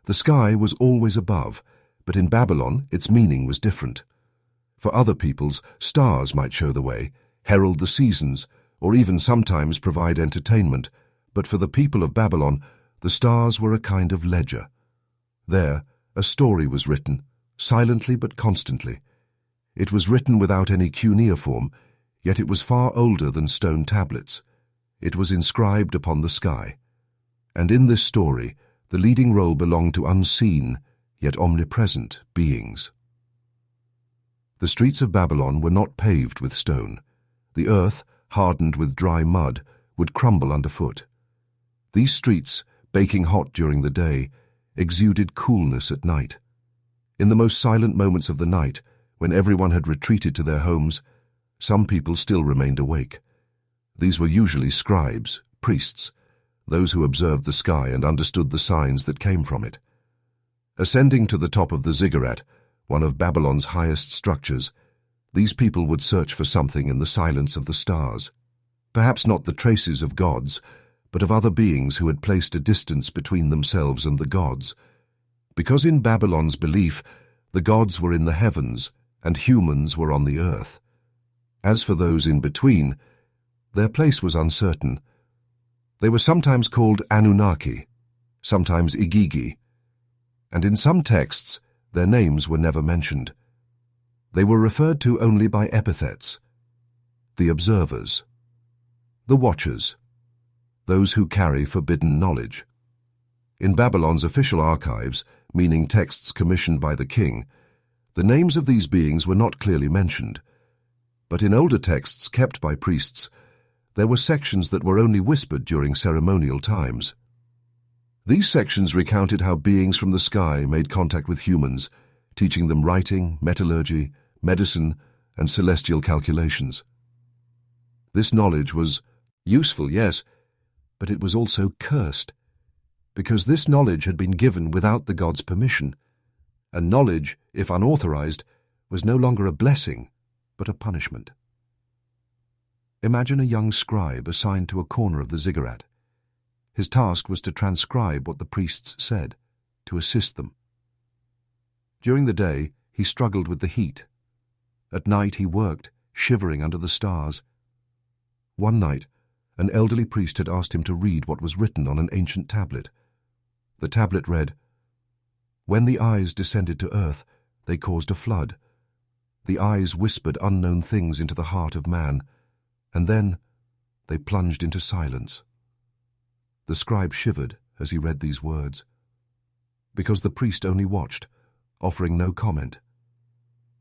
The sky was always above, but in Babylon its meaning was different. For other peoples, stars might show the way, herald the seasons, or even sometimes provide entertainment, but for the people of Babylon, the stars were a kind of ledger. There, a story was written, silently but constantly. It was written without any cuneiform, yet it was far older than stone tablets. It was inscribed upon the sky. And in this story, the leading role belonged to unseen, yet omnipresent, beings. The streets of Babylon were not paved with stone. The earth, hardened with dry mud, would crumble underfoot. These streets, baking hot during the day, exuded coolness at night. In the most silent moments of the night, when everyone had retreated to their homes, some people still remained awake. These were usually scribes, priests, those who observed the sky and understood the signs that came from it. Ascending to the top of the ziggurat, one of Babylon's highest structures, these people would search for something in the silence of the stars. Perhaps not the traces of gods, but of other beings who had placed a distance between themselves and the gods. Because in Babylon's belief, the gods were in the heavens and humans were on the earth. As for those in between, their place was uncertain. They were sometimes called Anunnaki, sometimes Igigi, and in some texts their names were never mentioned. They were referred to only by epithets: the observers, the watchers, those who carry forbidden knowledge. In Babylon's official archives, meaning texts commissioned by the king, the names of these beings were not clearly mentioned. But in older texts kept by priests, there were sections that were only whispered during ceremonial times. These sections recounted how beings from the sky made contact with humans, teaching them writing, metallurgy, medicine, and celestial calculations. This knowledge was useful, yes, but it was also cursed, because this knowledge had been given without the gods' permission, and knowledge, if unauthorized, was no longer a blessing, but a punishment. Imagine a young scribe assigned to a corner of the ziggurat. His task was to transcribe what the priests said, to assist them. During the day, he struggled with the heat. At night he worked, shivering under the stars. One night, an elderly priest had asked him to read what was written on an ancient tablet. The tablet read, "When the eyes descended to earth, they caused a flood. The eyes whispered unknown things into the heart of man, and then they plunged into silence." The scribe shivered as he read these words, because the priest only watched, offering no comment.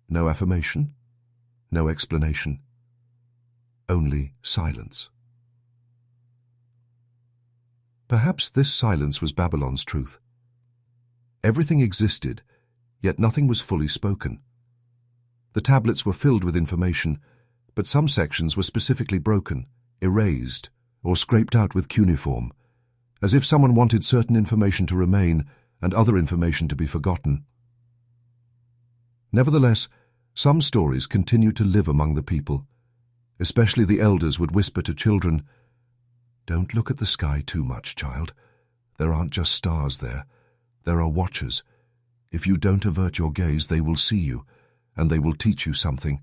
No affirmation, no explanation, only silence. Perhaps this silence was Babylon's truth. Everything existed, yet nothing was fully spoken. The tablets were filled with information, but some sections were specifically broken, erased, or scraped out with cuneiform, as if someone wanted certain information to remain and other information to be forgotten. Nevertheless, some stories continued to live among the people. Especially the elders would whisper to children, "Don't look at the sky too much, child. There aren't just stars there. There are watchers. If you don't avert your gaze, they will see you, and they will teach you something.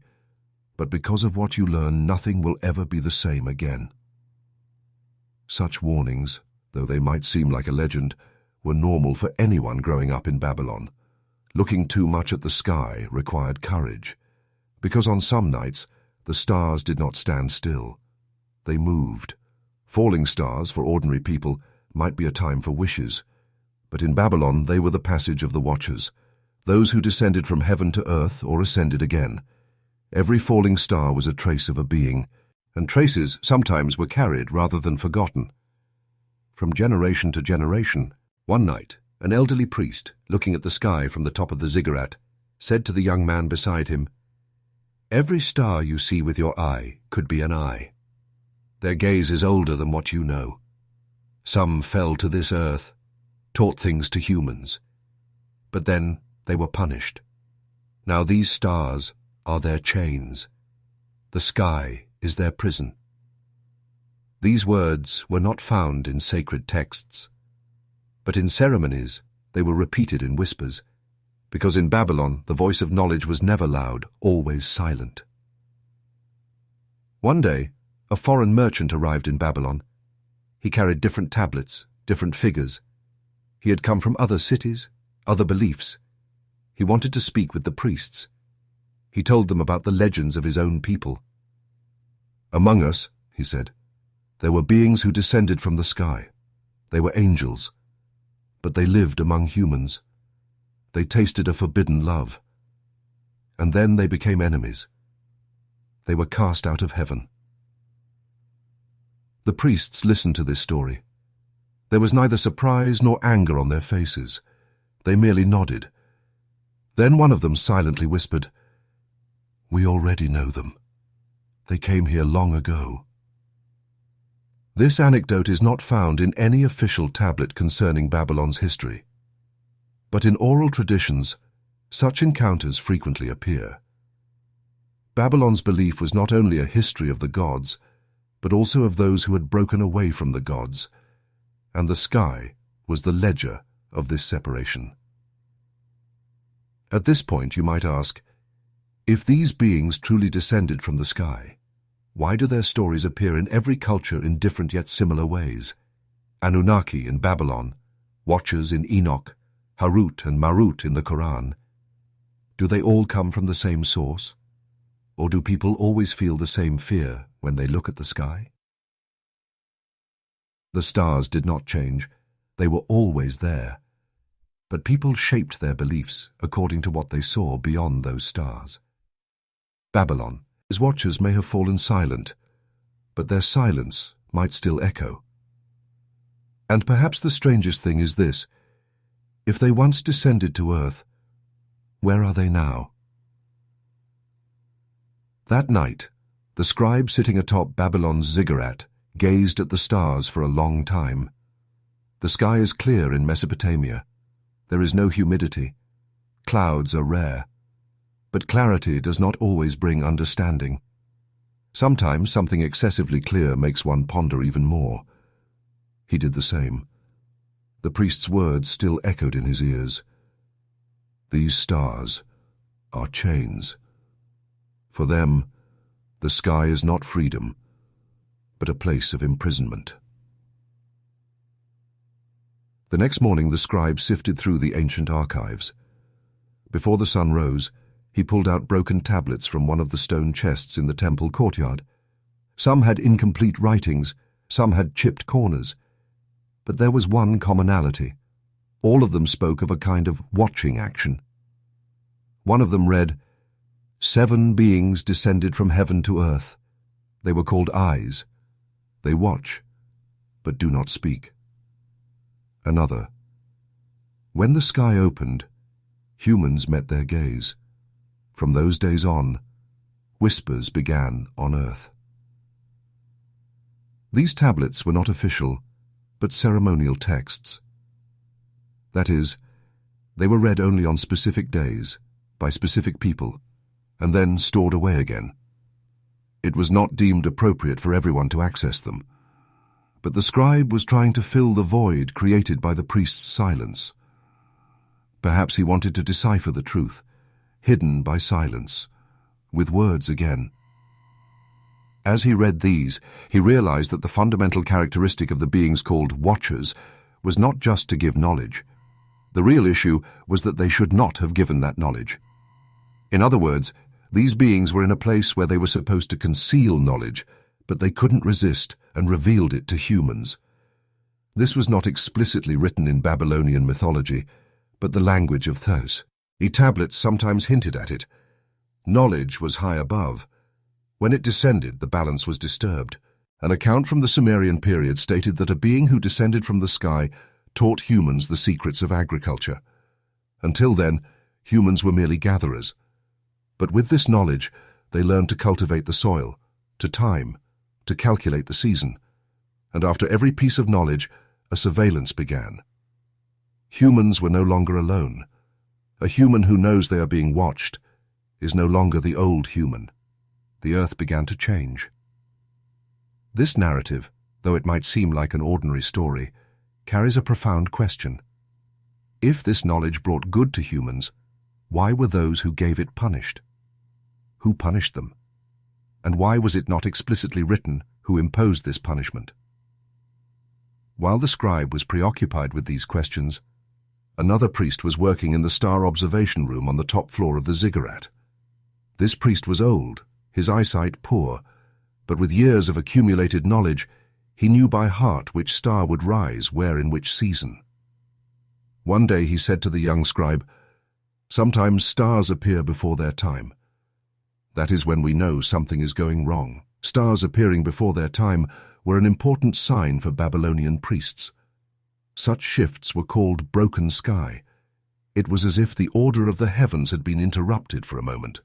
But because of what you learn, nothing will ever be the same again." Such warnings, though they might seem like a legend, were normal for anyone growing up in Babylon. Looking too much at the sky required courage, because on some nights the stars did not stand still. They moved. Falling stars, for ordinary people, might be a time for wishes, but in Babylon they were the passage of the watchers, those who descended from heaven to earth or ascended again. Every falling star was a trace of a being, and traces sometimes were carried rather than forgotten. From generation to generation, one night, an elderly priest, looking at the sky from the top of the ziggurat, said to the young man beside him, "Every star you see with your eye could be an eye. Their gaze is older than what you know. Some fell to this earth, taught things to humans, but then they were punished. Now these stars are their chains. The sky is their prison." These words were not found in sacred texts, but in ceremonies they were repeated in whispers, because in Babylon the voice of knowledge was never loud, always silent. One day, a foreign merchant arrived in Babylon. He carried different tablets, different figures. He had come from other cities, other beliefs. He wanted to speak with the priests. He told them about the legends of his own people. "Among us," he said, "there were beings who descended from the sky. They were angels, but they lived among humans. They tasted a forbidden love, and then they became enemies. They were cast out of heaven." The priests listened to this story. There was neither surprise nor anger on their faces. They merely nodded. Then one of them silently whispered, "We already know them. They came here long ago." This anecdote is not found in any official tablet concerning Babylon's history. But in oral traditions, such encounters frequently appear. Babylon's belief was not only a history of the gods, but also of those who had broken away from the gods, and the sky was the ledger of this separation. At this point you might ask, if these beings truly descended from the sky, why do their stories appear in every culture in different yet similar ways? Anunnaki in Babylon, Watchers in Enoch, Harut and Marut in the Quran. Do they all come from the same source? Or do people always feel the same fear when they look at the sky? The stars did not change. They were always there. But people shaped their beliefs according to what they saw beyond those stars. Babylon, his watchers may have fallen silent, but their silence might still echo. And perhaps the strangest thing is this: if they once descended to earth, where are they now? That night, the scribe sitting atop Babylon's ziggurat gazed at the stars for a long time. The sky is clear in Mesopotamia. There is no humidity. Clouds are rare. But clarity does not always bring understanding. Sometimes something excessively clear makes one ponder even more. He did the same. The priest's words still echoed in his ears. "These stars are chains. For them, the sky is not freedom, but a place of imprisonment." The next morning the scribe sifted through the ancient archives. Before the sun rose, he pulled out broken tablets from one of the stone chests in the temple courtyard. Some had incomplete writings, some had chipped corners. But there was one commonality. All of them spoke of a kind of watching action. One of them read, "7 beings descended from heaven to earth. They were called eyes. They watch, but do not speak." Another, "When the sky opened, humans met their gaze. From those days on, whispers began on earth." These tablets were not official, but ceremonial texts. That is, they were read only on specific days, by specific people, and then stored away again. It was not deemed appropriate for everyone to access them. But the scribe was trying to fill the void created by the priest's silence. Perhaps he wanted to decipher the truth, hidden by silence, with words again. As he read these, he realized that the fundamental characteristic of the beings called Watchers was not just to give knowledge. The real issue was that they should not have given that knowledge. In other words, these beings were in a place where they were supposed to conceal knowledge, but they couldn't resist and revealed it to humans. This was not explicitly written in Babylonian mythology, but the language of Thos. The tablets sometimes hinted at it. Knowledge was high above. When it descended, the balance was disturbed. An account from the Sumerian period stated that a being who descended from the sky taught humans the secrets of agriculture. Until then, humans were merely gatherers. But with this knowledge, they learned to cultivate the soil, to time, to calculate the season. And after every piece of knowledge, a surveillance began. Humans were no longer alone. A human who knows they are being watched is no longer the old human. The earth began to change. This narrative, though it might seem like an ordinary story, carries a profound question. If this knowledge brought good to humans, why were those who gave it punished? Who punished them? And why was it not explicitly written who imposed this punishment? While the scribe was preoccupied with these questions, another priest was working in the star observation room on the top floor of the ziggurat. This priest was old, his eyesight poor, but with years of accumulated knowledge, he knew by heart which star would rise where in which season. One day he said to the young scribe, "Sometimes stars appear before their time. That is when we know something is going wrong." Stars appearing before their time were an important sign for Babylonian priests. Such shifts were called broken sky. It was as if the order of the heavens had been interrupted for a moment.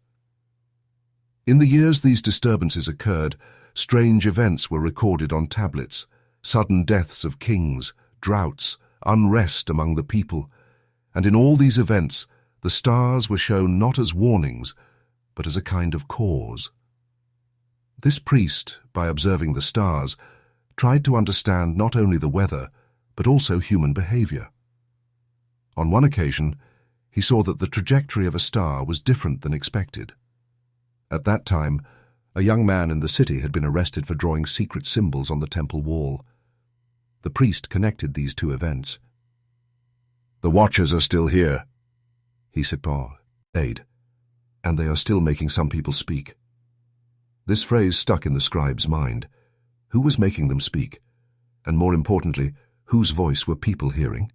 In the years these disturbances occurred, strange events were recorded on tablets: sudden deaths of kings, droughts, unrest among the people, and in all these events the stars were shown not as warnings, but as a kind of cause. This priest, by observing the stars, tried to understand not only the weather, but also human behavior. On one occasion, he saw that the trajectory of a star was different than expected. At that time, a young man in the city had been arrested for drawing secret symbols on the temple wall. The priest connected these two events. "The Watchers are still here," he said, "and they are still making some people speak." This phrase stuck in the scribe's mind. Who was making them speak? And more importantly, whose voice were people hearing?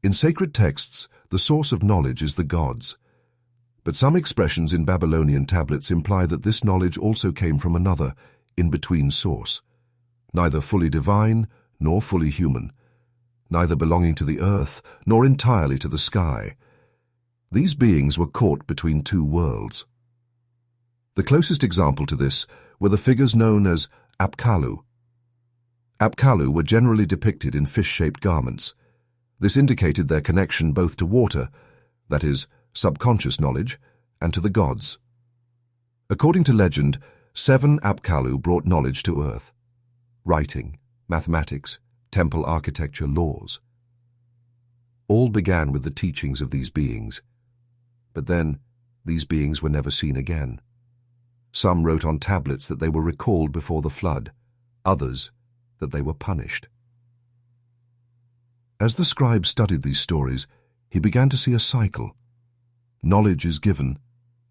In sacred texts, the source of knowledge is the gods. But some expressions in Babylonian tablets imply that this knowledge also came from another, in-between source, neither fully divine nor fully human, neither belonging to the earth nor entirely to the sky. These beings were caught between two worlds. The closest example to this were the figures known as Apkallu. Apkallu were generally depicted in fish-shaped garments. This indicated their connection both to water, that is, subconscious knowledge, and to the gods. According to legend, 7 Apkallu brought knowledge to earth: writing, mathematics, temple architecture, laws. All began with the teachings of these beings. But then, these beings were never seen again. Some wrote on tablets that they were recalled before the flood, others that they were punished. As the scribe studied these stories, he began to see a cycle. Knowledge is given,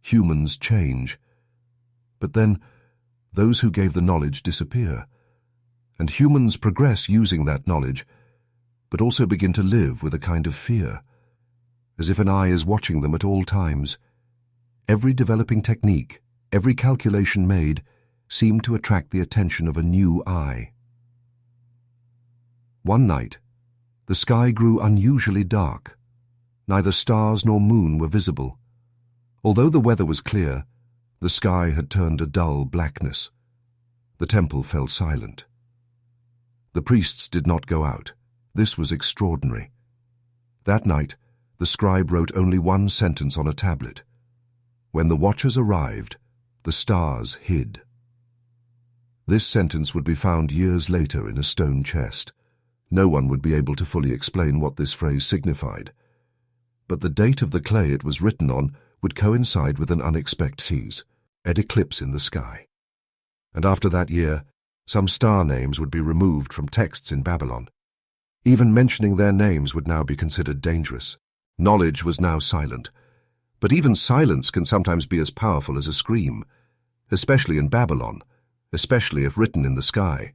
humans change. But then, those who gave the knowledge disappear, and humans progress using that knowledge, but also begin to live with a kind of fear, as if an eye is watching them at all times. Every developing technique, every calculation made, seemed to attract the attention of a new eye. One night, the sky grew unusually dark. Neither stars nor moon were visible. Although the weather was clear, the sky had turned a dull blackness. The temple fell silent. The priests did not go out. This was extraordinary. That night, the scribe wrote only one sentence on a tablet. When the Watchers arrived, the stars hid. This sentence would be found years later in a stone chest. No one would be able to fully explain what this phrase signified. But the date of the clay it was written on would coincide with an unexpected eclipse in the sky. And after that year, some star names would be removed from texts in Babylon. Even mentioning their names would now be considered dangerous. Knowledge was now silent. But even silence can sometimes be as powerful as a scream, especially in Babylon, especially if written in the sky.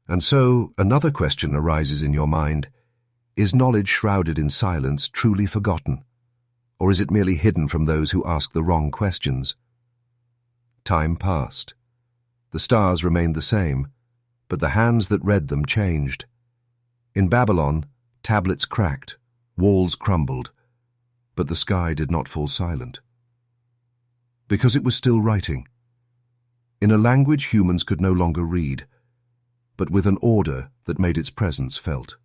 And so another question arises in your mind: is knowledge shrouded in silence truly forgotten? Or is it merely hidden from those who ask the wrong questions? Time passed. The stars remained the same, but the hands that read them changed. In Babylon, tablets cracked, walls crumbled, but the sky did not fall silent. Because it was still writing. In a language humans could no longer read, but with an order that made its presence felt.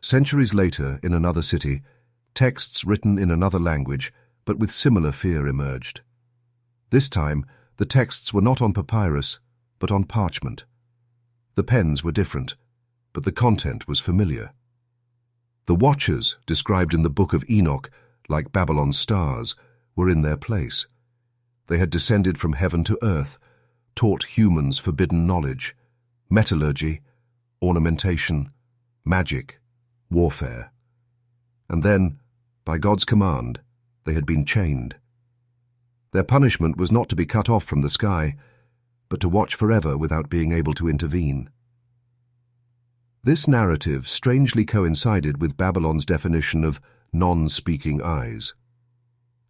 Centuries later, in another city, texts written in another language, but with similar fear emerged. This time, the texts were not on papyrus, but on parchment. The pens were different, but the content was familiar. The Watchers, described in the Book of Enoch, like Babylon's stars, were in their place. They had descended from heaven to earth, taught humans forbidden knowledge, metallurgy, ornamentation, magic, warfare. And then, by God's command, they had been chained. Their punishment was not to be cut off from the sky, but to watch forever without being able to intervene. This narrative strangely coincided with Babylon's definition of non-speaking eyes.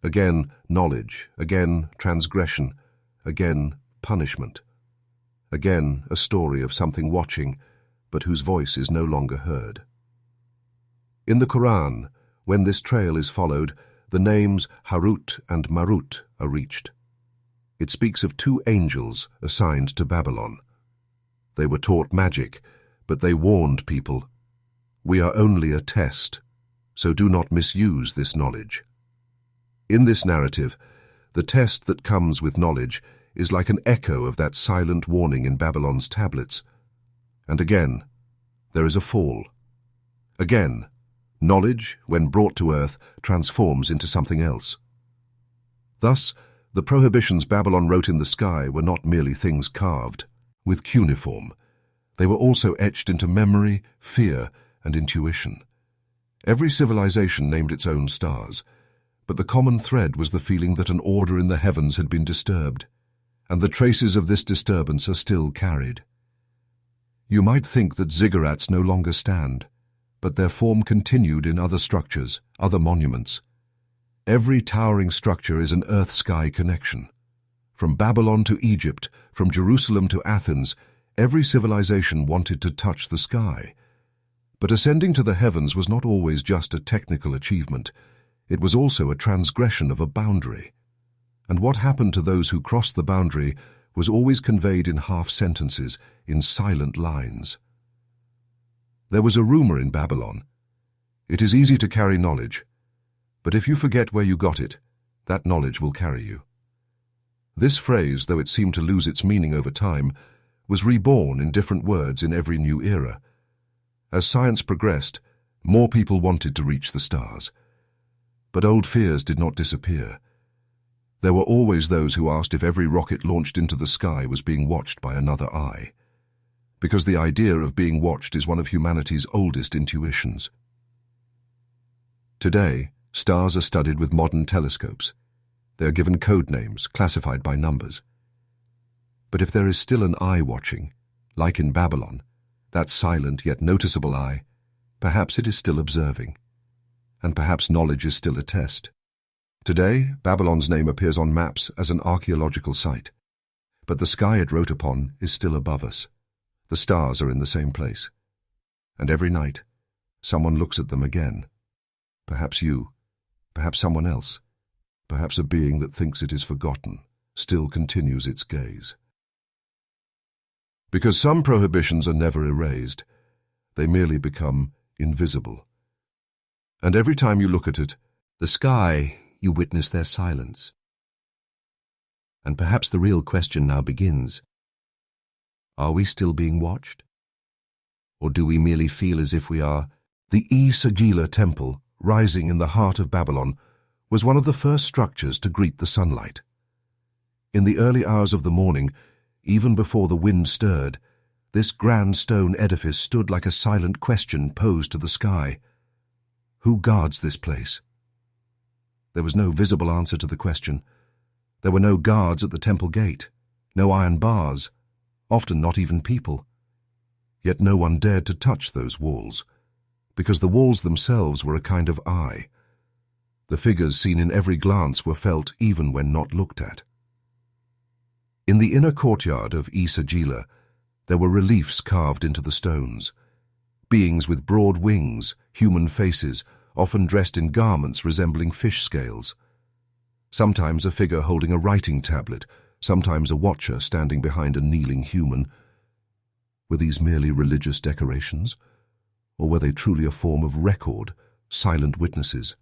Again, knowledge, again, transgression, again, punishment. Again, a story of something watching, but whose voice is no longer heard. In the Quran, when this trail is followed, the names Harut and Marut are reached. It speaks of two angels assigned to Babylon. They were taught magic, but they warned people, "We are only a test, so do not misuse this knowledge." In this narrative, the test that comes with knowledge is like an echo of that silent warning in Babylon's tablets. And again, there is a fall. Again, knowledge, when brought to earth, transforms into something else. Thus, the prohibitions Babylon wrote in the sky were not merely things carved with cuneiform. They were also etched into memory, fear, and intuition. Every civilization named its own stars, but the common thread was the feeling that an order in the heavens had been disturbed, and the traces of this disturbance are still carried. You might think that ziggurats no longer stand, but their form continued in other structures, other monuments. Every towering structure is an earth-sky connection. From Babylon to Egypt, from Jerusalem to Athens, every civilization wanted to touch the sky. But ascending to the heavens was not always just a technical achievement. It was also a transgression of a boundary. And what happened to those who crossed the boundary was always conveyed in half-sentences, in silent lines. There was a rumor in Babylon. It is easy to carry knowledge, but if you forget where you got it, that knowledge will carry you. This phrase, though it seemed to lose its meaning over time, was reborn in different words in every new era. As science progressed, more people wanted to reach the stars. But old fears did not disappear. There were always those who asked if every rocket launched into the sky was being watched by another eye, because the idea of being watched is one of humanity's oldest intuitions. Today, stars are studied with modern telescopes. They are given code names, classified by numbers. But if there is still an eye watching, like in Babylon, that silent yet noticeable eye, perhaps it is still observing, and perhaps knowledge is still a test. Today, Babylon's name appears on maps as an archaeological site, but the sky it wrote upon is still above us. The stars are in the same place, and every night, someone looks at them again. Perhaps you, perhaps someone else, perhaps a being that thinks it is forgotten, still continues its gaze. Because some prohibitions are never erased, they merely become invisible. And every time you look at it, the sky, you witness their silence. And perhaps the real question now begins. Are we still being watched? Or do we merely feel as if we are? The E-Sagila temple, rising in the heart of Babylon, was one of the first structures to greet the sunlight. In the early hours of the morning, even before the wind stirred, this grand stone edifice stood like a silent question posed to the sky. Who guards this place? There was no visible answer to the question. There were no guards at the temple gate, no iron bars, often not even people. Yet no one dared to touch those walls, because the walls themselves were a kind of eye. The figures seen in every glance were felt even when not looked at. In the inner courtyard of E-Sagila, there were reliefs carved into the stones. Beings with broad wings, human faces, often dressed in garments resembling fish scales. Sometimes a figure holding a writing tablet, sometimes a watcher standing behind a kneeling human. Were these merely religious decorations, or were they truly a form of record, silent witnesses?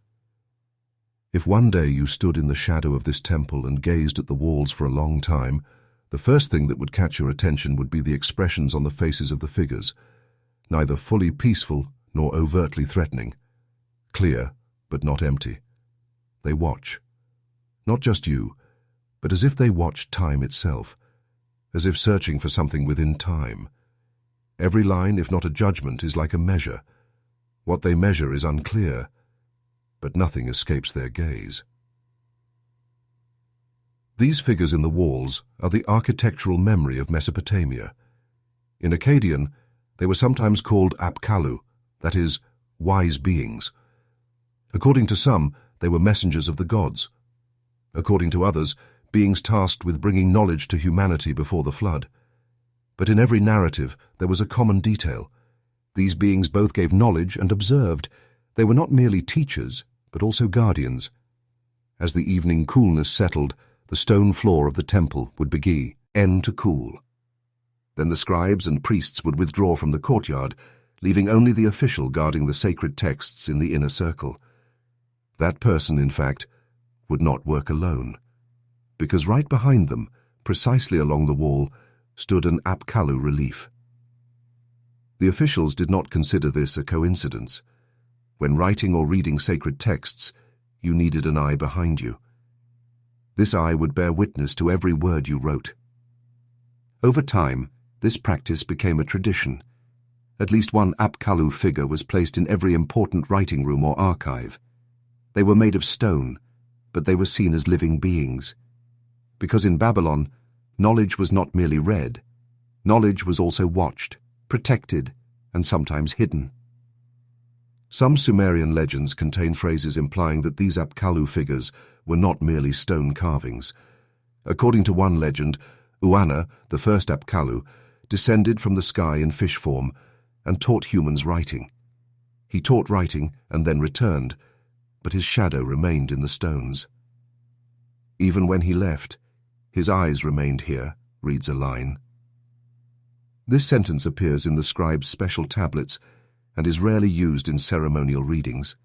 If one day you stood in the shadow of this temple and gazed at the walls for a long time, the first thing that would catch your attention would be the expressions on the faces of the figures, neither fully peaceful nor overtly threatening. clear but not empty. They watch. Not just you, but as if they watched time itself, as if searching for something within time. Every line, if not a judgment, is like a measure. What they measure is unclear, but nothing escapes their gaze. These figures in the walls are the architectural memory of Mesopotamia. In Akkadian, they were sometimes called Apkallu, that is, wise beings. According to some, they were messengers of the gods. According to others, beings tasked with bringing knowledge to humanity before the flood. But in every narrative, there was a common detail. These beings both gave knowledge and observed. They were not merely teachers, but also guardians. As the evening coolness settled, the stone floor of the temple would begin to cool. Then the scribes and priests would withdraw from the courtyard, leaving only the official guarding the sacred texts in the inner circle. That person, in fact, would not work alone, because right behind them, precisely along the wall, stood an Apkallu relief. The officials did not consider this a coincidence. When writing or reading sacred texts, you needed an eye behind you. This eye would bear witness to every word you wrote. Over time, this practice became a tradition. At least one Apkallu figure was placed in every important writing room or archive. They were made of stone, but they were seen as living beings. Because in Babylon, knowledge was not merely read. Knowledge was also watched, protected, and sometimes hidden. Some Sumerian legends contain phrases implying that these Apkallu figures were not merely stone carvings. According to one legend, Uana, the first Apkallu, descended from the sky in fish form and taught humans writing. He taught writing and then returned, but his shadow remained in the stones. Even when he left, his eyes remained here, reads a line. This sentence appears in the scribe's special tablets and is rarely used in ceremonial readings.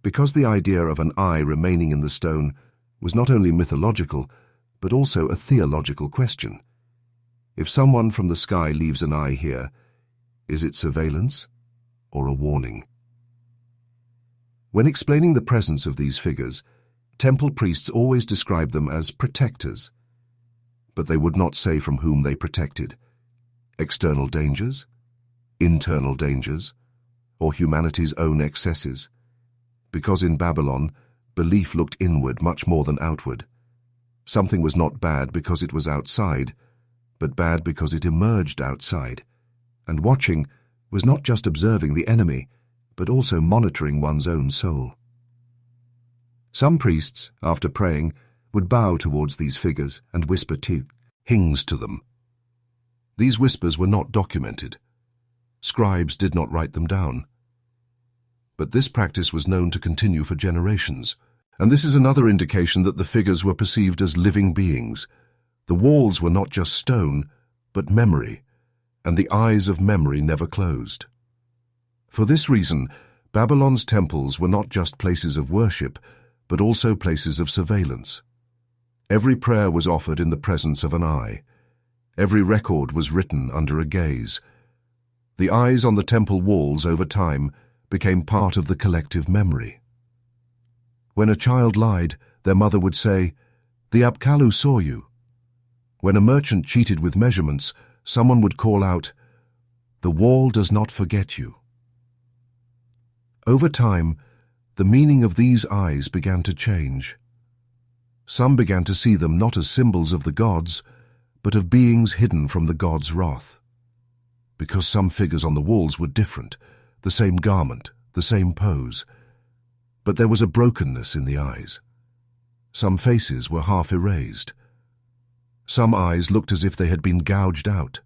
Because the idea of an eye remaining in the stone was not only mythological, but also a theological question. If someone from the sky leaves an eye here, is it surveillance or a warning? When explaining the presence of these figures, temple priests always described them as protectors. But they would not say from whom they protected. External dangers, internal dangers, or humanity's own excesses. Because in Babylon, belief looked inward much more than outward. Something was not bad because it was outside, but bad because it emerged outside. And watching was not just observing the enemy, but also monitoring one's own soul. Some priests, after praying, would bow towards these figures and whisper hymns to them. These whispers were not documented. Scribes did not write them down. But this practice was known to continue for generations, and this is another indication that the figures were perceived as living beings. The walls were not just stone, but memory, and the eyes of memory never closed. For this reason, Babylon's temples were not just places of worship, but also places of surveillance. Every prayer was offered in the presence of an eye. Every record was written under a gaze. The eyes on the temple walls over time became part of the collective memory. When a child lied, their mother would say, "The Apkallu saw you." When a merchant cheated with measurements, someone would call out, "The wall does not forget you." Over time, the meaning of these eyes began to change. Some began to see them not as symbols of the gods, but of beings hidden from the gods' wrath. Because some figures on the walls were different, the same garment, the same pose, but there was a brokenness in the eyes. Some faces were half erased. Some eyes looked as if they had been gouged out.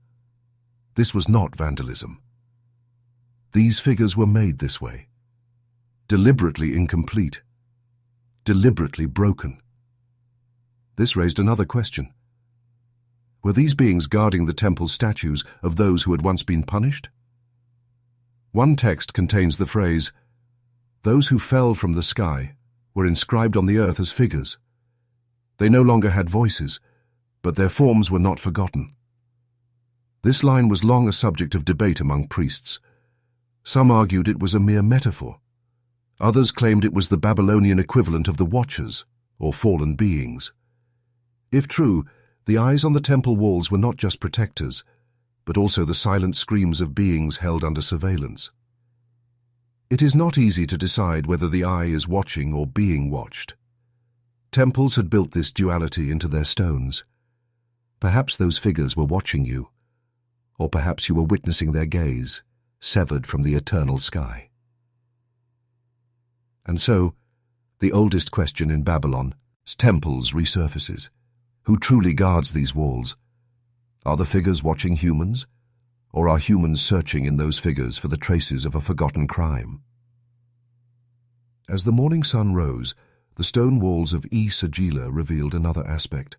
This was not vandalism. These figures were made this way, deliberately incomplete, deliberately broken. This raised another question. Were these beings guarding the temple's statues of those who had once been punished? One text contains the phrase, "Those who fell from the sky were inscribed on the earth as figures. They no longer had voices, but their forms were not forgotten." This line was long a subject of debate among priests. Some argued it was a mere metaphor. Others claimed it was the Babylonian equivalent of the Watchers, or fallen beings. If true, the eyes on the temple walls were not just protectors, but also the silent screams of beings held under surveillance. It is not easy to decide whether the eye is watching or being watched. Temples had built this duality into their stones. Perhaps those figures were watching you, or perhaps you were witnessing their gaze, severed from the eternal sky. And so, the oldest question in Babylon's temples resurfaces. Who truly guards these walls? Are the figures watching humans, or are humans searching in those figures for the traces of a forgotten crime? As the morning sun rose, the stone walls of Sagila revealed another aspect.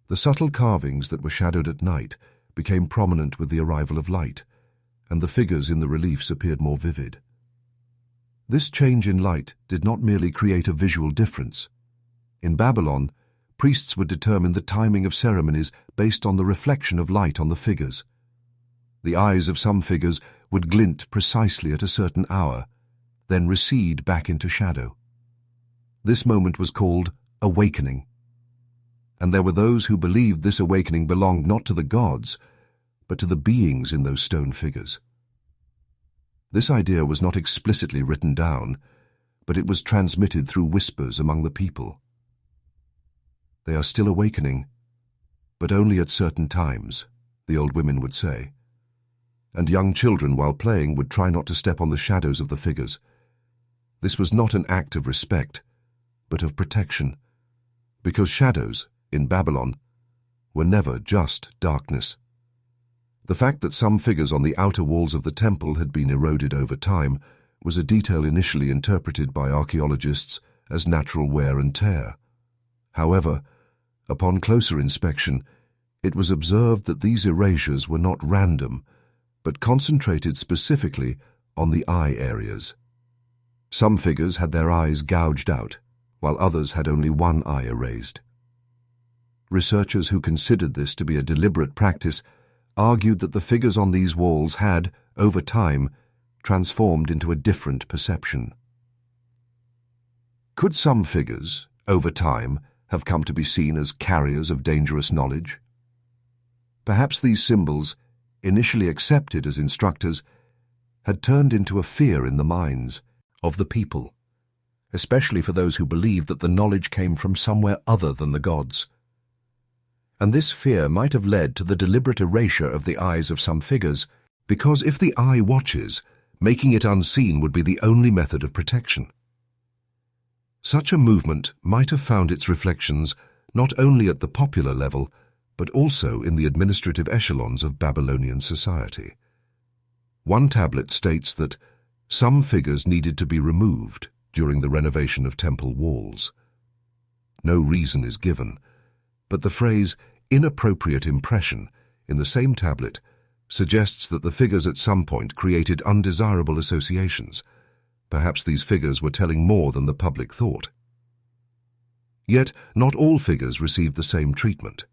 The subtle carvings that were shadowed at night became prominent with the arrival of light, and the figures in the reliefs appeared more vivid. This change in light did not merely create a visual difference. In Babylon, priests would determine the timing of ceremonies based on the reflection of light on the figures. The eyes of some figures would glint precisely at a certain hour, then recede back into shadow. This moment was called awakening. And there were those who believed this awakening belonged not to the gods, but to the beings in those stone figures. This idea was not explicitly written down, but it was transmitted through whispers among the people. They are still awakening, but only at certain times, the old women would say. And young children, while playing, would try not to step on the shadows of the figures. This was not an act of respect, but of protection, because shadows, in Babylon, were never just darkness. The fact that some figures on the outer walls of the temple had been eroded over time was a detail initially interpreted by archaeologists as natural wear and tear. However, upon closer inspection, it was observed that these erasures were not random, but concentrated specifically on the eye areas. Some figures had their eyes gouged out, while others had only one eye erased. Researchers who considered this to be a deliberate practice argued that the figures on these walls had, over time, transformed into a different perception. Could some figures, over time, have come to be seen as carriers of dangerous knowledge? Perhaps these symbols, initially accepted as instructors, had turned into a fear in the minds of the people, especially for those who believed that the knowledge came from somewhere other than the gods. And this fear might have led to the deliberate erasure of the eyes of some figures, because if the eye watches, making it unseen would be the only method of protection. Such a movement might have found its reflections not only at the popular level, but also in the administrative echelons of Babylonian society. One tablet states that some figures needed to be removed during the renovation of temple walls. No reason is given, but the phrase inappropriate impression in the same tablet suggests that the figures at some point created undesirable associations. Perhaps these figures were telling more than the public thought. Yet not all figures received the same treatment,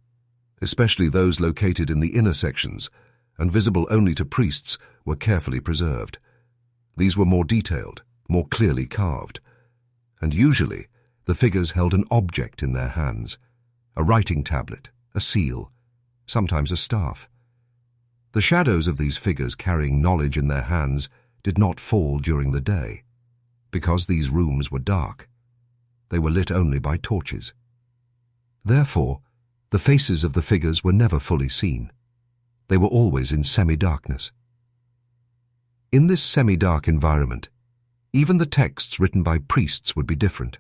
especially those located in the inner sections and visible only to priests were carefully preserved. These were more detailed, more clearly carved, and usually the figures held an object in their hands, a writing tablet, a seal, sometimes a staff. The shadows of these figures carrying knowledge in their hands did not fall during the day, because these rooms were dark. They were lit only by torches. Therefore, the faces of the figures were never fully seen. They were always in semi-darkness. In this semi-dark environment, even the texts written by priests would be different.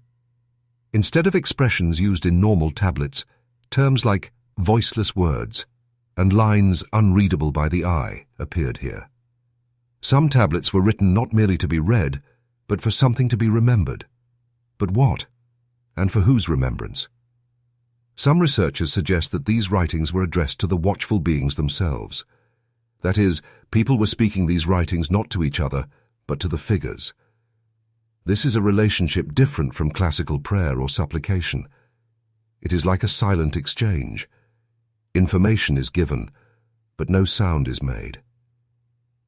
Instead of expressions used in normal tablets, terms like voiceless words and lines unreadable by the eye appeared here. Some tablets were written not merely to be read, but for something to be remembered. But what? And for whose remembrance? Some researchers suggest that these writings were addressed to the watchful beings themselves. That is, people were speaking these writings not to each other, but to the figures. This is a relationship different from classical prayer or supplication. It is like a silent exchange. Information is given, but no sound is made.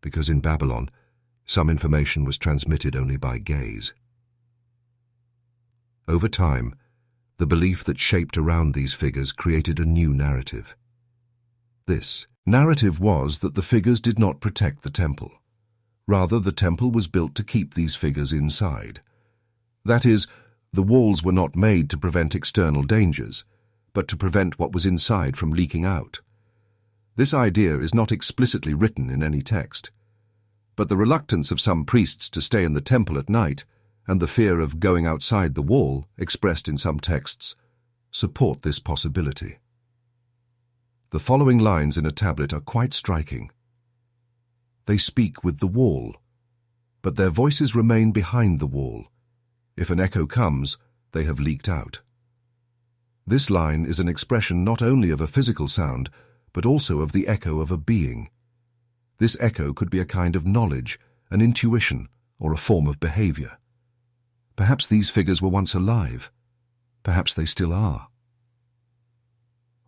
Because in Babylon, some information was transmitted only by gaze. Over time, the belief that shaped around these figures created a new narrative. This narrative was that the figures did not protect the temple. Rather, the temple was built to keep these figures inside. That is, the walls were not made to prevent external dangers, but to prevent what was inside from leaking out. This idea is not explicitly written in any text, but the reluctance of some priests to stay in the temple at night and the fear of going outside the wall, expressed in some texts, support this possibility. The following lines in a tablet are quite striking. They speak with the wall, but their voices remain behind the wall. If an echo comes, they have leaked out. This line is an expression not only of a physical sound, but also of the echo of a being. This echo could be a kind of knowledge, an intuition, or a form of behavior. Perhaps these figures were once alive. Perhaps they still are.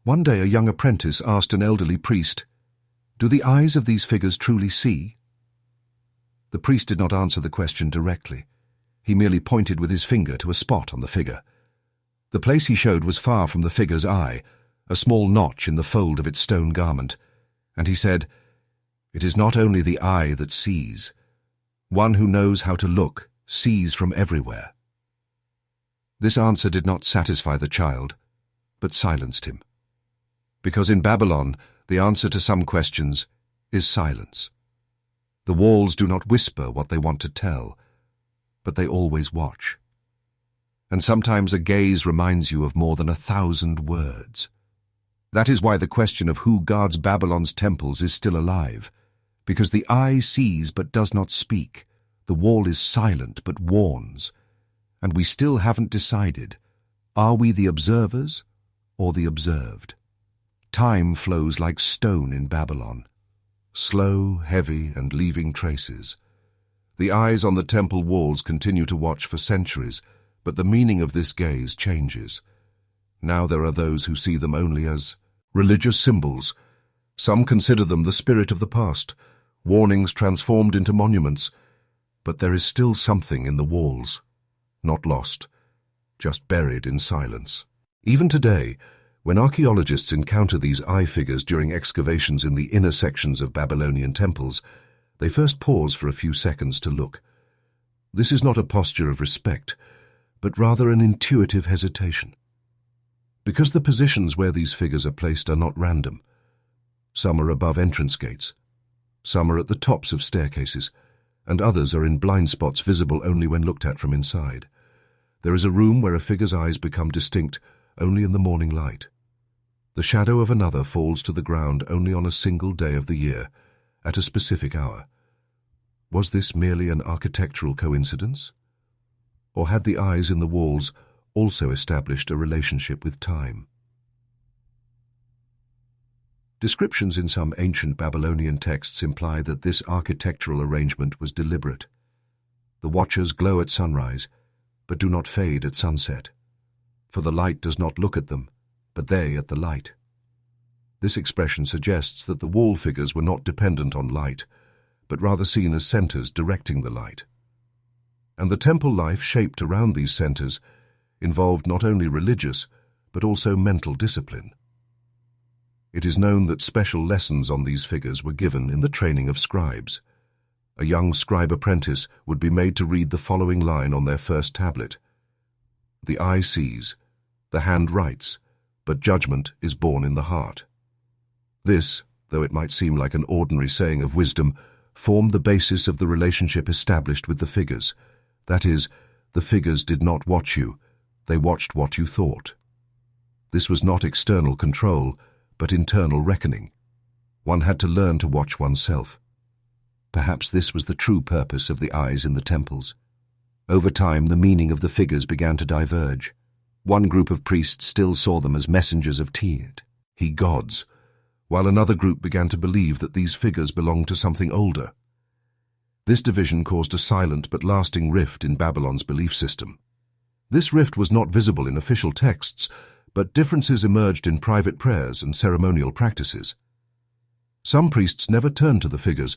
One day a young apprentice asked an elderly priest, "Do the eyes of these figures truly see?" The priest did not answer the question directly. He merely pointed with his finger to a spot on the figure. The place he showed was far from the figure's eye, a small notch in the fold of its stone garment, and he said, "It is not only the eye that sees. One who knows how to look sees from everywhere." This answer did not satisfy the child, but silenced him. Because in Babylon, the answer to some questions is silence. The walls do not whisper what they want to tell, but they always watch. And sometimes a gaze reminds you of more than 1,000 words. That is why the question of who guards Babylon's temples is still alive, because the eye sees but does not speak, the wall is silent but warns, and we still haven't decided, are we the observers or the observed? Time flows like stone in Babylon, slow, heavy, and leaving traces. The eyes on the temple walls continue to watch for centuries, but the meaning of this gaze changes. Now there are those who see them only as religious symbols. Some consider them the spirit of the past, warnings transformed into monuments. But there is still something in the walls, not lost, just buried in silence. Even today, when archaeologists encounter these eye figures during excavations in the inner sections of Babylonian temples, they first pause for a few seconds to look. This is not a posture of respect, but rather an intuitive hesitation. Because the positions where these figures are placed are not random. Some are above entrance gates, some are at the tops of staircases, and others are in blind spots visible only when looked at from inside. There is a room where a figure's eyes become distinct only in the morning light. The shadow of another falls to the ground only on a single day of the year, at a specific hour. Was this merely an architectural coincidence? Or had the eyes in the walls also established a relationship with time? Descriptions in some ancient Babylonian texts imply that this architectural arrangement was deliberate. The watchers glow at sunrise, but do not fade at sunset, for the light does not look at them, but they at the light. This expression suggests that the wall figures were not dependent on light, but rather seen as centers directing the light. And the temple life shaped around these centers involved not only religious, but also mental discipline. It is known that special lessons on these figures were given in the training of scribes. A young scribe apprentice would be made to read the following line on their first tablet. "The eye sees, the hand writes, but judgment is born in the heart." This, though it might seem like an ordinary saying of wisdom, formed the basis of the relationship established with the figures. That is, the figures did not watch you, they watched what you thought. This was not external control, but internal reckoning. One had to learn to watch oneself. Perhaps this was the true purpose of the eyes in the temples. Over time, the meaning of the figures began to diverge. One group of priests still saw them as messengers of Tiet, he gods, while another group began to believe that these figures belonged to something older. This division caused a silent but lasting rift in Babylon's belief system. This rift was not visible in official texts, but differences emerged in private prayers and ceremonial practices. Some priests never turned to the figures,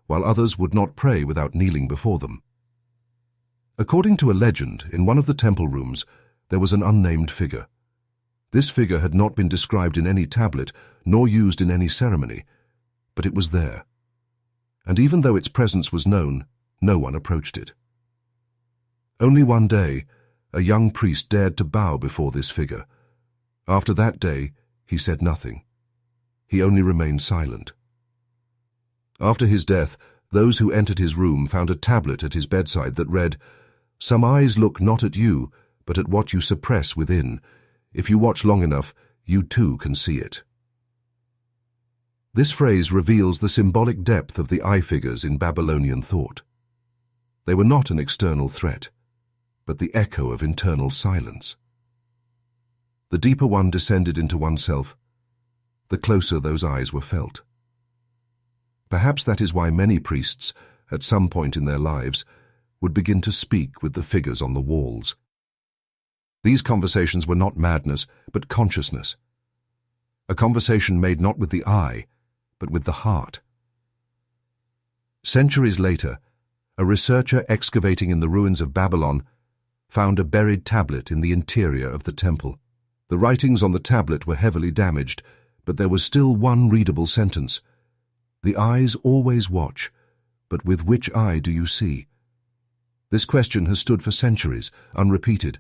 while others would not pray without kneeling before them. According to a legend, in one of the temple rooms, there was an unnamed figure. This figure had not been described in any tablet, nor used in any ceremony, but it was there. And even though its presence was known, no one approached it. Only one day, a young priest dared to bow before this figure. After that day, he said nothing. He only remained silent. After his death, those who entered his room found a tablet at his bedside that read, "Some eyes look not at you, but at what you suppress within. If you watch long enough, you too can see it." This phrase reveals the symbolic depth of the eye figures in Babylonian thought. They were not an external threat, but the echo of internal silence. The deeper one descended into oneself, the closer those eyes were felt. Perhaps that is why many priests, at some point in their lives, would begin to speak with the figures on the walls. These conversations were not madness, but consciousness. A conversation made not with the eye, but with the heart. Centuries later, a researcher excavating in the ruins of Babylon found a buried tablet in the interior of the temple. The writings on the tablet were heavily damaged, but there was still one readable sentence. "The eyes always watch, but with which eye do you see?" This question has stood for centuries, unrepeated,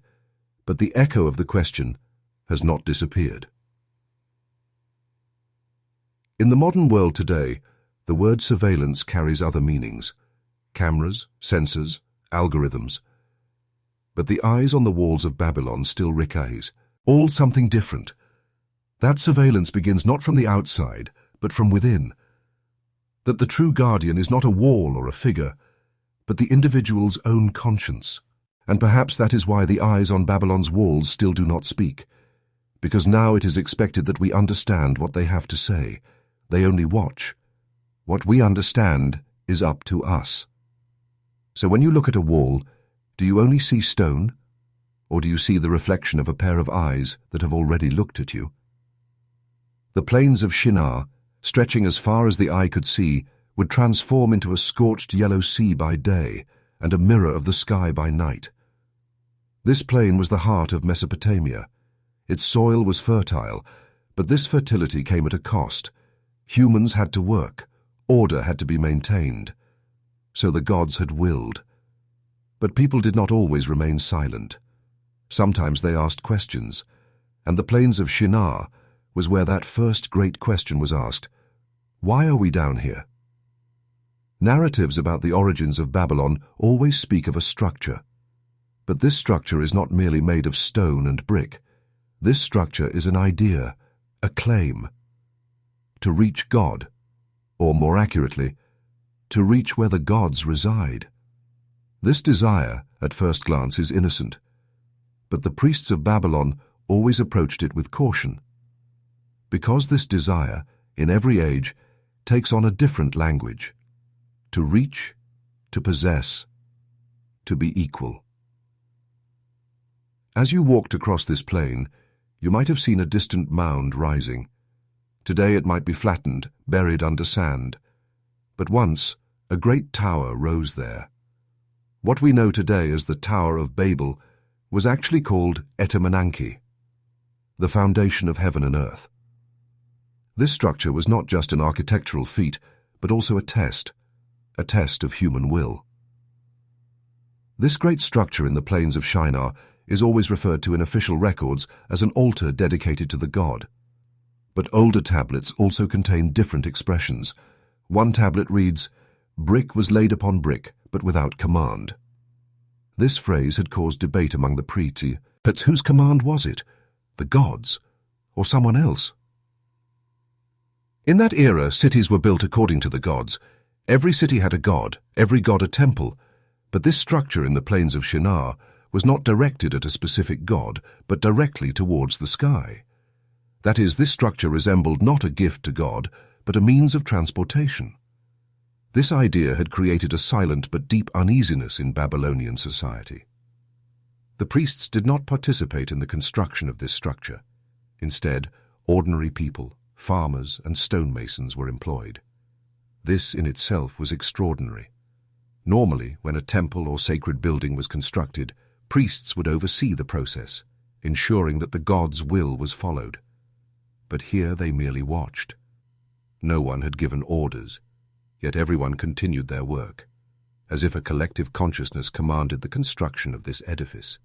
but the echo of the question has not disappeared. In the modern world today, the word surveillance carries other meanings: cameras, sensors, algorithms. But the eyes on the walls of Babylon still ricaise, all something different. That surveillance begins not from the outside, but from within. That the true guardian is not a wall or a figure, but the individual's own conscience. And perhaps that is why the eyes on Babylon's walls still do not speak, because now it is expected that we understand what they have to say. They only watch. What we understand is up to us. So when you look at a wall, do you only see stone, or do you see the reflection of a pair of eyes that have already looked at you? The plains of Shinar, stretching as far as the eye could see, would transform into a scorched yellow sea by day and a mirror of the sky by night. This plain was the heart of Mesopotamia. Its soil was fertile, but this fertility came at a cost. Humans had to work, order had to be maintained. So the gods had willed. But people did not always remain silent. Sometimes they asked questions, and the plains of Shinar was where that first great question was asked: why are we down here? Narratives about the origins of Babylon always speak of a structure. But this structure is not merely made of stone and brick. This structure is an idea, a claim. To reach God, or more accurately, to reach where the gods reside. This desire, at first glance, is innocent, but the priests of Babylon always approached it with caution. Because this desire, in every age, takes on a different language: to reach, to possess, to be equal. As you walked across this plain, you might have seen a distant mound rising. Today it might be flattened, buried under sand. But once, a great tower rose there. What we know today as the Tower of Babel was actually called Etemenanke, the foundation of heaven and earth. This structure was not just an architectural feat, but also a test of human will. This great structure in the plains of Shinar is always referred to in official records as an altar dedicated to the god. But older tablets also contain different expressions. One tablet reads, "Brick was laid upon brick, but without command." This phrase had caused debate among the priests. But whose command was it? The gods? Or someone else? In that era, cities were built according to the gods. Every city had a god, every god a temple. But this structure in the plains of Shinar was not directed at a specific god, but directly towards the sky. That is, this structure resembled not a gift to God, but a means of transportation. This idea had created a silent but deep uneasiness in Babylonian society. The priests did not participate in the construction of this structure. Instead, ordinary people, farmers and stonemasons were employed. This in itself was extraordinary. Normally, when a temple or sacred building was constructed, priests would oversee the process, ensuring that the gods' will was followed. But here they merely watched. No one had given orders, yet everyone continued their work, as if a collective consciousness commanded the construction of this edifice.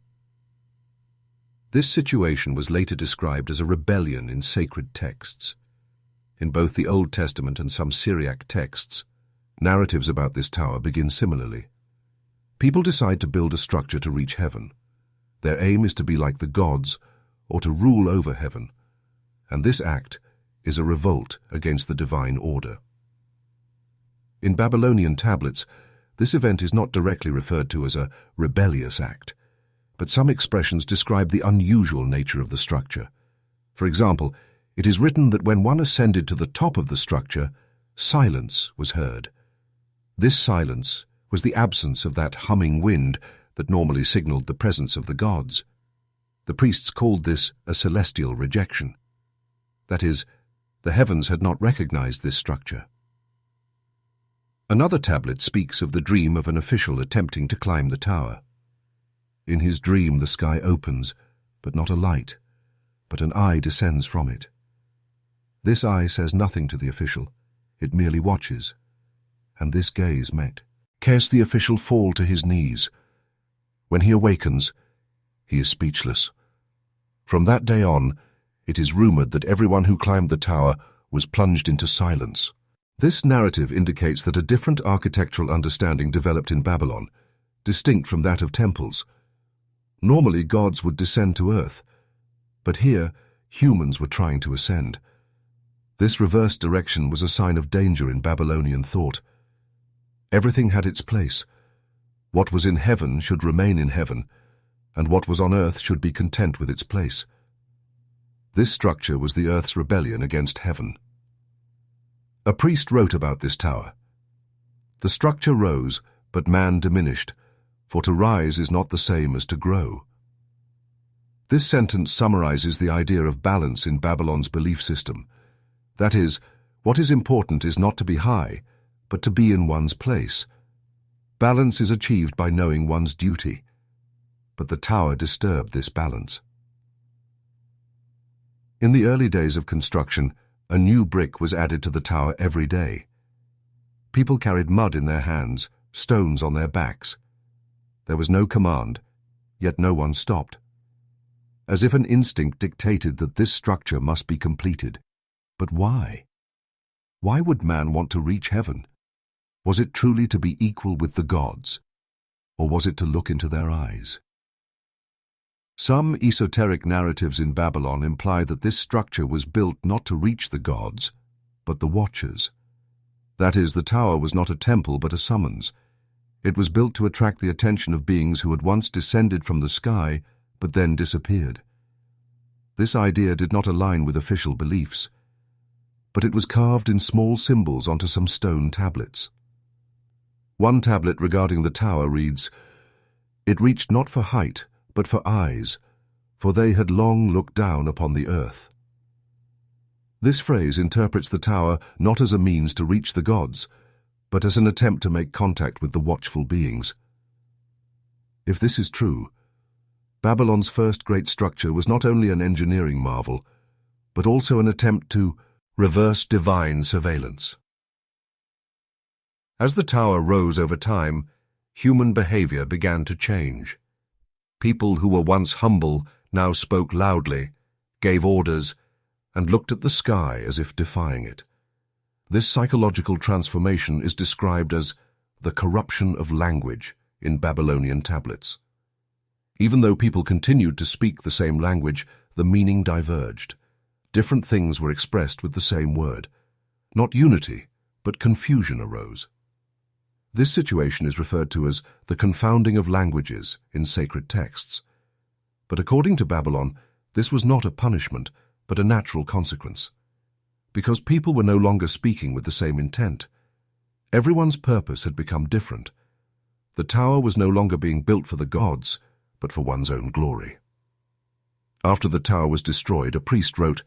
This situation was later described as a rebellion in sacred texts. In both the Old Testament and some Syriac texts, narratives about this tower begin similarly. People decide to build a structure to reach heaven. Their aim is to be like the gods or to rule over heaven, and this act is a revolt against the divine order. In Babylonian tablets, this event is not directly referred to as a rebellious act, but some expressions describe the unusual nature of the structure. For example, it is written that when one ascended to the top of the structure, silence was heard. This silence was the absence of that humming wind that normally signaled the presence of the gods. The priests called this a celestial rejection. That is, the heavens had not recognized this structure. Another tablet speaks of the dream of an official attempting to climb the tower. In his dream the sky opens, but not a light, but an eye descends from it. This eye says nothing to the official, it merely watches, and this gaze met. Cares the official fall to his knees. When he awakens, he is speechless. From that day on, it is rumored that everyone who climbed the tower was plunged into silence. This narrative indicates that a different architectural understanding developed in Babylon, distinct from that of temples. Normally, gods would descend to earth, but here, humans were trying to ascend. This reverse direction was a sign of danger in Babylonian thought. Everything had its place. What was in heaven should remain in heaven, and what was on earth should be content with its place. This structure was the earth's rebellion against heaven. A priest wrote about this tower. The structure rose, but man diminished, for to rise is not the same as to grow. This sentence summarizes the idea of balance in Babylon's belief system. That is, what is important is not to be high, but to be in one's place. Balance is achieved by knowing one's duty. But the tower disturbed this balance. In the early days of construction, a new brick was added to the tower every day. People carried mud in their hands, stones on their backs. There was no command, yet no one stopped. As if an instinct dictated that this structure must be completed. But why? Why would man want to reach heaven? Was it truly to be equal with the gods? Or was it to look into their eyes? Some esoteric narratives in Babylon imply that this structure was built not to reach the gods, but the Watchers. That is, the tower was not a temple but a summons. It was built to attract the attention of beings who had once descended from the sky, but then disappeared. This idea did not align with official beliefs, but it was carved in small symbols onto some stone tablets. One tablet regarding the tower reads, "It reached not for height, but for eyes, for they had long looked down upon the earth." This phrase interprets the tower not as a means to reach the gods, but as an attempt to make contact with the watchful beings. If this is true, Babylon's first great structure was not only an engineering marvel, but also an attempt to reverse divine surveillance. As the tower rose over time, human behavior began to change. People who were once humble now spoke loudly, gave orders, and looked at the sky as if defying it. This psychological transformation is described as the corruption of language in Babylonian tablets. Even though people continued to speak the same language, the meaning diverged. Different things were expressed with the same word. Not unity, but confusion arose. This situation is referred to as the confounding of languages in sacred texts. But according to Babylon, this was not a punishment, but a natural consequence. Because people were no longer speaking with the same intent. Everyone's purpose had become different. The tower was no longer being built for the gods, but for one's own glory. After the tower was destroyed, a priest wrote,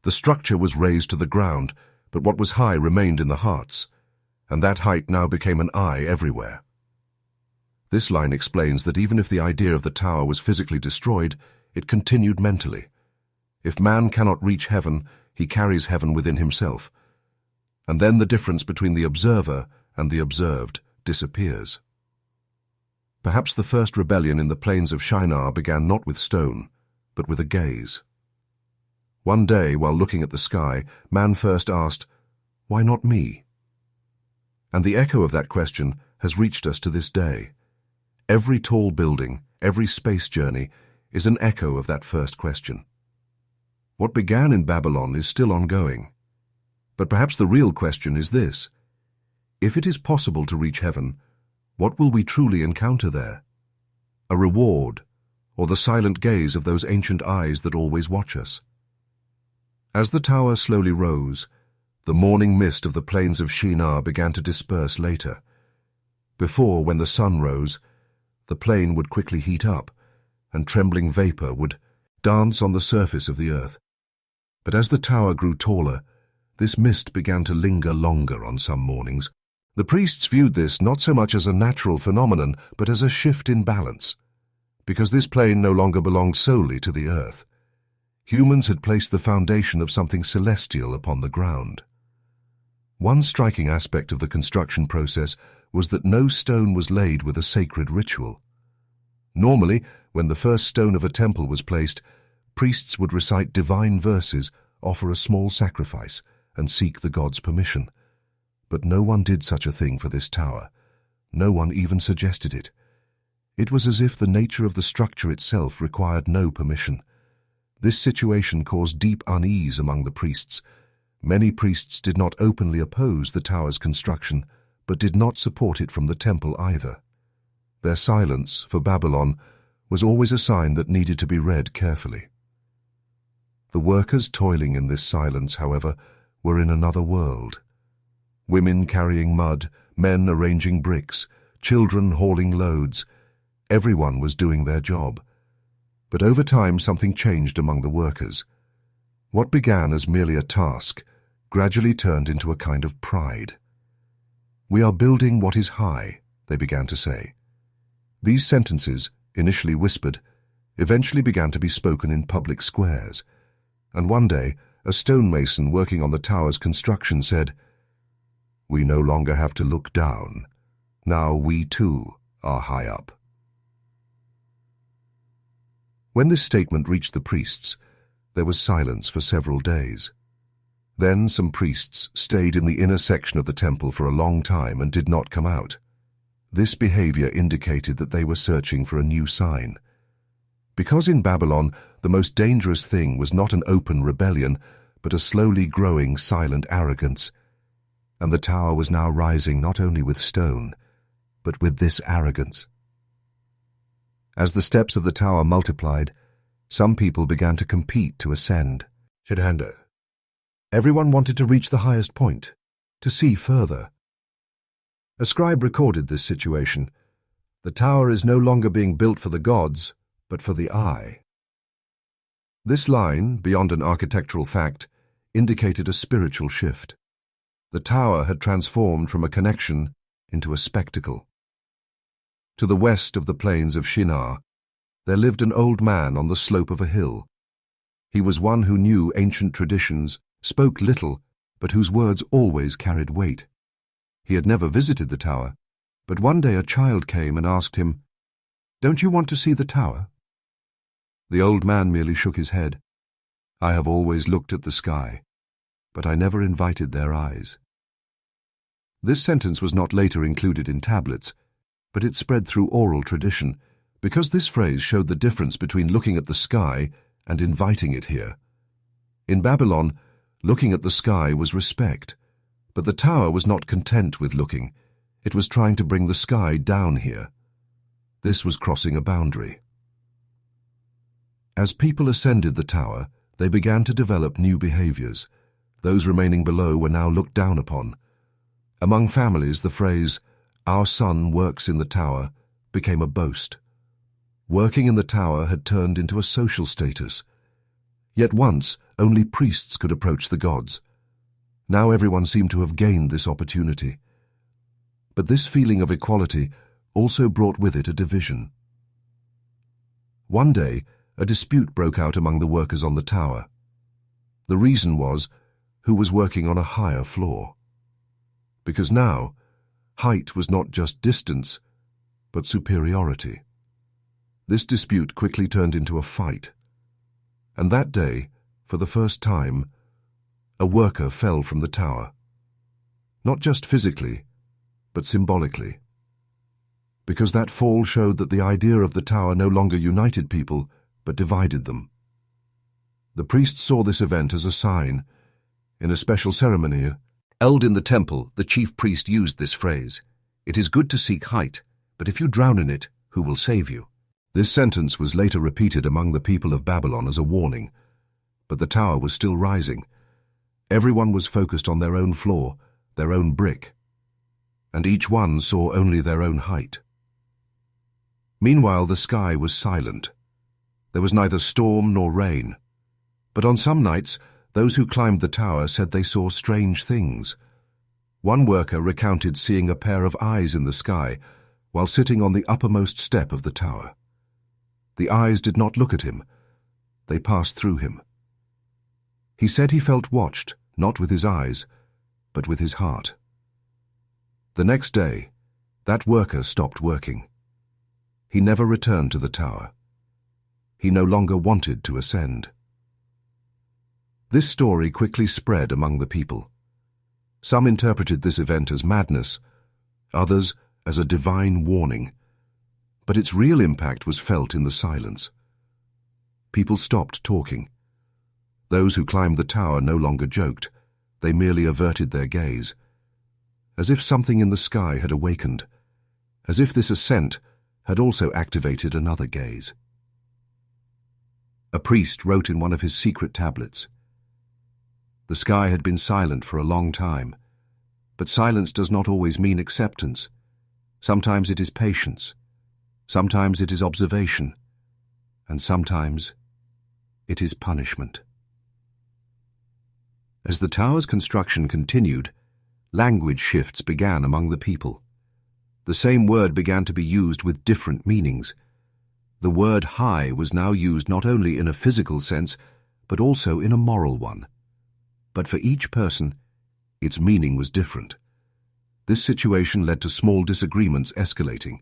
"The structure was razed to the ground, but what was high remained in the hearts, and that height now became an eye everywhere." This line explains that even if the idea of the tower was physically destroyed, it continued mentally. If man cannot reach heaven, he carries heaven within himself. And then the difference between the observer and the observed disappears. Perhaps the first rebellion in the plains of Shinar began not with stone, but with a gaze. One day, while looking at the sky, man first asked, "Why not me?" And the echo of that question has reached us to this day. Every tall building, every space journey is an echo of that first question. What began in Babylon is still ongoing. But perhaps the real question is this: if it is possible to reach heaven, what will we truly encounter there? A reward, or the silent gaze of those ancient eyes that always watch us? As the tower slowly rose, the morning mist of the plains of Shinar began to disperse later. Before, when the sun rose, the plain would quickly heat up, and trembling vapor would dance on the surface of the earth. But as the tower grew taller, this mist began to linger longer on some mornings. The priests viewed this not so much as a natural phenomenon, but as a shift in balance, because this plain no longer belonged solely to the earth. Humans had placed the foundation of something celestial upon the ground. One striking aspect of the construction process was that no stone was laid with a sacred ritual. Normally, when the first stone of a temple was placed, priests would recite divine verses, offer a small sacrifice, and seek the gods' permission. But no one did such a thing for this tower. No one even suggested it. It was as if the nature of the structure itself required no permission. This situation caused deep unease among the priests. Many priests did not openly oppose the tower's construction, but did not support it from the temple either. Their silence, for Babylon, was always a sign that needed to be read carefully. The workers toiling in this silence, however, were in another world. Women carrying mud, men arranging bricks, children hauling loads. Everyone was doing their job. But over time something changed among the workers. What began as merely a task gradually turned into a kind of pride. "We are building what is high," they began to say. These sentences, initially whispered, eventually began to be spoken in public squares. And one day, a stonemason working on the tower's construction said, "We no longer have to look down. Now we too are high up." When this statement reached the priests, there was silence for several days. Then some priests stayed in the inner section of the temple for a long time and did not come out. This behavior indicated that they were searching for a new sign. Because in Babylon, the most dangerous thing was not an open rebellion, but a slowly growing silent arrogance. And the tower was now rising not only with stone, but with this arrogance. As the steps of the tower multiplied, some people began to compete to ascend. Everyone wanted to reach the highest point, to see further. A scribe recorded this situation. The tower is no longer being built for the gods, but for the eye. This line, beyond an architectural fact, indicated a spiritual shift. The tower had transformed from a connection into a spectacle. To the west of the plains of Shinar, there lived an old man on the slope of a hill. He was one who knew ancient traditions, spoke little, but whose words always carried weight. He had never visited the tower, but one day a child came and asked him, "Don't you want to see the tower?" The old man merely shook his head. "I have always looked at the sky, but I never invited their eyes." This sentence was not later included in tablets, but it spread through oral tradition, because this phrase showed the difference between looking at the sky and inviting it here. In Babylon, looking at the sky was respect, but the tower was not content with looking. It was trying to bring the sky down here. This was crossing a boundary. As people ascended the tower, they began to develop new behaviors. Those remaining below were now looked down upon. Among families, the phrase, "Our son works in the tower," became a boast. Working in the tower had turned into a social status. Yet once, only priests could approach the gods. Now everyone seemed to have gained this opportunity. But this feeling of equality also brought with it a division. One day, a dispute broke out among the workers on the tower. The reason was who was working on a higher floor. Because now, height was not just distance, but superiority. This dispute quickly turned into a fight. And that day, for the first time, a worker fell from the tower. Not just physically, but symbolically. Because that fall showed that the idea of the tower no longer united people, but divided them. The priests saw this event as a sign. In a special ceremony, held in the temple, the chief priest used this phrase, "It is good to seek height, but if you drown in it, who will save you?" This sentence was later repeated among the people of Babylon as a warning, but the tower was still rising. Everyone was focused on their own floor, their own brick, and each one saw only their own height. Meanwhile, the sky was silent. There was neither storm nor rain, but on some nights, those who climbed the tower said they saw strange things. One worker recounted seeing a pair of eyes in the sky while sitting on the uppermost step of the tower. The eyes did not look at him. They passed through him. He said he felt watched, not with his eyes, but with his heart. The next day, that worker stopped working. He never returned to the tower. He no longer wanted to ascend. This story quickly spread among the people. Some interpreted this event as madness, others as a divine warning, but its real impact was felt in the silence. People stopped talking. Those who climbed the tower no longer joked, they merely averted their gaze, as if something in the sky had awakened, as if this ascent had also activated another gaze. A priest wrote in one of his secret tablets, "The sky had been silent for a long time, but silence does not always mean acceptance. Sometimes it is patience, sometimes it is observation, and sometimes it is punishment." As the tower's construction continued, language shifts began among the people. The same word began to be used with different meanings. The word high was now used not only in a physical sense, but also in a moral one. But for each person, its meaning was different. This situation led to small disagreements escalating.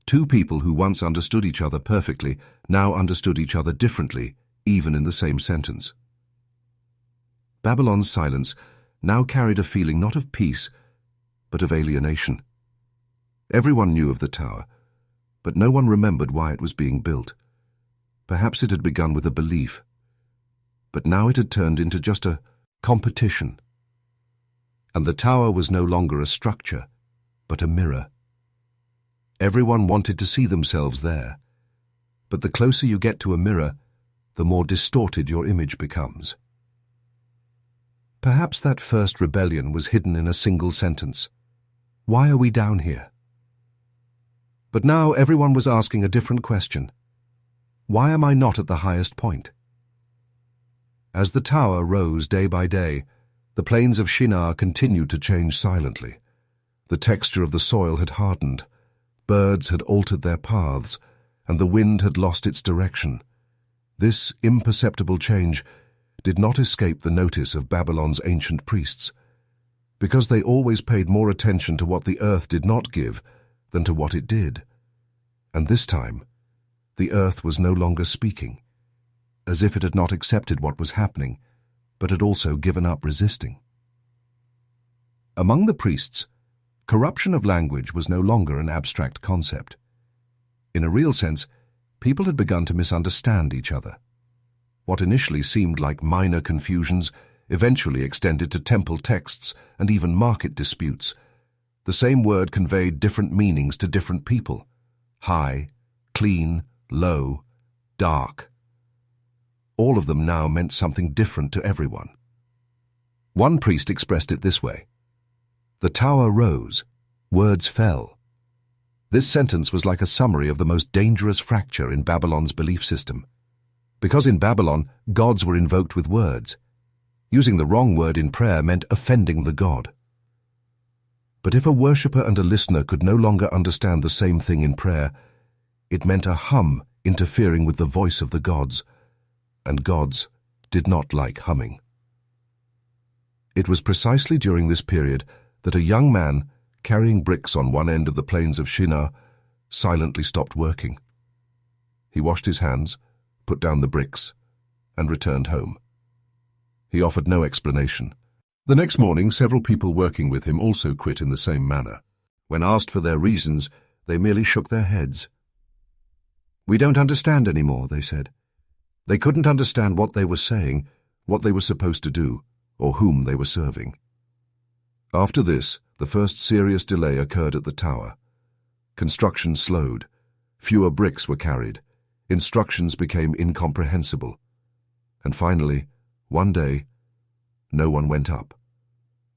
Two people who once understood each other perfectly now understood each other differently, even in the same sentence. Babylon's silence now carried a feeling not of peace, but of alienation. Everyone knew of the tower, but no one remembered why it was being built. Perhaps it had begun with a belief, but now it had turned into just a competition. And the tower was no longer a structure, but a mirror. Everyone wanted to see themselves there, but the closer you get to a mirror, the more distorted your image becomes. Perhaps that first rebellion was hidden in a single sentence. Why are we down here? But now everyone was asking a different question. Why am I not at the highest point? As the tower rose day by day, the plains of Shinar continued to change silently. The texture of the soil had hardened, birds had altered their paths, and the wind had lost its direction. This imperceptible change did not escape the notice of Babylon's ancient priests, because they always paid more attention to what the earth did not give than to what it did. And this time, the earth was no longer speaking, as if it had not accepted what was happening, but had also given up resisting. Among the priests, corruption of language was no longer an abstract concept. In a real sense, people had begun to misunderstand each other. What initially seemed like minor confusions eventually extended to temple texts and even market disputes. The same word conveyed different meanings to different people: high, clean, low, dark. All of them now meant something different to everyone. One priest expressed it this way: "The tower rose, words fell." This sentence was like a summary of the most dangerous fracture in Babylon's belief system. Because in Babylon, gods were invoked with words. Using the wrong word in prayer meant offending the god. But if a worshipper and a listener could no longer understand the same thing in prayer, it meant a hum interfering with the voice of the gods, and gods did not like humming. It was precisely during this period that a young man, carrying bricks on one end of the plains of Shinar, silently stopped working. He washed his hands, put down the bricks, and returned home. He offered no explanation. The next morning, several people working with him also quit in the same manner. When asked for their reasons, they merely shook their heads. "We don't understand anymore," they said. They couldn't understand what they were saying, what they were supposed to do, or whom they were serving. After this, the first serious delay occurred at the tower. Construction slowed. Fewer bricks were carried. Instructions became incomprehensible. And finally, one day, no one went up.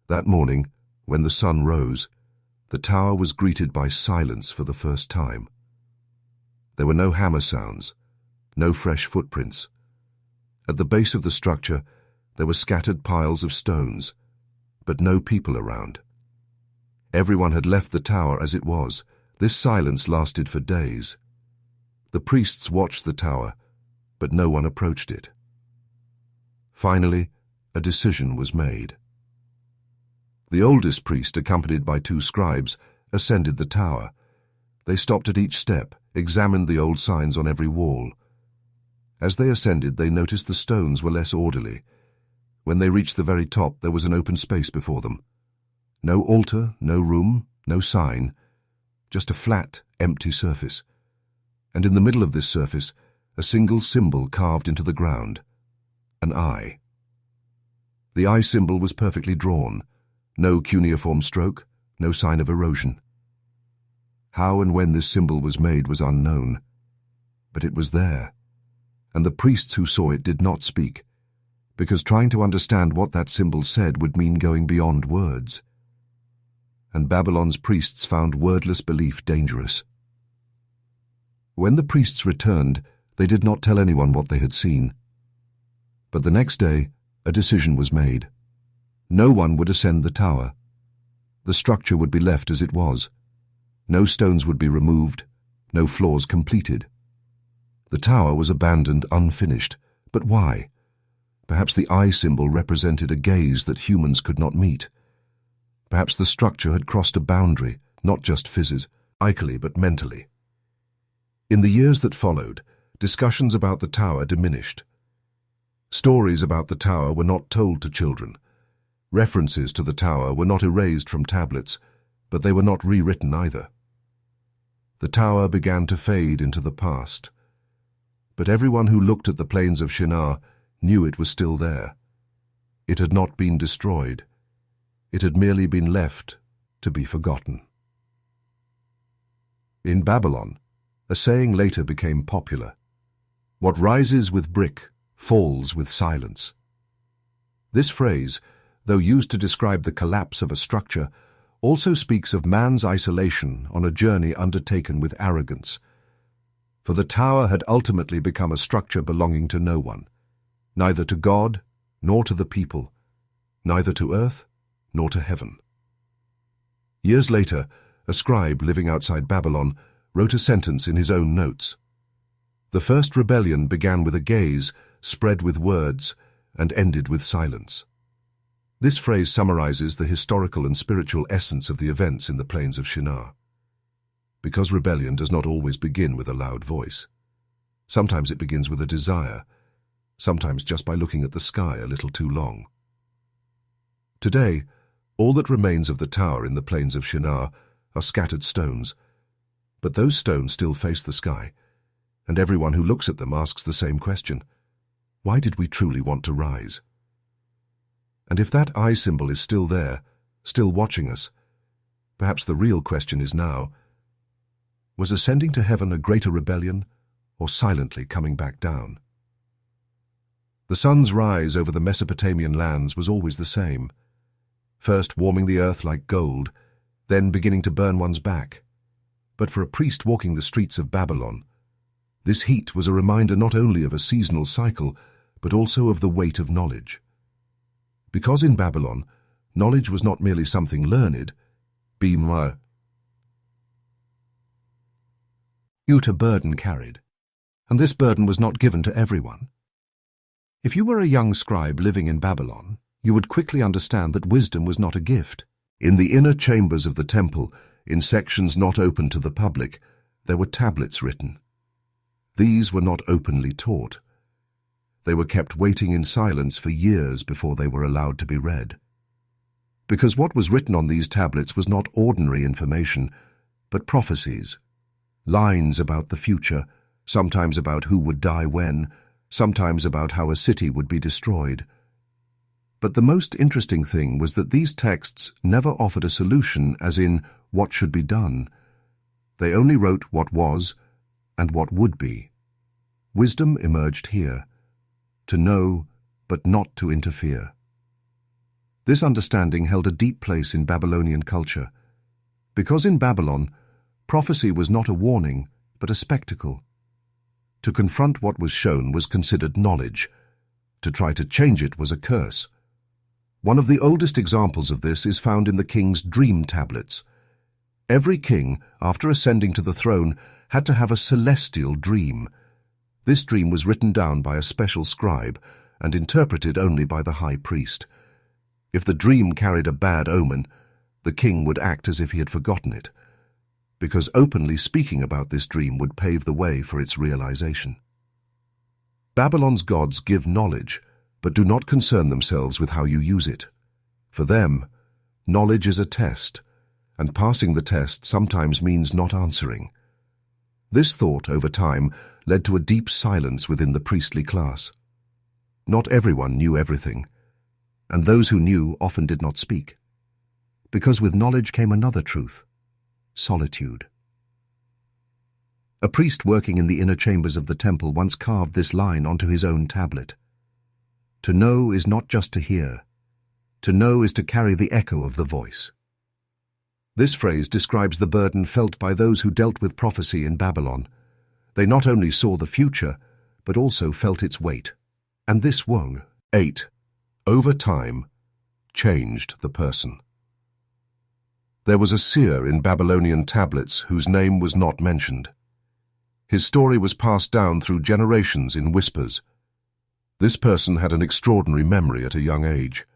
That morning, when the sun rose, the tower was greeted by silence for the first time. There were no hammer sounds, no fresh footprints. At the base of the structure, there were scattered piles of stones, but no people around. Everyone had left the tower as it was. This silence lasted for days. The priests watched the tower, but no one approached it. Finally, a decision was made. The oldest priest, accompanied by 2 scribes, ascended the tower. They stopped at each step, examined the old signs on every wall. As they ascended, they noticed the stones were less orderly. When they reached the very top, there was an open space before them. No altar, no room, no sign, just a flat, empty surface. And in the middle of this surface, a single symbol carved into the ground, an eye. The eye symbol was perfectly drawn, no cuneiform stroke, no sign of erosion. How and when this symbol was made was unknown, but it was there, and the priests who saw it did not speak, because trying to understand what that symbol said would mean going beyond words. And Babylon's priests found wordless belief dangerous. When the priests returned, they did not tell anyone what they had seen. But the next day, a decision was made. No one would ascend the tower. The structure would be left as it was. No stones would be removed, no floors completed. The tower was abandoned unfinished. But why? Perhaps the eye symbol represented a gaze that humans could not meet. Perhaps the structure had crossed a boundary, not just physically, but mentally. In the years that followed, discussions about the tower diminished. Stories about the tower were not told to children. References to the tower were not erased from tablets, but they were not rewritten either. The tower began to fade into the past. But everyone who looked at the plains of Shinar knew it was still there. It had not been destroyed. It had merely been left to be forgotten. In Babylon, a saying later became popular: "What rises with brick falls with silence." This phrase, though used to describe the collapse of a structure, also speaks of man's isolation on a journey undertaken with arrogance. For the tower had ultimately become a structure belonging to no one, neither to God nor to the people, neither to earth nor to heaven. Years later, a scribe living outside Babylon wrote a sentence in his own notes: "The first rebellion began with a gaze, spread with words, and ended with silence." This phrase summarizes the historical and spiritual essence of the events in the plains of Shinar. Because rebellion does not always begin with a loud voice. Sometimes it begins with a desire, sometimes just by looking at the sky a little too long. Today, all that remains of the tower in the plains of Shinar are scattered stones, but those stones still face the sky, and everyone who looks at them asks the same question: why did we truly want to rise? And if that eye symbol is still there, still watching us, perhaps the real question is now: was ascending to heaven a greater rebellion, or silently coming back down? The sun's rise over the Mesopotamian lands was always the same, first warming the earth like gold, then beginning to burn one's back. But for a priest walking the streets of Babylon, this heat was a reminder not only of a seasonal cycle, but also of the weight of knowledge. Because in Babylon, knowledge was not merely something learned, a burden carried. and this burden was not given to everyone. If you were a young scribe living in Babylon, you would quickly understand that wisdom was not a gift. In the inner chambers of the temple, in sections not open to the public, there were tablets written. These were not openly taught. They were kept waiting in silence for years before they were allowed to be read. Because what was written on these tablets was not ordinary information, but prophecies, lines about the future, sometimes about who would die when, sometimes about how a city would be destroyed. But the most interesting thing was that these texts never offered a solution, as in what should be done. They only wrote what was and what would be. Wisdom emerged here, to know but not to interfere. This understanding held a deep place in Babylonian culture, because in Babylon, prophecy was not a warning, but a spectacle. To confront what was shown was considered knowledge. To try to change it was a curse. One of the oldest examples of this is found in the king's dream tablets. Every king, after ascending to the throne, had to have a celestial dream. This dream was written down by a special scribe and interpreted only by the high priest. If the dream carried a bad omen, the king would act as if he had forgotten it, because openly speaking about this dream would pave the way for its realization. Babylon's gods give knowledge, but do not concern themselves with how you use it. For them, knowledge is a test, and passing the test sometimes means not answering. This thought, over time, led to a deep silence within the priestly class. Not everyone knew everything, and those who knew often did not speak, because with knowledge came another truth: solitude. A priest working in the inner chambers of the temple once carved this line onto his own tablet. To know is not just to hear. To know is to carry the echo of the voice. This phrase describes the burden felt by those who dealt with prophecy in Babylon. They not only saw the future, but also felt its weight. And this woe, 8, over time, changed the person. There was a seer in Babylonian tablets whose name was not mentioned. His story was passed down through generations in whispers. This person had an extraordinary memory at a young age.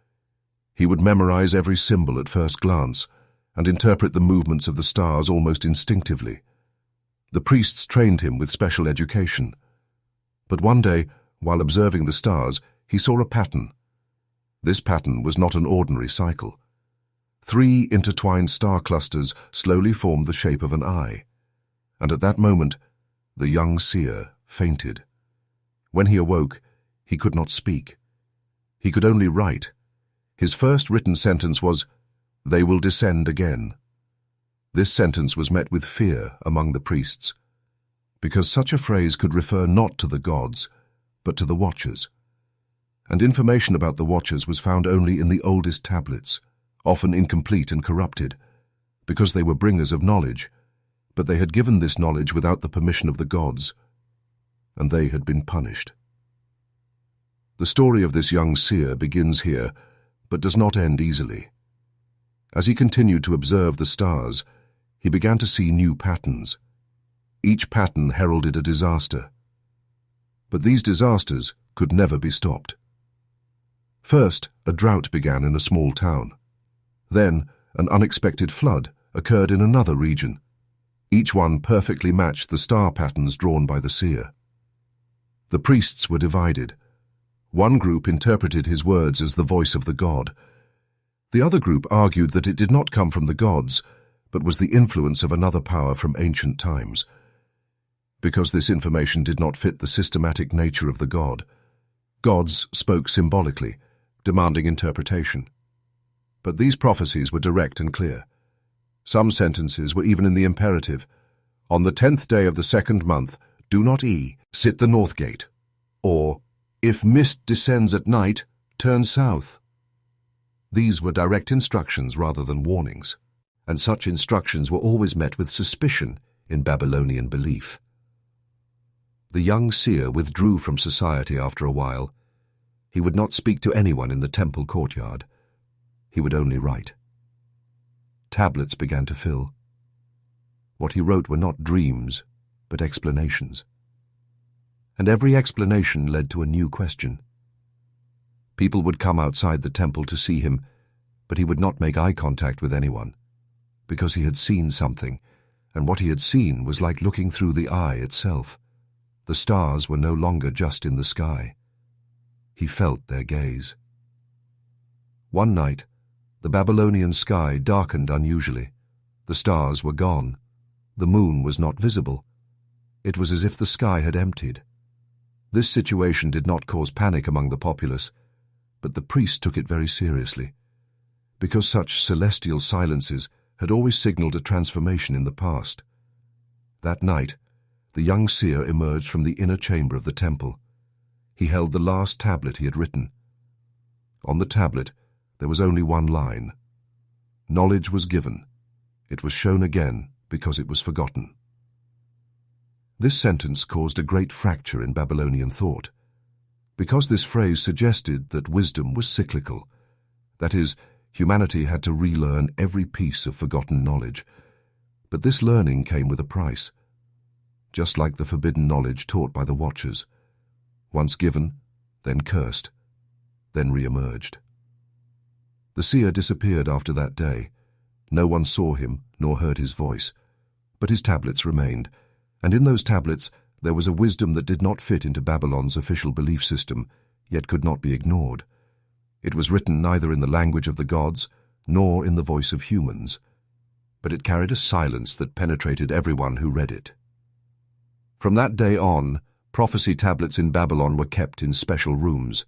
He would memorize every symbol at first glance and interpret the movements of the stars almost instinctively. The priests trained him with special education. But one day, while observing the stars, he saw a pattern. This pattern was not an ordinary cycle. 3 intertwined star clusters slowly formed the shape of an eye, and at that moment, the young seer fainted. When he awoke, he could not speak. He could only write. His first written sentence was, "They will descend again." This sentence was met with fear among the priests, because such a phrase could refer not to the gods, but to the Watchers. And information about the Watchers was found only in the oldest tablets, often incomplete and corrupted, because they were bringers of knowledge, but they had given this knowledge without the permission of the gods, and they had been punished. The story of this young seer begins here, but does not end easily. As he continued to observe the stars, he began to see new patterns. Each pattern heralded a disaster. But these disasters could never be stopped. First, a drought began in a small town. Then, an unexpected flood occurred in another region. Each one perfectly matched the star patterns drawn by the seer. The priests were divided. One group interpreted his words as the voice of the god. The other group argued that it did not come from the gods, but was the influence of another power from ancient times. Because this information did not fit the systematic nature of the god, gods spoke symbolically, demanding interpretation. But these prophecies were direct and clear. Some sentences were even in the imperative. On the 10th day of the 2nd month, do not sit the north gate. Or, if mist descends at night, turn south. These were direct instructions rather than warnings, and such instructions were always met with suspicion in Babylonian belief. The young seer withdrew from society after a while. He would not speak to anyone in the temple courtyard. He would only write. Tablets began to fill. What he wrote were not dreams, but explanations. and every explanation led to a new question. People would come outside the temple to see him, but he would not make eye contact with anyone, because he had seen something, and what he had seen was like looking through the eye itself. The stars were no longer just in the sky. He felt their gaze. One night, the Babylonian sky darkened unusually. The stars were gone. The moon was not visible. It was as if the sky had emptied. This situation did not cause panic among the populace, but the priests took it very seriously, because such celestial silences had always signaled a transformation in the past. That night, the young seer emerged from the inner chamber of the temple. He held the last tablet he had written. On the tablet, there was only one line. Knowledge was given. It was shown again because it was forgotten. This sentence caused a great fracture in Babylonian thought, because this phrase suggested that wisdom was cyclical. That is, humanity had to relearn every piece of forgotten knowledge. But this learning came with a price, just like the forbidden knowledge taught by the Watchers, once given, then cursed, then re-emerged. The seer disappeared after that day. No one saw him nor heard his voice, but his tablets remained, and in those tablets there was a wisdom that did not fit into Babylon's official belief system, yet could not be ignored. It was written neither in the language of the gods nor in the voice of humans, but it carried a silence that penetrated everyone who read it. From that day on, prophecy tablets in Babylon were kept in special rooms.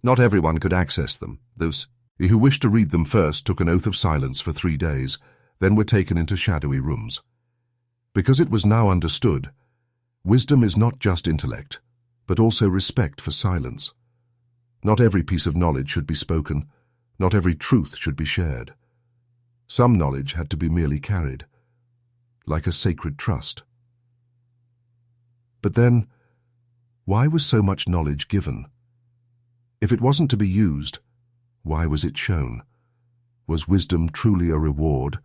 Not everyone could access them. Those who wished to read them first took an oath of silence for 3 days, then were taken into shadowy rooms. Because it was now understood, wisdom is not just intellect, but also respect for silence. Not every piece of knowledge should be spoken, not every truth should be shared. Some knowledge had to be merely carried, like a sacred trust. But then, why was so much knowledge given? If it wasn't to be used, why was it shown? Was wisdom truly a reward,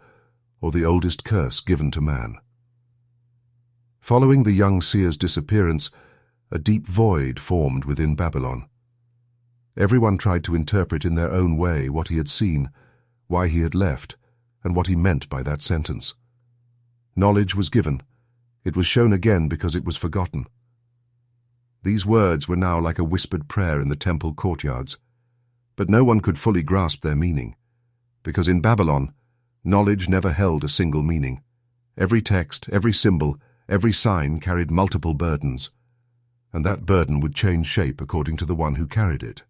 or the oldest curse given to man? Following the young seer's disappearance, a deep void formed within Babylon. Everyone tried to interpret in their own way what he had seen, why he had left, and what he meant by that sentence. Knowledge was given. It was shown again because it was forgotten. These words were now like a whispered prayer in the temple courtyards, but no one could fully grasp their meaning, because in Babylon, knowledge never held a single meaning. Every text, every symbol, every sign carried multiple burdens, and that burden would change shape according to the one who carried it.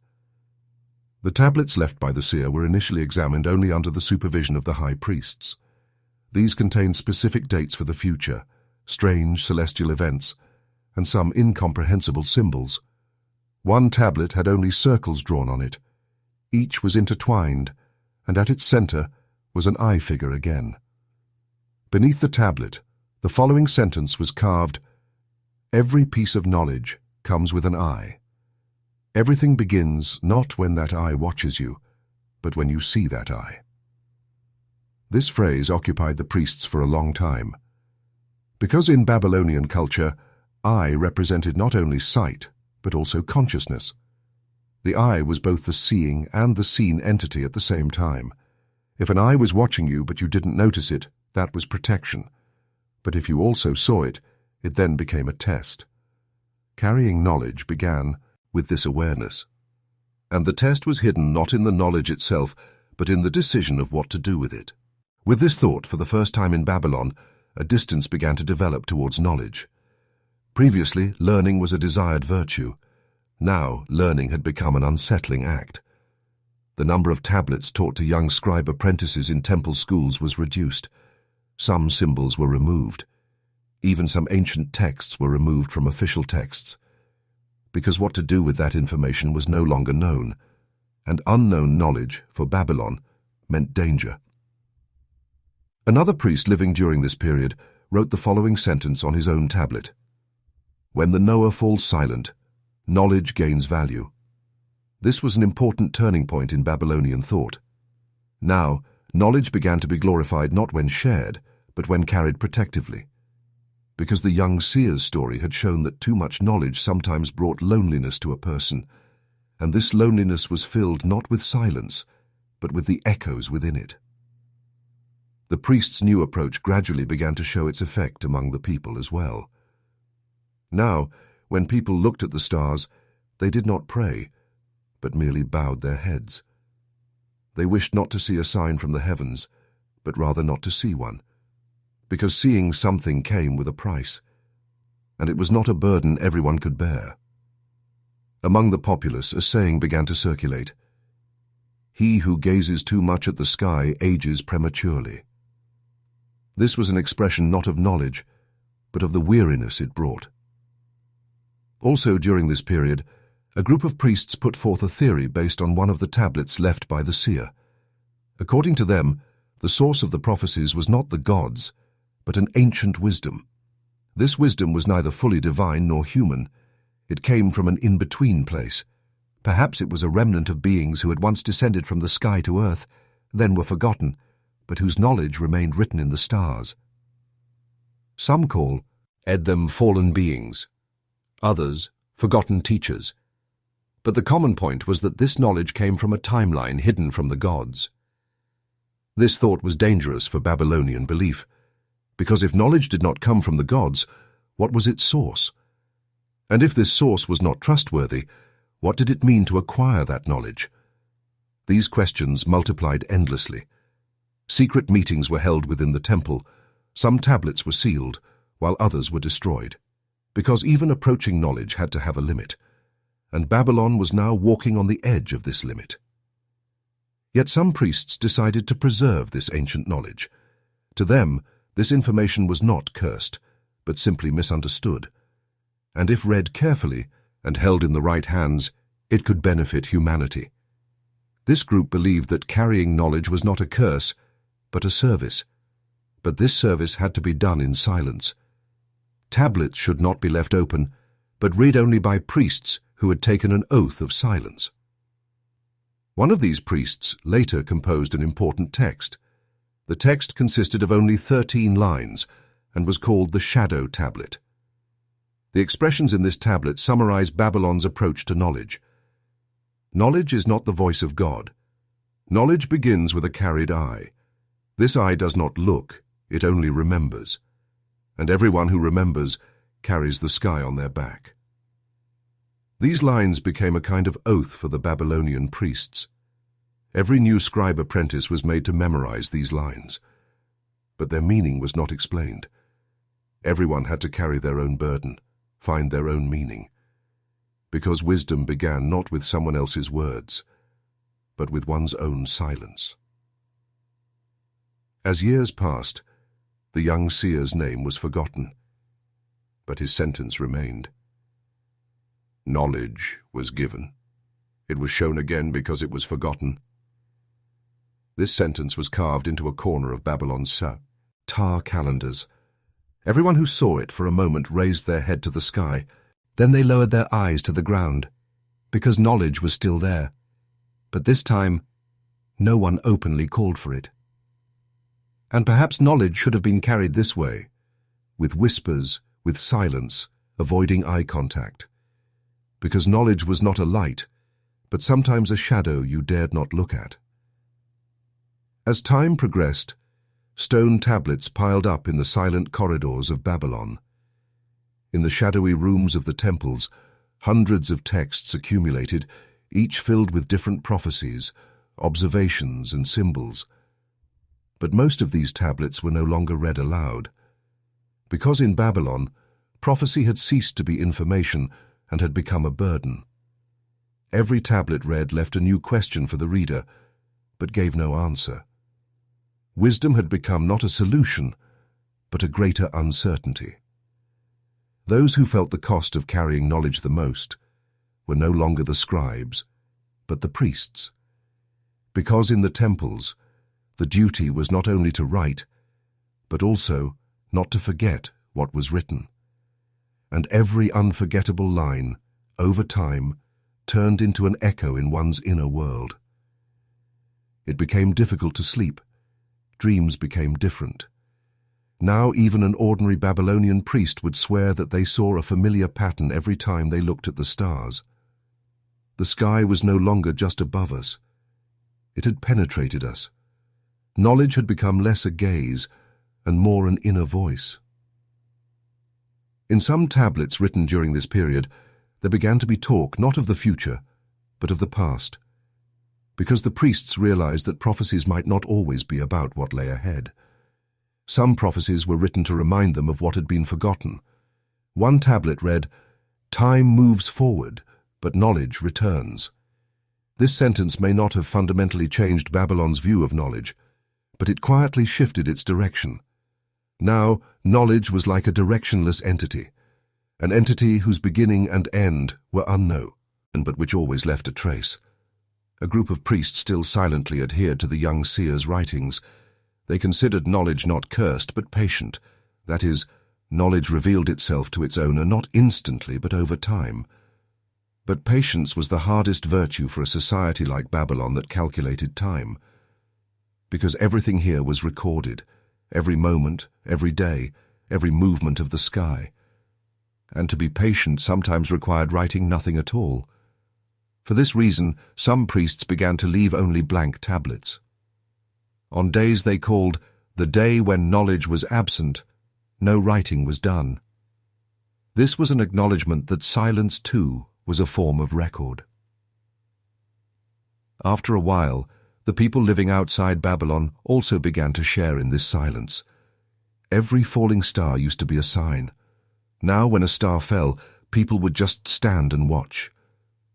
The tablets left by the seer were initially examined only under the supervision of the high priests. These contained specific dates for the future, strange celestial events, and some incomprehensible symbols. One tablet had only circles drawn on it. Each was intertwined, and at its center was an eye figure again. Beneath the tablet, the following sentence was carved: "Every piece of knowledge comes with an eye. Everything begins not when that eye watches you, but when you see that eye." This phrase occupied the priests for a long time, because in Babylonian culture, eye represented not only sight, but also consciousness. The eye was both the seeing and the seen entity at the same time. If an eye was watching you but you didn't notice it, that was protection. But if you also saw it, it then became a test. Carrying knowledge began with this awareness. And the test was hidden not in the knowledge itself, but in the decision of what to do with it. With this thought, for the first time in Babylon, a distance began to develop towards knowledge. Previously, learning was a desired virtue. Now, learning had become an unsettling act. The number of tablets taught to young scribe apprentices in temple schools was reduced. Some symbols were removed. Even some ancient texts were removed from official texts, because what to do with that information was no longer known, and unknown knowledge for Babylon meant danger. Another priest living during this period wrote the following sentence on his own tablet: "When the knower falls silent, knowledge gains value." This was an important turning point in Babylonian thought. Now, knowledge began to be glorified not when shared, but when carried protectively. because the young seer's story had shown that too much knowledge sometimes brought loneliness to a person, and this loneliness was filled not with silence, but with the echoes within it. The priest's new approach gradually began to show its effect among the people as well. Now, when people looked at the stars, they did not pray, but merely bowed their heads. They wished not to see a sign from the heavens, but rather not to see one, because seeing something came with a price, and it was not a burden everyone could bear. Among the populace, a saying began to circulate: "He who gazes too much at the sky ages prematurely." This was an expression not of knowledge, but of the weariness it brought. Also during this period, a group of priests put forth a theory based on one of the tablets left by the seer. According to them, the source of the prophecies was not the gods, but an ancient wisdom. This wisdom was neither fully divine nor human. It came from an in-between place. Perhaps it was a remnant of beings who had once descended from the sky to earth, then were forgotten, but whose knowledge remained written in the stars. Some call them fallen beings, others forgotten teachers. But the common point was that this knowledge came from a timeline hidden from the gods. This thought was dangerous for Babylonian belief, because if knowledge did not come from the gods, what was its source? And if this source was not trustworthy, what did it mean to acquire that knowledge? These questions multiplied endlessly. Secret meetings were held within the temple. Some tablets were sealed, while others were destroyed, because even approaching knowledge had to have a limit, and Babylon was now walking on the edge of this limit. Yet some priests decided to preserve this ancient knowledge. To them, this information was not cursed, but simply misunderstood, and if read carefully and held in the right hands, it could benefit humanity. This group believed that carrying knowledge was not a curse, but a service. But this service had to be done in silence. Tablets should not be left open, but read only by priests who had taken an oath of silence. One of these priests later composed an important text. The text consisted of only 13 lines and was called the Shadow Tablet. The expressions in this tablet summarize Babylon's approach to knowledge. Knowledge is not the voice of God. Knowledge begins with a carried eye. This eye does not look, it only remembers. And everyone who remembers carries the sky on their back. These lines became a kind of oath for the Babylonian priests. Every new scribe apprentice was made to memorize these lines. But their meaning was not explained. Everyone had to carry their own burden, find their own meaning. Because wisdom began not with someone else's words, but with one's own silence. As years passed, the young seer's name was forgotten, but his sentence remained. Knowledge was given. It was shown again because it was forgotten. This sentence was carved into a corner of Babylon's tar calendars. Everyone who saw it for a moment raised their head to the sky. Then they lowered their eyes to the ground, because knowledge was still there. But this time, no one openly called for it. And perhaps knowledge should have been carried this way, with whispers, with silence, avoiding eye contact. Because knowledge was not a light, but sometimes a shadow you dared not look at. As time progressed, stone tablets piled up in the silent corridors of Babylon. In the shadowy rooms of the temples, hundreds of texts accumulated, each filled with different prophecies, observations, and symbols. But most of these tablets were no longer read aloud. Because in Babylon, prophecy had ceased to be information and had become a burden. Every tablet read left a new question for the reader, but gave no answer. Wisdom had become not a solution, but a greater uncertainty. Those who felt the cost of carrying knowledge the most were no longer the scribes, but the priests. Because in the temples, the duty was not only to write, but also not to forget what was written. And every unforgettable line, over time, turned into an echo in one's inner world. It became difficult to sleep. Dreams became different. Now even an ordinary Babylonian priest would swear that they saw a familiar pattern every time they looked at the stars. The sky was no longer just above us. It had penetrated us. Knowledge had become less a gaze and more an inner voice. In some tablets written during this period, there began to be talk not of the future, but of the past, because the priests realized that prophecies might not always be about what lay ahead. Some prophecies were written to remind them of what had been forgotten. One tablet read, "Time moves forward, but knowledge returns." This sentence may not have fundamentally changed Babylon's view of knowledge, but it quietly shifted its direction. Now, knowledge was like a directionless entity, an entity whose beginning and end were unknown, but which always left a trace. A group of priests still silently adhered to the young seer's writings. They considered knowledge not cursed, but patient. That is, knowledge revealed itself to its owner not instantly, but over time. But patience was the hardest virtue for a society like Babylon that calculated time, because everything here was recorded, every moment, every day, every movement of the sky. And to be patient sometimes required writing nothing at all. For this reason, some priests began to leave only blank tablets. On days they called the day when knowledge was absent, no writing was done. This was an acknowledgement that silence, too, was a form of record. After a while, the people living outside Babylon also began to share in this silence. Every falling star used to be a sign. Now, when a star fell, people would just stand and watch.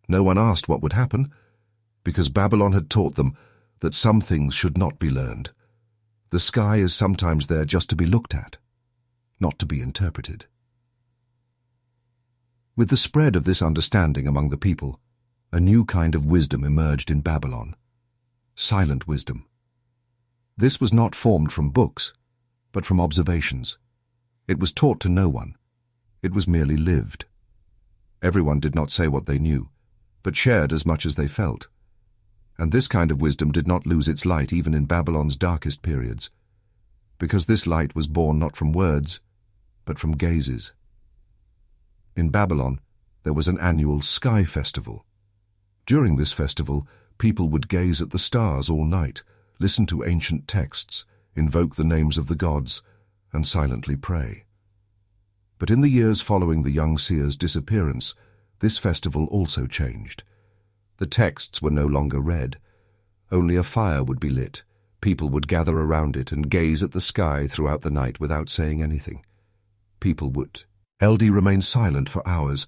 No one asked what would happen, because Babylon had taught them that some things should not be learned. The sky is sometimes there just to be looked at, not to be interpreted. With the spread of this understanding among the people, a new kind of wisdom emerged in Babylon: silent wisdom. This was not formed from books, but from observations. It was taught to no one. It was merely lived. Everyone did not say what they knew, but shared as much as they felt. And this kind of wisdom did not lose its light even in Babylon's darkest periods, because this light was born not from words, but from gazes. In Babylon, there was an annual sky festival. During this festival, people would gaze at the stars all night, listen to ancient texts, invoke the names of the gods, and silently pray. But in the years following the young seer's disappearance, this festival also changed. The texts were no longer read. Only a fire would be lit. People would gather around it and gaze at the sky throughout the night without saying anything. People would. LD remained silent for hours,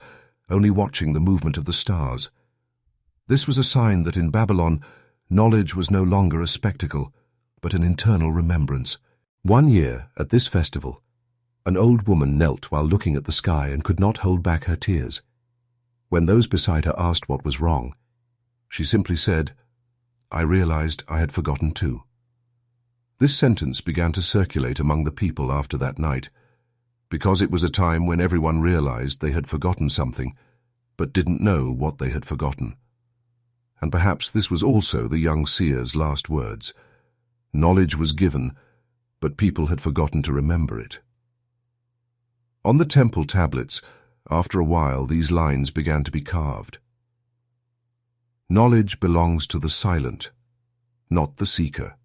only watching the movement of the stars. This was a sign that in Babylon, knowledge was no longer a spectacle, but an internal remembrance. One year, at this festival, an old woman knelt while looking at the sky and could not hold back her tears. When those beside her asked what was wrong, she simply said, "I realized I had forgotten too." This sentence began to circulate among the people after that night, because it was a time when everyone realized they had forgotten something, but didn't know what they had forgotten. And perhaps this was also the young seer's last words. Knowledge was given, but people had forgotten to remember it. On the temple tablets, after a while, these lines began to be carved. Knowledge belongs to the silent, not the seeker.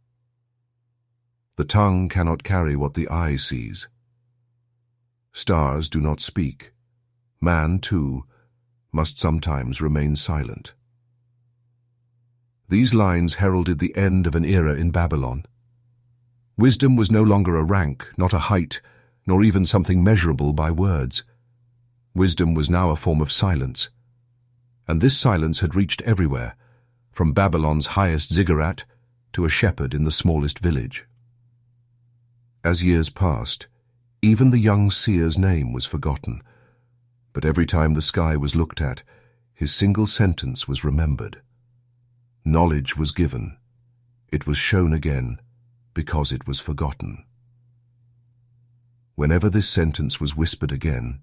The tongue cannot carry what the eye sees. Stars do not speak. Man, too, must sometimes remain silent. These lines heralded the end of an era in Babylon. Wisdom was no longer a rank, not a height, nor even something measurable by words. Wisdom was now a form of silence. And this silence had reached everywhere, from Babylon's highest ziggurat to a shepherd in the smallest village. As years passed, even the young seer's name was forgotten, but every time the sky was looked at, his single sentence was remembered. Knowledge was given. It was shown again, because it was forgotten. Whenever this sentence was whispered again,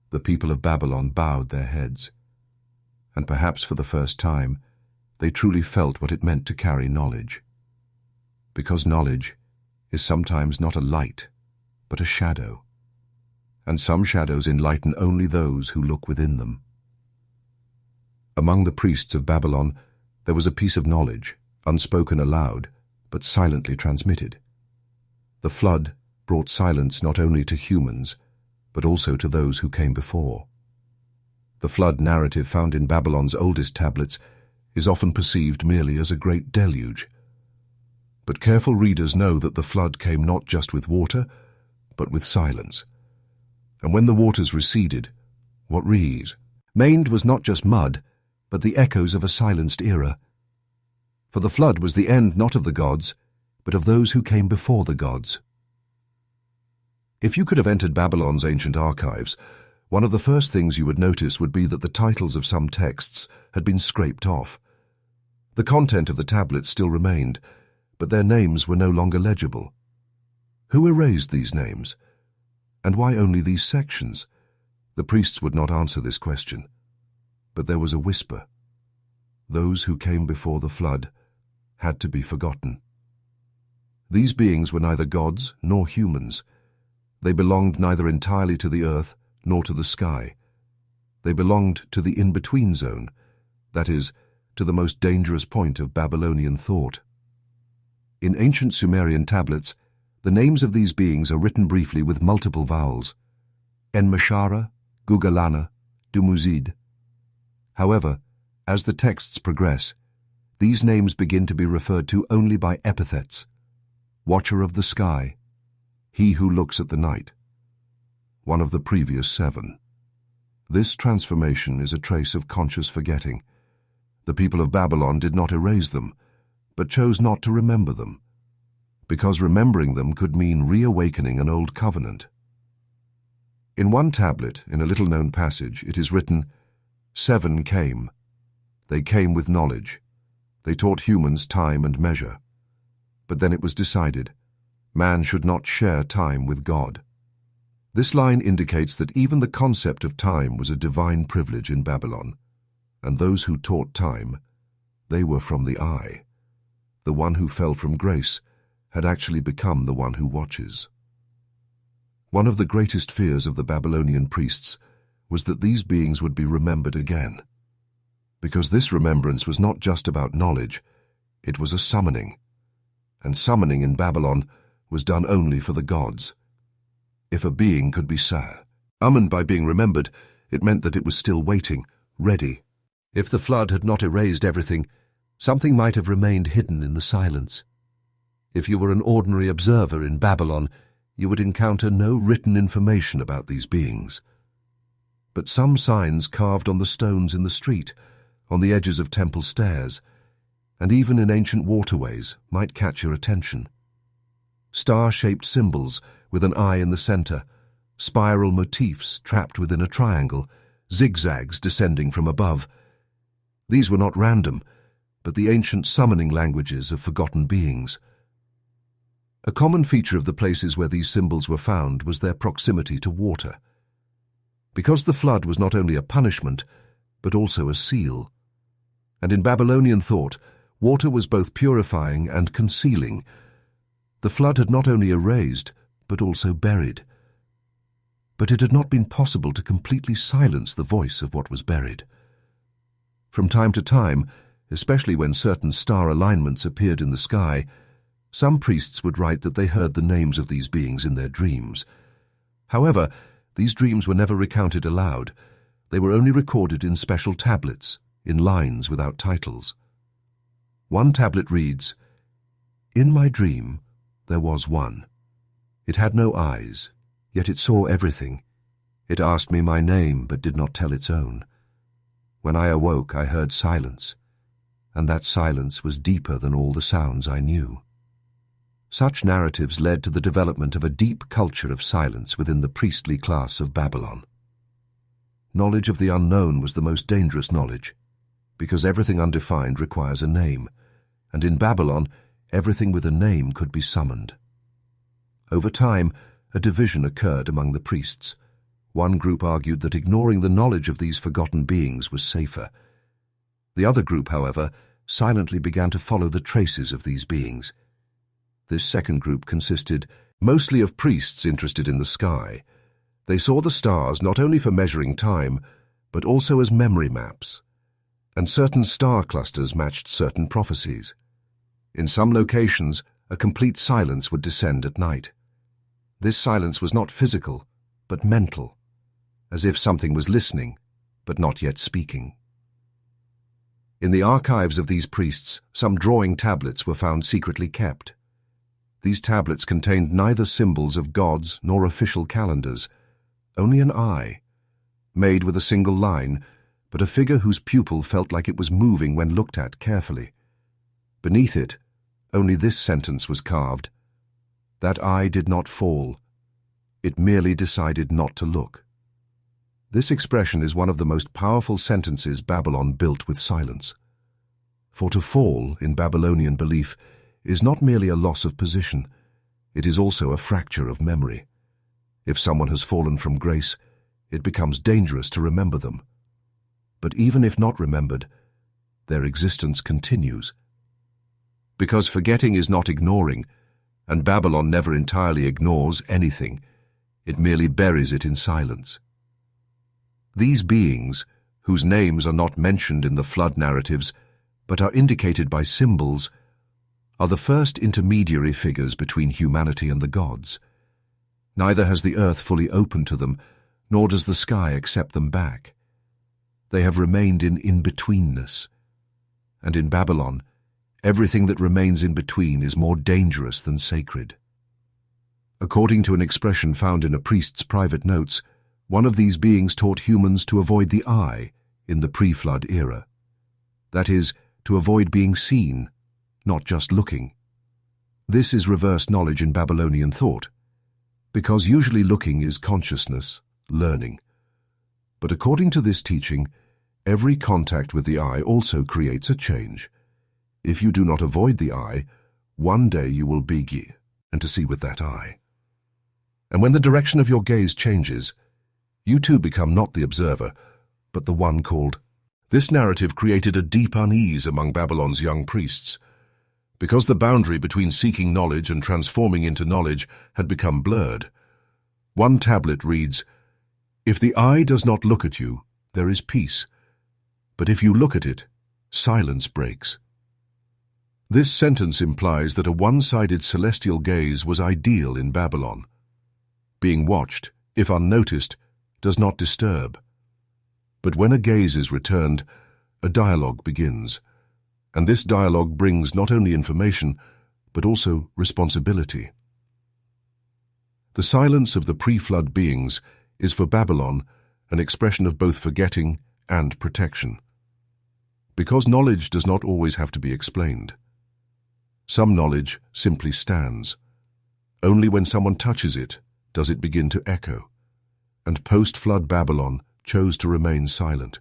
the people of Babylon bowed their heads, and perhaps for the first time, they truly felt what it meant to carry knowledge. Because knowledge is sometimes not a light, but a shadow. And some shadows enlighten only those who look within them. Among the priests of Babylon, there was a piece of knowledge, unspoken aloud, but silently transmitted. The flood brought silence not only to humans, but also to those who came before. The flood narrative found in Babylon's oldest tablets is often perceived merely as a great deluge. But careful readers know that the flood came not just with water, but with silence. And when the waters receded, what remained was not just mud, but the echoes of a silenced era. For the flood was the end not of the gods, but of those who came before the gods. If you could have entered Babylon's ancient archives, one of the first things you would notice would be that the titles of some texts had been scraped off. The content of the tablets still remained, but their names were no longer legible. Who erased these names? And why only these sections? The priests would not answer this question. But there was a whisper. Those who came before the flood had to be forgotten. These beings were neither gods nor humans. They belonged neither entirely to the earth nor to the sky. They belonged to the in-between zone, that is, to the most dangerous point of Babylonian thought. In ancient Sumerian tablets, the names of these beings are written briefly with multiple vowels: Enmeshara, Gugalana, Dumuzid. However, as the texts progress, these names begin to be referred to only by epithets: Watcher of the Sky, He who looks at the night, one of the previous 7. This transformation is a trace of conscious forgetting. The people of Babylon did not erase them, but chose not to remember them, because remembering them could mean reawakening an old covenant. In one tablet, in a little-known passage, it is written, 7 came. They came with knowledge. They taught humans time and measure. But then it was decided, man should not share time with God. This line indicates that even the concept of time was a divine privilege in Babylon, and those who taught time, they were from the eye. The one who fell from grace had actually become the one who watches. One of the greatest fears of the Babylonian priests was that these beings would be remembered again. Because this remembrance was not just about knowledge, it was a summoning. And summoning in Babylon was done only for the gods. If a being could be summoned by being remembered, it meant that it was still waiting, ready. If the flood had not erased everything, something might have remained hidden in the silence. If you were an ordinary observer in Babylon, you would encounter no written information about these beings. But some signs carved on the stones in the street, on the edges of temple stairs, and even in ancient waterways might catch your attention. Star-shaped symbols with an eye in the center, spiral motifs trapped within a triangle, zigzags descending from above. These were not random, but the ancient summoning languages of forgotten beings. A common feature of the places where these symbols were found was their proximity to water. Because the flood was not only a punishment, but also a seal. And in Babylonian thought, water was both purifying and concealing. The flood had not only erased, but also buried. But it had not been possible to completely silence the voice of what was buried. From time to time, especially when certain star alignments appeared in the sky, some priests would write that they heard the names of these beings in their dreams. However, these dreams were never recounted aloud. They were only recorded in special tablets, in lines without titles. One tablet reads, "In my dream there was one. It had no eyes, yet it saw everything. It asked me my name, but did not tell its own. When I awoke, I heard silence, and that silence was deeper than all the sounds I knew." Such narratives led to the development of a deep culture of silence within the priestly class of Babylon. Knowledge of the unknown was the most dangerous knowledge, because everything undefined requires a name, and in Babylon, everything with a name could be summoned. Over time, a division occurred among the priests. One group argued that ignoring the knowledge of these forgotten beings was safer. The other group, however, silently began to follow the traces of these beings. This second group consisted mostly of priests interested in the sky. They saw the stars not only for measuring time, but also as memory maps. And certain star clusters matched certain prophecies. In some locations, a complete silence would descend at night. This silence was not physical, but mental, as if something was listening, but not yet speaking. In the archives of these priests, some drawing tablets were found secretly kept. These tablets contained neither symbols of gods nor official calendars, only an eye, made with a single line, but a figure whose pupil felt like it was moving when looked at carefully. Beneath it, only this sentence was carved: "That eye did not fall. It merely decided not to look." This expression is one of the most powerful sentences Babylon built with silence. For to fall, in Babylonian belief, is not merely a loss of position, it is also a fracture of memory. If someone has fallen from grace, it becomes dangerous to remember them. But even if not remembered, their existence continues. Because forgetting is not ignoring, and Babylon never entirely ignores anything, it merely buries it in silence. These beings, whose names are not mentioned in the flood narratives, but are indicated by symbols, are the first intermediary figures between humanity and the gods. Neither has the earth fully opened to them, nor does the sky accept them back. They have remained in in-betweenness. And in Babylon, everything that remains in between is more dangerous than sacred. According to an expression found in a priest's private notes, one of these beings taught humans to avoid the eye in the pre-flood era. That is, to avoid being seen, not just looking. This is reverse knowledge in Babylonian thought, because usually looking is consciousness, learning. But according to this teaching, every contact with the eye also creates a change. If you do not avoid the eye, one day you will be and to see with that eye. And when the direction of your gaze changes, you too become not the observer, but the one called. This narrative created a deep unease among Babylon's young priests. Because the boundary between seeking knowledge and transforming into knowledge had become blurred. One tablet reads, "If the eye does not look at you, there is peace. But if you look at it, silence breaks." This sentence implies that a one-sided celestial gaze was ideal in Babylon. Being watched, if unnoticed, does not disturb. But when a gaze is returned, a dialogue begins, and this dialogue brings not only information, but also responsibility. The silence of the pre-flood beings is for Babylon an expression of both forgetting and protection. Because knowledge does not always have to be explained. Some knowledge simply stands. Only when someone touches it does it begin to echo. And post-flood Babylon chose to remain silent,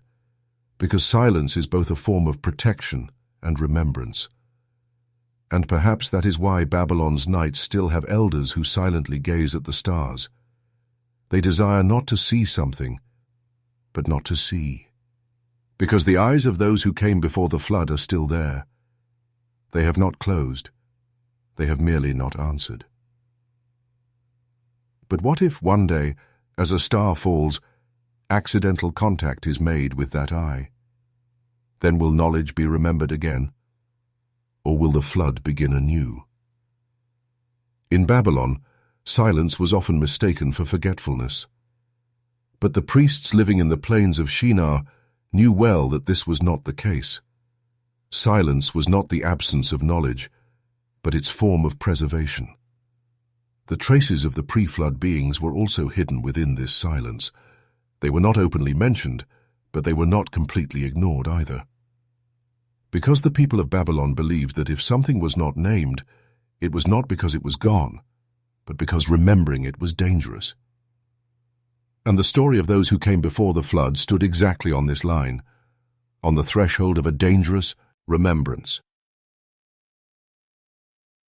because silence is both a form of protection and remembrance. And perhaps that is why Babylon's nights still have elders who silently gaze at the stars. They desire not to see something, but not to see. Because the eyes of those who came before the flood are still there. They have not closed. They have merely not answered. But what if one day, as a star falls, accidental contact is made with that eye? Then will knowledge be remembered again? Or will the flood begin anew? In Babylon, silence was often mistaken for forgetfulness. But the priests living in the plains of Shinar knew well that this was not the case. Silence was not the absence of knowledge, but its form of preservation. The traces of the pre-flood beings were also hidden within this silence. They were not openly mentioned, but they were not completely ignored either. Because the people of Babylon believed that if something was not named, it was not because it was gone, but because remembering it was dangerous. And the story of those who came before the flood stood exactly on this line, on the threshold of a dangerous remembrance.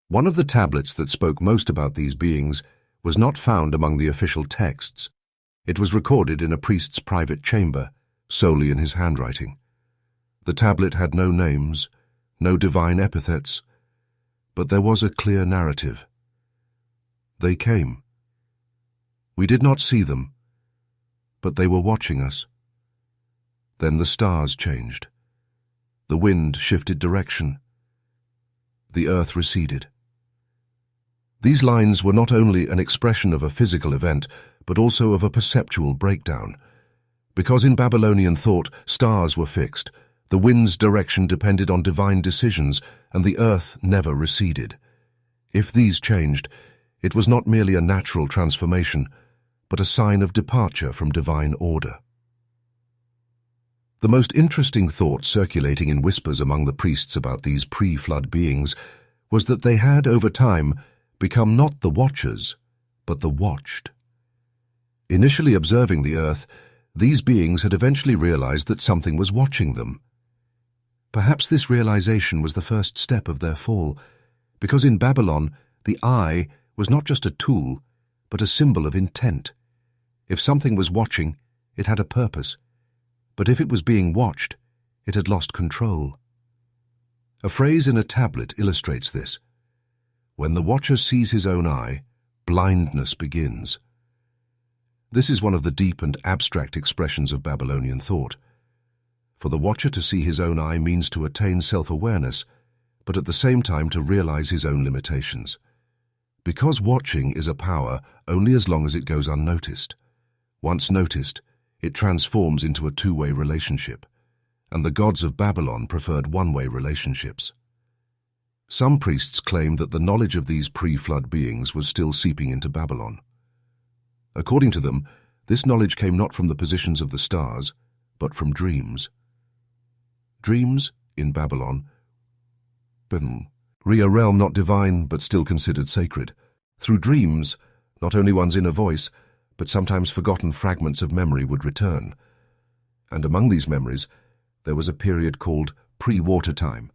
One of the tablets that spoke most about these beings was not found among the official texts. It was recorded in a priest's private chamber, solely in his handwriting. The tablet had no names, no divine epithets, but there was a clear narrative. They came. We did not see them, but they were watching us. Then the stars changed. The wind shifted direction. The earth receded. These lines were not only an expression of a physical event, but also of a perceptual breakdown. Because in Babylonian thought, stars were fixed, the wind's direction depended on divine decisions, and the earth never receded. If these changed, it was not merely a natural transformation, but a sign of departure from divine order. The most interesting thought circulating in whispers among the priests about these pre-flood beings was that they had, over time, become not the watchers, but the watched. Initially observing the earth, these beings had eventually realized that something was watching them. Perhaps this realization was the first step of their fall, because in Babylon, the eye was not just a tool, but a symbol of intent. If something was watching, it had a purpose, but if it was being watched, it had lost control. A phrase in a tablet illustrates this. When the watcher sees his own eye, blindness begins. This is one of the deep and abstract expressions of Babylonian thought. For the watcher to see his own eye means to attain self-awareness, but at the same time to realize his own limitations. Because watching is a power only as long as it goes unnoticed. Once noticed, it transforms into a two-way relationship, and the gods of Babylon preferred one-way relationships. Some priests claimed that the knowledge of these pre-flood beings was still seeping into Babylon. According to them, this knowledge came not from the positions of the stars, but from dreams. Dreams, in Babylon, re a realm not divine but still considered sacred. Through dreams, not only one's inner voice, but sometimes forgotten fragments of memory would return. And among these memories, there was a period called pre-water time.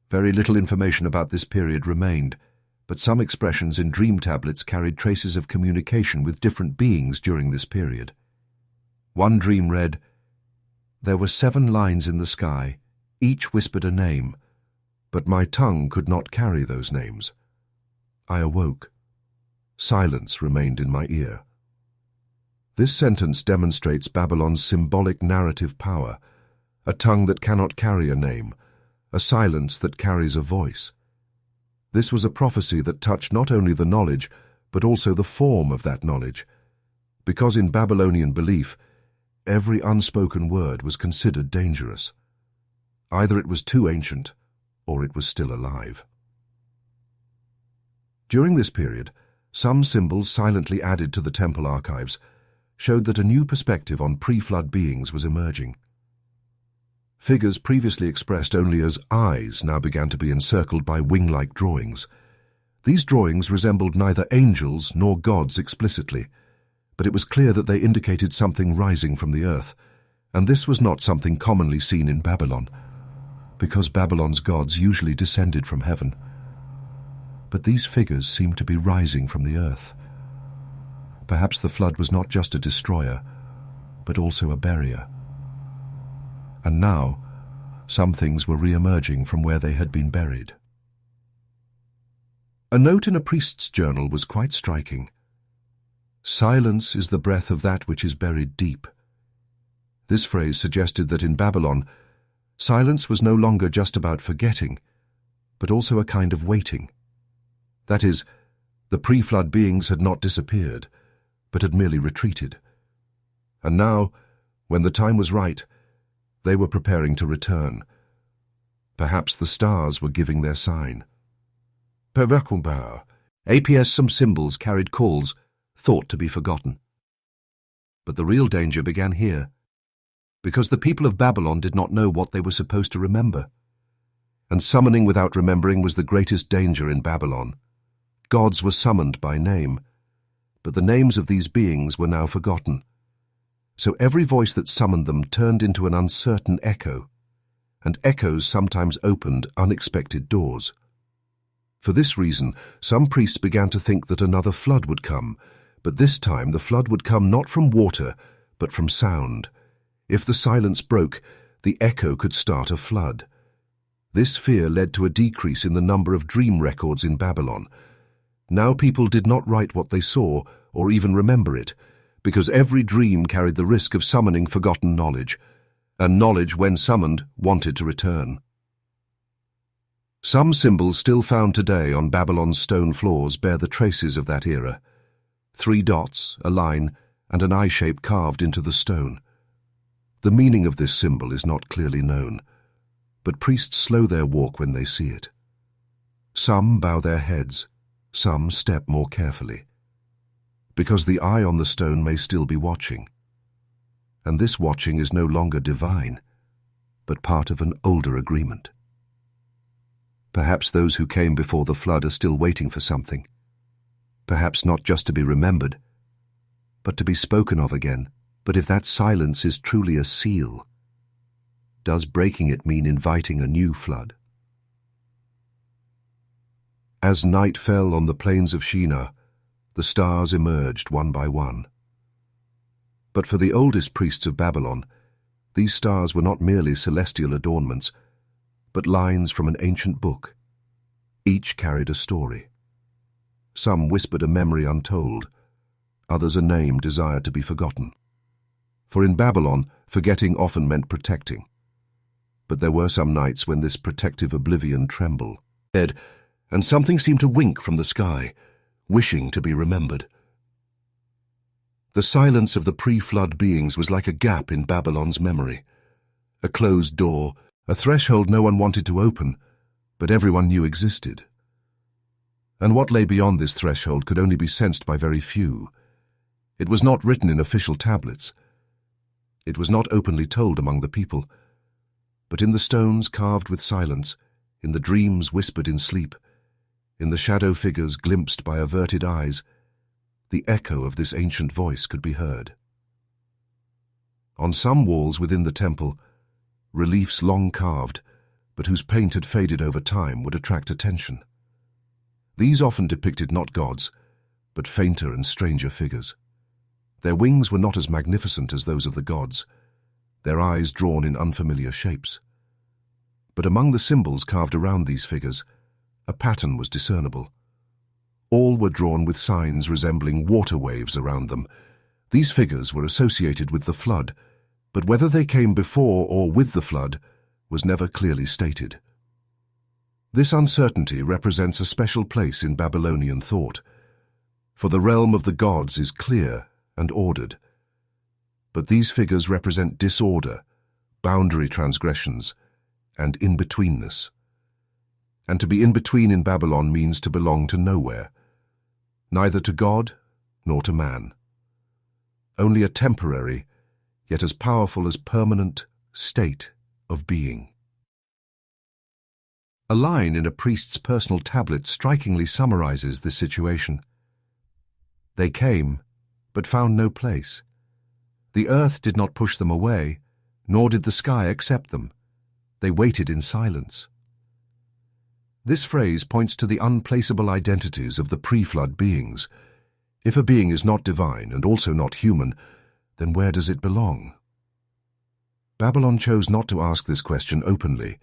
Very little information about this period remained, but some expressions in dream tablets carried traces of communication with different beings during this period. One dream read, "There were 7 lines in the sky, each whispered a name, but my tongue could not carry those names. I awoke. Silence remained in my ear." This sentence demonstrates Babylon's symbolic narrative power, a tongue that cannot carry a name, a silence that carries a voice. This was a prophecy that touched not only the knowledge, but also the form of that knowledge, because in Babylonian belief, every unspoken word was considered dangerous. Either it was too ancient, or it was still alive. During this period, some symbols silently added to the temple archives showed that a new perspective on pre-flood beings was emerging. Figures previously expressed only as eyes now began to be encircled by wing-like drawings. These drawings resembled neither angels nor gods explicitly, but it was clear that they indicated something rising from the earth, and this was not something commonly seen in Babylon, because Babylon's gods usually descended from heaven. But these figures seemed to be rising from the earth. Perhaps the flood was not just a destroyer, but also a barrier. And now, some things were re-emerging from where they had been buried. A note in a priest's journal was quite striking. "Silence is the breath of that which is buried deep." This phrase suggested that in Babylon, silence was no longer just about forgetting, but also a kind of waiting. That is, the pre-flood beings had not disappeared, but had merely retreated. And now, when the time was right, they were preparing to return. Perhaps the stars were giving their sign. APS some symbols carried calls thought to be forgotten. But the real danger began here, because the people of Babylon did not know what they were supposed to remember. And summoning without remembering was the greatest danger in Babylon. Gods were summoned by name, but the names of these beings were now forgotten. So every voice that summoned them turned into an uncertain echo, and echoes sometimes opened unexpected doors. For this reason, some priests began to think that another flood would come, but this time the flood would come not from water, but from sound. If the silence broke, the echo could start a flood. This fear led to a decrease in the number of dream records in Babylon. Now people did not write what they saw or even remember it, because every dream carried the risk of summoning forgotten knowledge, and knowledge, when summoned, wanted to return. Some symbols still found today on Babylon's stone floors bear the traces of that era: 3 dots, a line, and an eye shape carved into the stone. The meaning of this symbol is not clearly known, but priests slow their walk when they see it. Some bow their heads, some step more carefully, because the eye on the stone may still be watching. And this watching is no longer divine, but part of an older agreement. Perhaps those who came before the flood are still waiting for something. Perhaps not just to be remembered, but to be spoken of again. But if that silence is truly a seal, does breaking it mean inviting a new flood? As night fell on the plains of Shinar, the stars emerged one by one. But for the oldest priests of Babylon, these stars were not merely celestial adornments, but lines from an ancient book. Each carried a story. Some whispered a memory untold, others a name desired to be forgotten. For in Babylon, forgetting often meant protecting. But there were some nights when this protective oblivion trembled, and something seemed to wink from the sky, wishing to be remembered. The silence of the pre-flood beings was like a gap in Babylon's memory, a closed door, a threshold no one wanted to open, but everyone knew existed. And what lay beyond this threshold could only be sensed by very few. It was not written in official tablets. It was not openly told among the people, but in the stones carved with silence, in the dreams whispered in sleep, in the shadow figures glimpsed by averted eyes, the echo of this ancient voice could be heard. On some walls within the temple, reliefs long carved, but whose paint had faded over time, would attract attention. These often depicted not gods, but fainter and stranger figures. Their wings were not as magnificent as those of the gods, their eyes drawn in unfamiliar shapes. But among the symbols carved around these figures, a pattern was discernible. All were drawn with signs resembling water waves around them. These figures were associated with the flood, but whether they came before or with the flood was never clearly stated. This uncertainty represents a special place in Babylonian thought, for the realm of the gods is clear and ordered. But these figures represent disorder, boundary transgressions, and in-betweenness. And to be in-between in Babylon means to belong to nowhere, neither to God nor to man. Only a temporary, yet as powerful as permanent, state of being. A line in a priest's personal tablet strikingly summarizes this situation. They came, but found no place. The earth did not push them away, nor did the sky accept them. They waited in silence. This phrase points to the unplaceable identities of the pre-flood beings. If a being is not divine and also not human, then where does it belong? Babylon chose not to ask this question openly,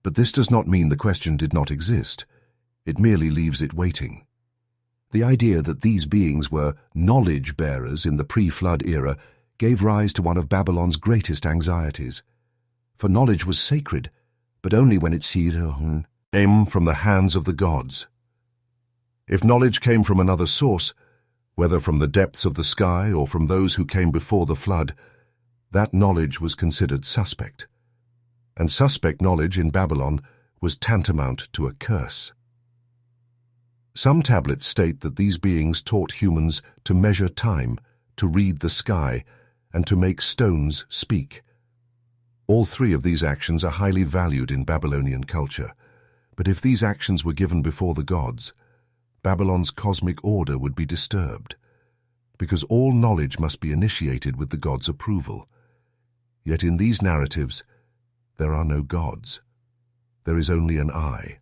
but this does not mean the question did not exist. It merely leaves it waiting. The idea that these beings were knowledge-bearers in the pre-flood era gave rise to one of Babylon's greatest anxieties. For knowledge was sacred, but only when it came from the hands of the gods. If knowledge came from another source, whether from the depths of the sky or from those who came before the flood, that knowledge was considered suspect. And suspect knowledge in Babylon was tantamount to a curse. Some tablets state that these beings taught humans to measure time, to read the sky, and to make stones speak. All three of these actions are highly valued in Babylonian culture, but if these actions were given before the gods, Babylon's cosmic order would be disturbed, because all knowledge must be initiated with the gods' approval. Yet in these narratives, there are no gods. There is only an eye,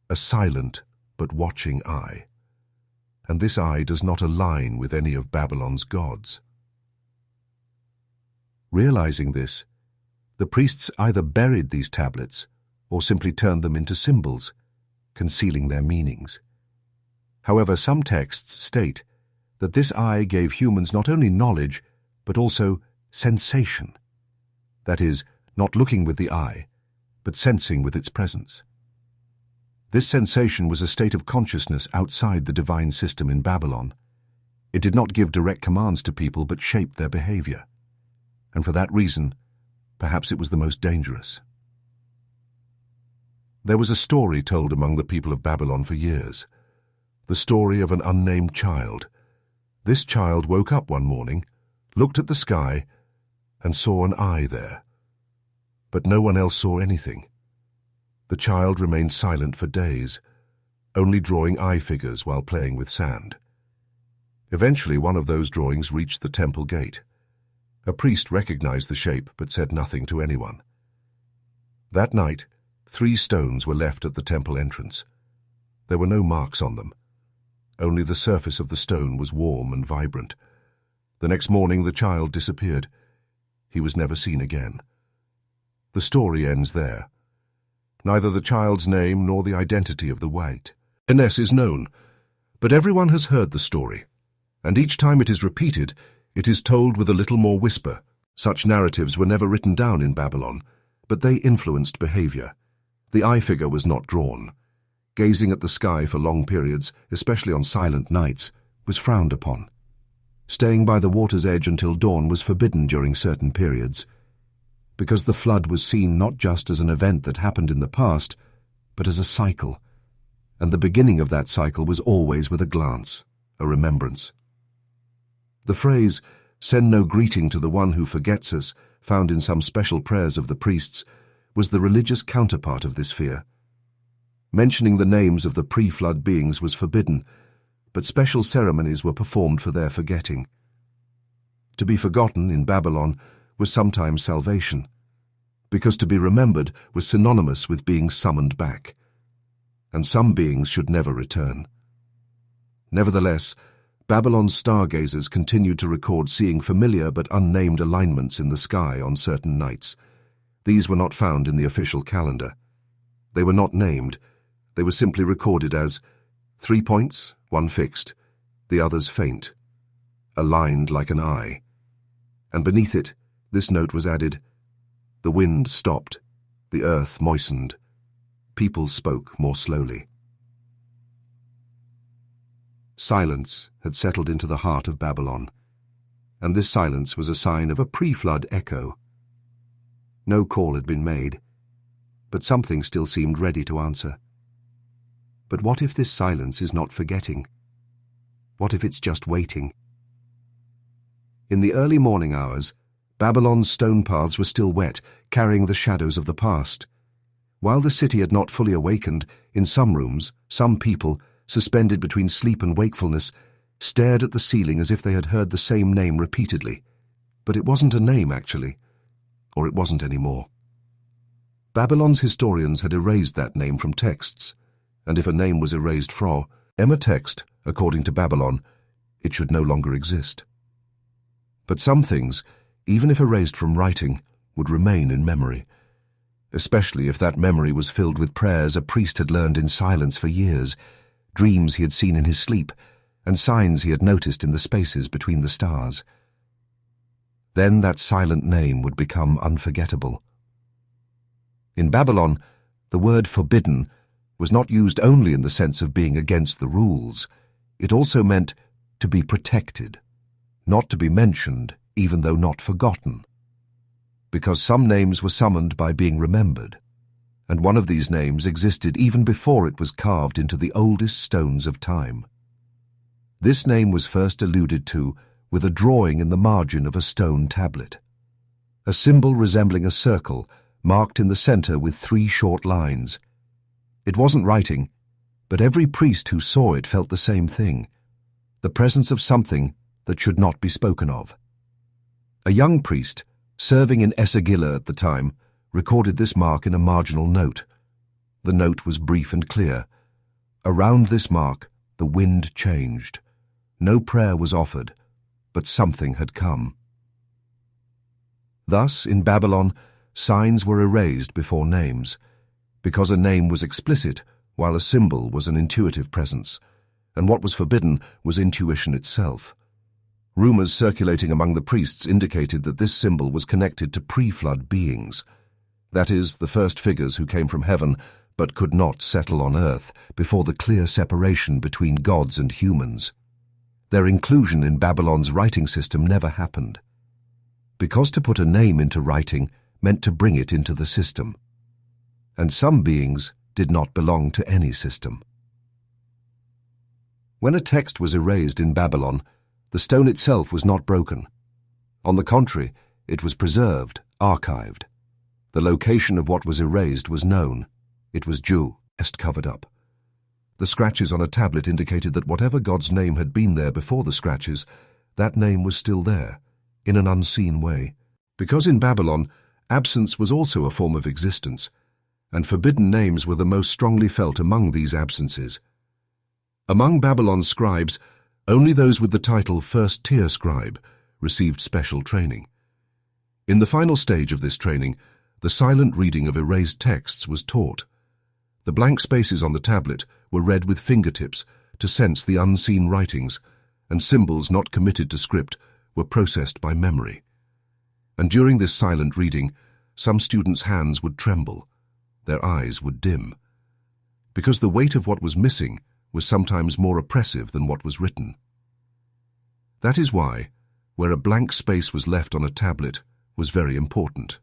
a silent but watching eye, and this eye does not align with any of Babylon's gods. Realizing this, the priests either buried these tablets or simply turned them into symbols, concealing their meanings. However, some texts state that this eye gave humans not only knowledge, but also sensation. That is, not looking with the eye, but sensing with its presence. This sensation was a state of consciousness outside the divine system in Babylon. It did not give direct commands to people, but shaped their behavior. And for that reason, perhaps it was the most dangerous. There was a story told among the people of Babylon for years, the story of an unnamed child. This child woke up one morning, looked at the sky, and saw an eye there. But no one else saw anything. The child remained silent for days, only drawing eye figures while playing with sand. Eventually, one of those drawings reached the temple gate. A priest recognized the shape but said nothing to anyone. That night, 3 stones were left at the temple entrance. There were no marks on them. Only the surface of the stone was warm and vibrant. The next morning, the child disappeared. He was never seen again. The story ends there. Neither the child's name nor the identity of the witness is known, but everyone has heard the story, and each time it is repeated, it is told with a little more whisper. Such narratives were never written down in Babylon, but they influenced behavior. The eye figure was not drawn. Gazing at the sky for long periods, especially on silent nights, was frowned upon. Staying by the water's edge until dawn was forbidden during certain periods, because the flood was seen not just as an event that happened in the past, but as a cycle, and the beginning of that cycle was always with a glance, a remembrance. The phrase, "Send no greeting to the one who forgets us," found in some special prayers of the priests, was the religious counterpart of this fear. Mentioning the names of the pre-flood beings was forbidden, but special ceremonies were performed for their forgetting. To be forgotten in Babylon was sometimes salvation, because to be remembered was synonymous with being summoned back, and some beings should never return. Nevertheless, Babylon's stargazers continued to record seeing familiar but unnamed alignments in the sky on certain nights. These were not found in the official calendar. They were not named. They were simply recorded as 3 points, one fixed, the others faint, aligned like an eye. And beneath it, this note was added: the wind stopped, the earth moistened, people spoke more slowly. Silence had settled into the heart of Babylon, and this silence was a sign of a pre-flood echo. No call had been made, but something still seemed ready to answer. But what if this silence is not forgetting? What if it's just waiting? In the early morning hours, Babylon's stone paths were still wet, carrying the shadows of the past. While the city had not fully awakened, in some rooms, some people, suspended between sleep and wakefulness, stared at the ceiling as if they had heard the same name repeatedly. But it wasn't a name, actually, or it wasn't anymore. Babylon's historians had erased that name from texts, and if a name was erased from a text, according to Babylon, it should no longer exist. But some things, even if erased from writing, would remain in memory, especially if that memory was filled with prayers a priest had learned in silence for years, dreams he had seen in his sleep, and signs he had noticed in the spaces between the stars. Then that silent name would become unforgettable. In Babylon, the word forbidden was not used only in the sense of being against the rules. It also meant to be protected, not to be mentioned, even though not forgotten, because some names were summoned by being remembered, and one of these names existed even before it was carved into the oldest stones of time. This name was first alluded to with a drawing in the margin of a stone tablet, a symbol resembling a circle marked in the center with 3 short lines. It wasn't writing, but every priest who saw it felt the same thing, the presence of something that should not be spoken of. A young priest, serving in Esagila at the time, recorded this mark in a marginal note. The note was brief and clear. Around this mark, the wind changed. No prayer was offered, but something had come. Thus, in Babylon, signs were erased before names, because a name was explicit while a symbol was an intuitive presence, and what was forbidden was intuition itself. Rumors circulating among the priests indicated that this symbol was connected to pre-flood beings, that is, the first figures who came from heaven but could not settle on earth before the clear separation between gods and humans. Their inclusion in Babylon's writing system never happened, because to put a name into writing meant to bring it into the system, and some beings did not belong to any system. When a text was erased in Babylon, the stone itself was not broken. On the contrary, it was preserved, archived. The location of what was erased was known. It was covered up. The scratches on a tablet indicated that whatever God's name had been there before the scratches, that name was still there, in an unseen way. Because in Babylon, absence was also a form of existence, and forbidden names were the most strongly felt among these absences. Among Babylon's scribes, only those with the title first-tier scribe received special training. In the final stage of this training, the silent reading of erased texts was taught. The blank spaces on the tablet were read with fingertips to sense the unseen writings, and symbols not committed to script were processed by memory. And during this silent reading, some students' hands would tremble, their eyes would dim, because the weight of what was missing was sometimes more oppressive than what was written. That is why, where a blank space was left on a tablet was very important.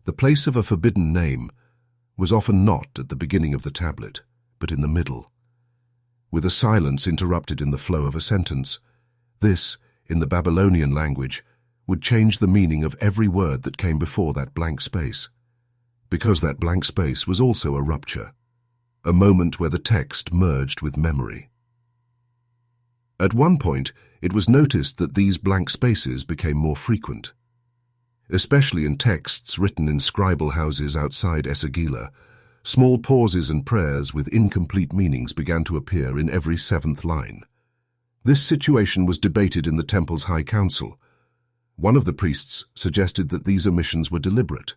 The place of a forbidden name was often not at the beginning of the tablet, but in the middle. With a silence interrupted in the flow of a sentence, this, in the Babylonian language, would change the meaning of every word that came before that blank space, because that blank space was also a rupture, a moment where the text merged with memory. At one point, it was noticed that these blank spaces became more frequent. Especially in texts written in scribal houses outside Esagila, small pauses and prayers with incomplete meanings began to appear in every seventh line. This situation was debated in the temple's high council. One of the priests suggested that these omissions were deliberate.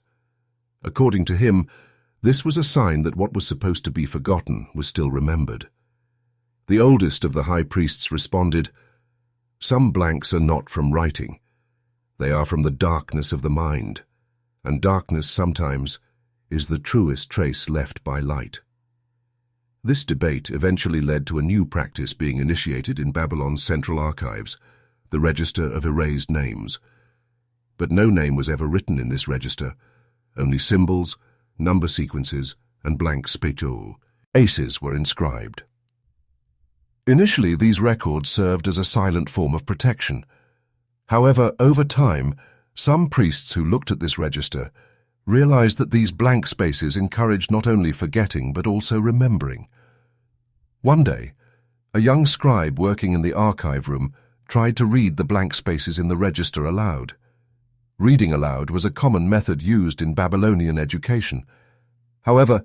According to him, this was a sign that what was supposed to be forgotten was still remembered. The oldest of the high priests responded, "Some blanks are not from writing. They are from the darkness of the mind, and darkness sometimes is the truest trace left by light." This debate eventually led to a new practice being initiated in Babylon's central archives, the Register of Erased Names. But no name was ever written in this register, only symbols, number sequences, and blank spaces were inscribed. Initially, these records served as a silent form of protection. However, over time, some priests who looked at this register realized that these blank spaces encouraged not only forgetting but also remembering. One day, a young scribe working in the archive room tried to read the blank spaces in the register aloud. Reading aloud was a common method used in Babylonian education. However,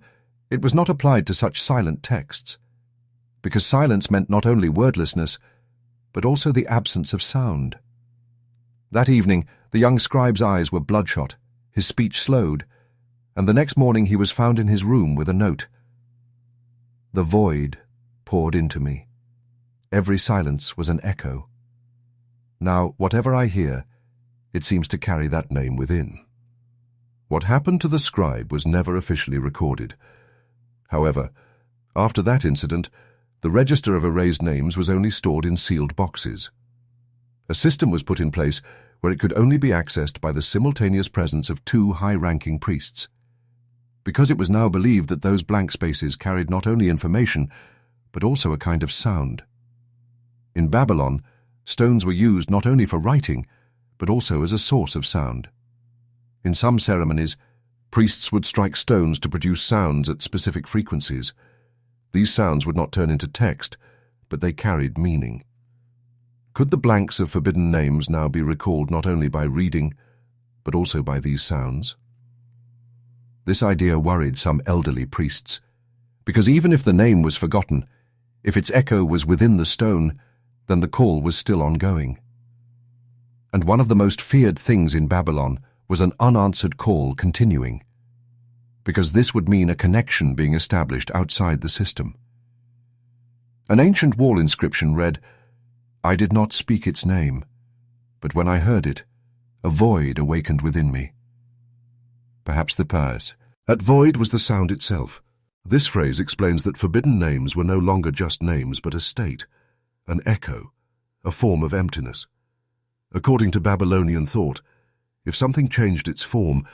it was not applied to such silent texts, because silence meant not only wordlessness, but also the absence of sound. That evening, the young scribe's eyes were bloodshot, his speech slowed, and the next morning he was found in his room with a note. "The void poured into me. Every silence was an echo. Now, whatever I hear, it seems to carry that name within." What happened to the scribe was never officially recorded. However, after that incident, the Register of Erased Names was only stored in sealed boxes. A system was put in place where it could only be accessed by the simultaneous presence of two high-ranking priests. Because it was now believed that those blank spaces carried not only information, but also a kind of sound. In Babylon, stones were used not only for writing, but also as a source of sound. In some ceremonies, priests would strike stones to produce sounds at specific frequencies. These sounds would not turn into text, but they carried meaning. Could the blanks of forbidden names now be recalled not only by reading, but also by these sounds? This idea worried some elderly priests, because even if the name was forgotten, if its echo was within the stone, then the call was still ongoing. And one of the most feared things in Babylon was an unanswered call continuing, because this would mean a connection being established outside the system. An ancient wall inscription read, "I did not speak its name, but when I heard it, a void awakened within me." Perhaps the pious. That void was the sound itself. This phrase explains that forbidden names were no longer just names but a state, an echo, a form of emptiness. According to Babylonian thought, if something changed its form,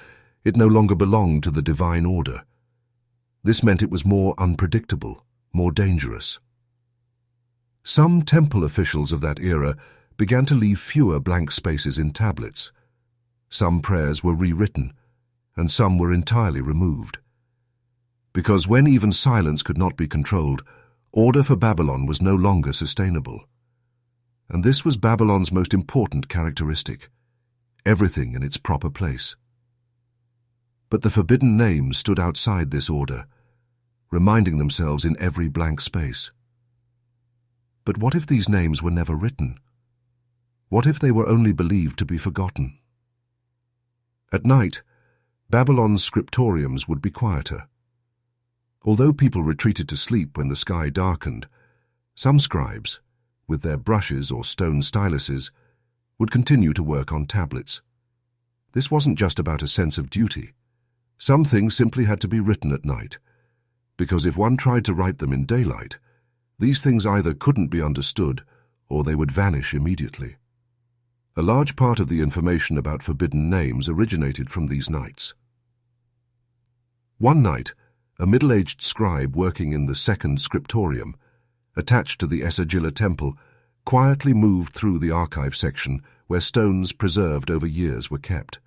it no longer belonged to the divine order. This meant it was more unpredictable, more dangerous. Some temple officials of that era began to leave fewer blank spaces in tablets. Some prayers were rewritten, and some were entirely removed. Because when even silence could not be controlled, order for Babylon was no longer sustainable. And this was Babylon's most important characteristic: everything in its proper place. But the forbidden names stood outside this order, reminding themselves in every blank space. But what if these names were never written? What if they were only believed to be forgotten? At night, Babylon's scriptoriums would be quieter. Although people retreated to sleep when the sky darkened, some scribes, with their brushes or stone styluses, would continue to work on tablets. This wasn't just about a sense of duty. Some things simply had to be written at night, because if one tried to write them in daylight, these things either couldn't be understood or they would vanish immediately. A large part of the information about forbidden names originated from these nights. One night, a middle-aged scribe working in the second scriptorium, attached to the Esagila temple, quietly moved through the archive section where stones preserved over years were kept.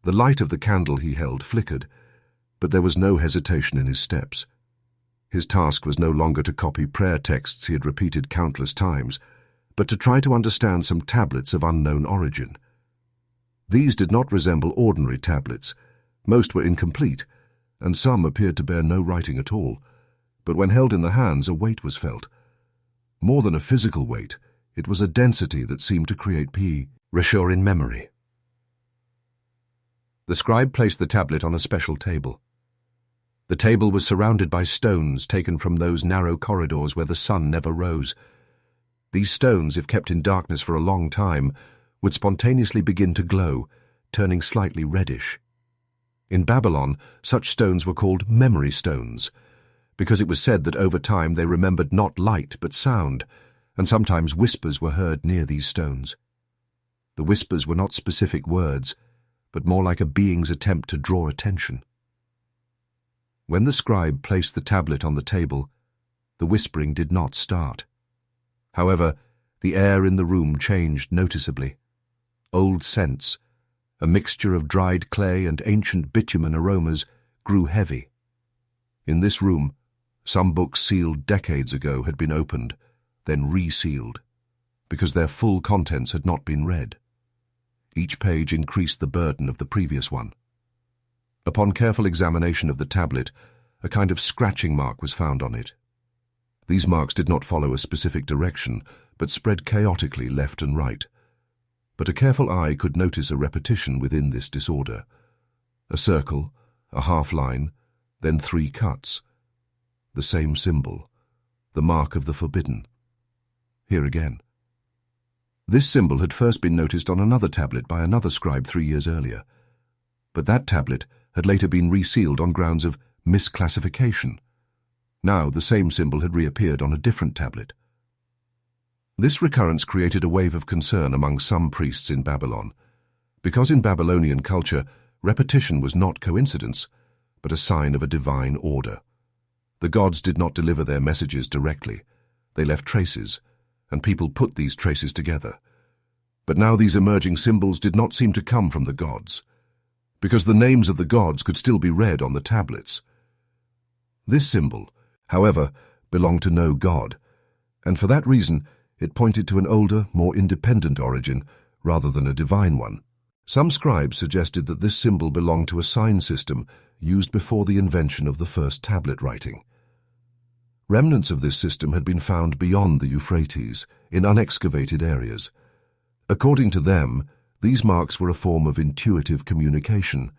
The light of the candle he held flickered, but there was no hesitation in his steps. His task was no longer to copy prayer texts he had repeated countless times, but to try to understand some tablets of unknown origin. These did not resemble ordinary tablets. Most were incomplete, and some appeared to bear no writing at all, but when held in the hands a weight was felt. More than a physical weight, it was a density that seemed to create reassure in memory. The scribe placed the tablet on a special table. The table was surrounded by stones taken from those narrow corridors where the sun never rose. These stones, if kept in darkness for a long time, would spontaneously begin to glow, turning slightly reddish. In Babylon, such stones were called memory stones, because it was said that over time they remembered not light but sound, and sometimes whispers were heard near these stones. The whispers were not specific words, but more like a being's attempt to draw attention. When the scribe placed the tablet on the table, the whispering did not start. However, the air in the room changed noticeably. Old scents, a mixture of dried clay and ancient bitumen aromas, grew heavy. In this room, some books sealed decades ago had been opened, then resealed, because their full contents had not been read. Each page increased the burden of the previous one. Upon careful examination of the tablet, a kind of scratching mark was found on it. These marks did not follow a specific direction, but spread chaotically left and right. But a careful eye could notice a repetition within this disorder. A circle, a half line, then 3 cuts. The same symbol, the mark of the forbidden. Here again. This symbol had first been noticed on another tablet by another scribe 3 years earlier, but that tablet had later been resealed on grounds of misclassification. Now the same symbol had reappeared on a different tablet. This recurrence created a wave of concern among some priests in Babylon, because in Babylonian culture, repetition was not coincidence, but a sign of a divine order. The gods did not deliver their messages directly. They left traces, and people put these traces together. But now these emerging symbols did not seem to come from the gods, because the names of the gods could still be read on the tablets. This symbol, however, belonged to no god, and for that reason it pointed to an older, more independent origin rather than a divine one. Some scribes suggested that this symbol belonged to a sign system used before the invention of the first tablet writing. Remnants of this system had been found beyond the Euphrates, in unexcavated areas. According to them, these marks were a form of intuitive communication.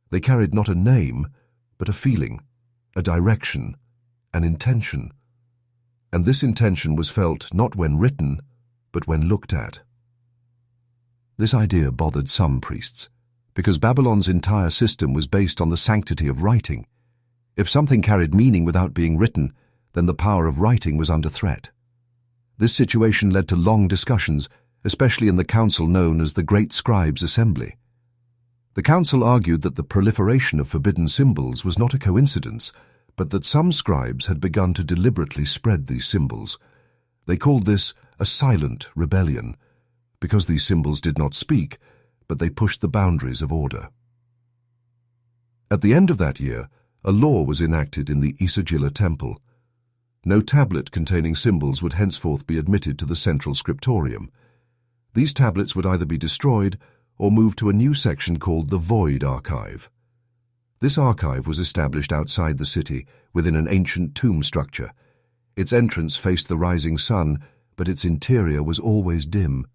They carried not a name, but a feeling, a direction, an intention. and this intention was felt not when written, but when looked at. This idea bothered some priests, because Babylon's entire system was based on the sanctity of writing. If something carried meaning without being written, then the power of writing was under threat. This situation led to long discussions, especially in the council known as the Great Scribes' Assembly. The council argued that the proliferation of forbidden symbols was not a coincidence, but that some scribes had begun to deliberately spread these symbols. They called this a silent rebellion, because these symbols did not speak, but they pushed the boundaries of order. At the end of that year, a law was enacted in the Isagila temple. No tablet containing symbols would henceforth be admitted to the central scriptorium. These tablets would either be destroyed or moved to a new section called the Void Archive. This archive was established outside the city, within an ancient tomb structure. Its entrance faced the rising sun, but its interior was always dim,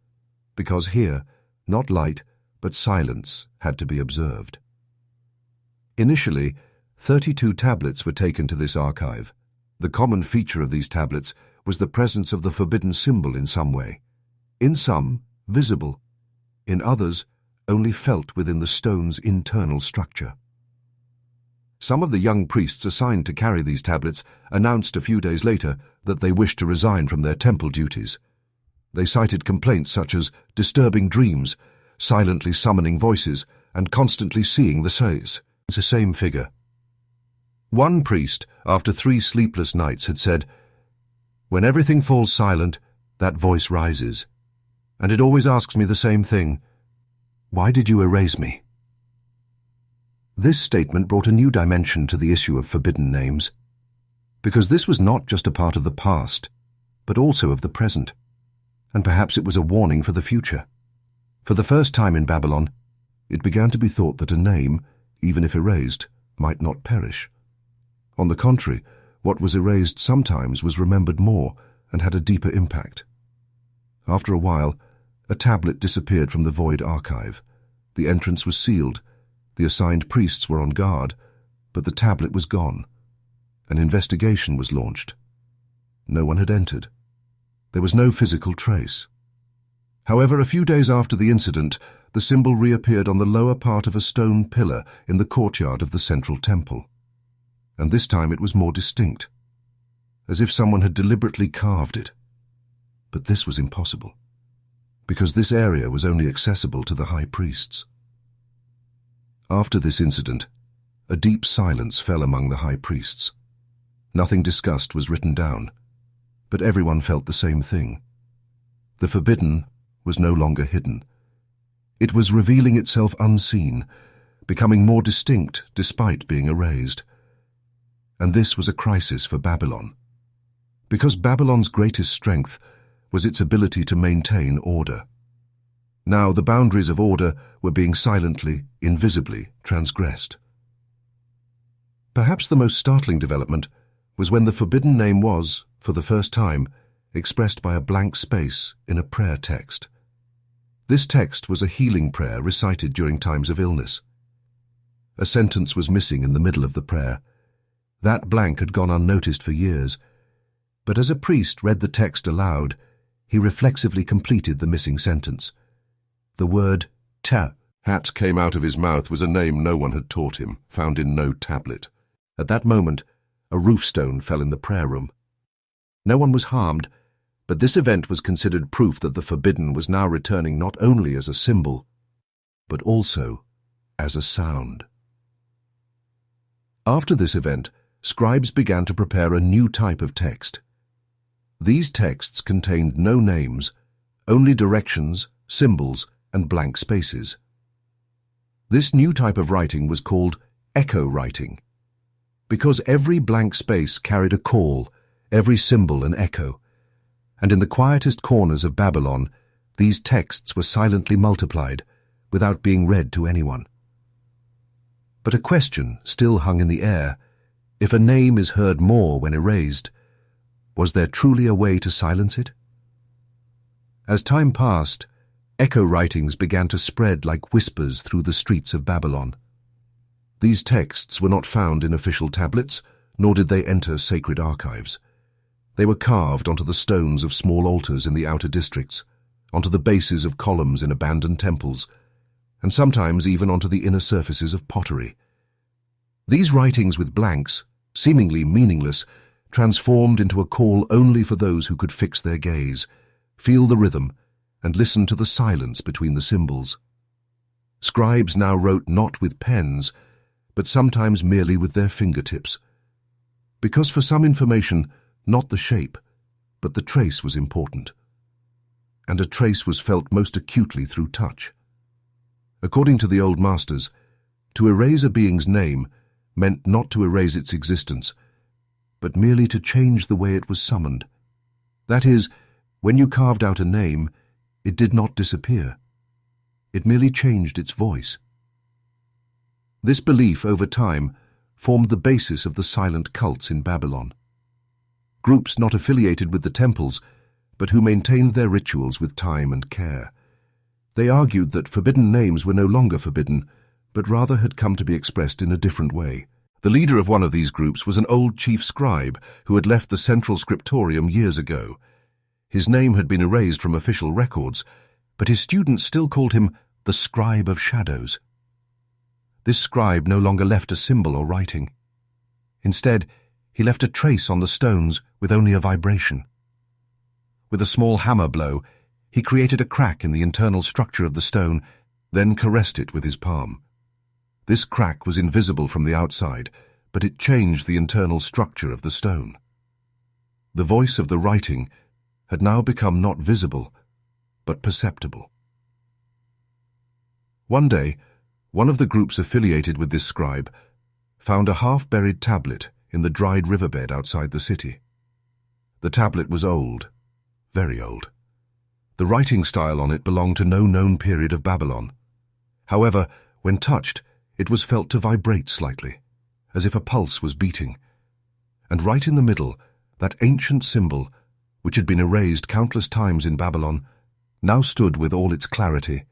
because here, not light, but silence had to be observed. Initially, 32 tablets were taken to this archive. The common feature of these tablets was the presence of the forbidden symbol in some way. In some, visible. In others, only felt within the stone's internal structure. Some of the young priests assigned to carry these tablets announced a few days later that they wished to resign from their temple duties. They cited complaints such as disturbing dreams, silently summoning voices, and constantly seeing the same figure. One priest, after 3 sleepless nights, had said, "When everything falls silent, that voice rises, and it always asks me the same thing. Why did you erase me?" This statement brought a new dimension to the issue of forbidden names, because this was not just a part of the past, but also of the present, and perhaps it was a warning for the future. For the first time in Babylon, it began to be thought that a name, even if erased, might not perish. On the contrary, what was erased sometimes was remembered more and had a deeper impact. After a while, a tablet disappeared from the Void Archive. The entrance was sealed. The assigned priests were on guard, but the tablet was gone. An investigation was launched. No one had entered. There was no physical trace. However, a few days after the incident, the symbol reappeared on the lower part of a stone pillar in the courtyard of the central temple. And this time it was more distinct, as if someone had deliberately carved it. But this was impossible, because this area was only accessible to the high priests. After this incident, a deep silence fell among the high priests. Nothing discussed was written down, but everyone felt the same thing. The forbidden was no longer hidden. It was revealing itself unseen, becoming more distinct despite being erased. And this was a crisis for Babylon, because Babylon's greatest strength was its ability to maintain order. Now the boundaries of order were being silently, invisibly transgressed. Perhaps the most startling development was when the forbidden name was, for the first time, expressed by a blank space in a prayer text. This text was a healing prayer recited during times of illness. A sentence was missing in the middle of the prayer. That blank had gone unnoticed for years, but as a priest read the text aloud, he reflexively completed the missing sentence. The word hat came out of his mouth was a name no one had taught him, found in no tablet. At that moment, a roof stone fell in the prayer room. No one was harmed, but this event was considered proof that the forbidden was now returning not only as a symbol, but also as a sound. After this event, scribes began to prepare a new type of text. These texts contained no names, only directions, symbols, and blank spaces. This new type of writing was called echo writing, because every blank space carried a call, every symbol an echo, and in the quietest corners of Babylon, these texts were silently multiplied without being read to anyone. But a question still hung in the air. If a name is heard more when erased, was there truly a way to silence it? As time passed, echo writings began to spread like whispers through the streets of Babylon. These texts were not found in official tablets, nor did they enter sacred archives. They were carved onto the stones of small altars in the outer districts, onto the bases of columns in abandoned temples, and sometimes even onto the inner surfaces of pottery. These writings with blanks, seemingly meaningless, transformed into a call only for those who could fix their gaze, feel the rhythm, and listen to the silence between the symbols. Scribes now wrote not with pens, but sometimes merely with their fingertips. Because for some information, not the shape, but the trace was important. And a trace was felt most acutely through touch. According to the old masters, to erase a being's name meant not to erase its existence, but merely to change the way it was summoned. That is, when you carved out a name, it did not disappear. It merely changed its voice. This belief over time formed the basis of the silent cults in Babylon. Groups not affiliated with the temples, but who maintained their rituals with time and care. They argued that forbidden names were no longer forbidden, but rather had come to be expressed in a different way. The leader of one of these groups was an old chief scribe who had left the central scriptorium years ago. His name had been erased from official records, but his students still called him the Scribe of Shadows. This scribe no longer left a symbol or writing. Instead, he left a trace on the stones with only a vibration. With a small hammer blow, he created a crack in the internal structure of the stone, then caressed it with his palm. This crack was invisible from the outside, but it changed the internal structure of the stone. The voice of the writing had now become not visible, but perceptible. One day, one of the groups affiliated with this scribe found a half-buried tablet in the dried riverbed outside the city. The tablet was old, very old. The writing style on it belonged to no known period of Babylon. However, when touched, it was felt to vibrate slightly, as if a pulse was beating. And right in the middle, that ancient symbol, which had been erased countless times in Babylon, now stood with all its clarity,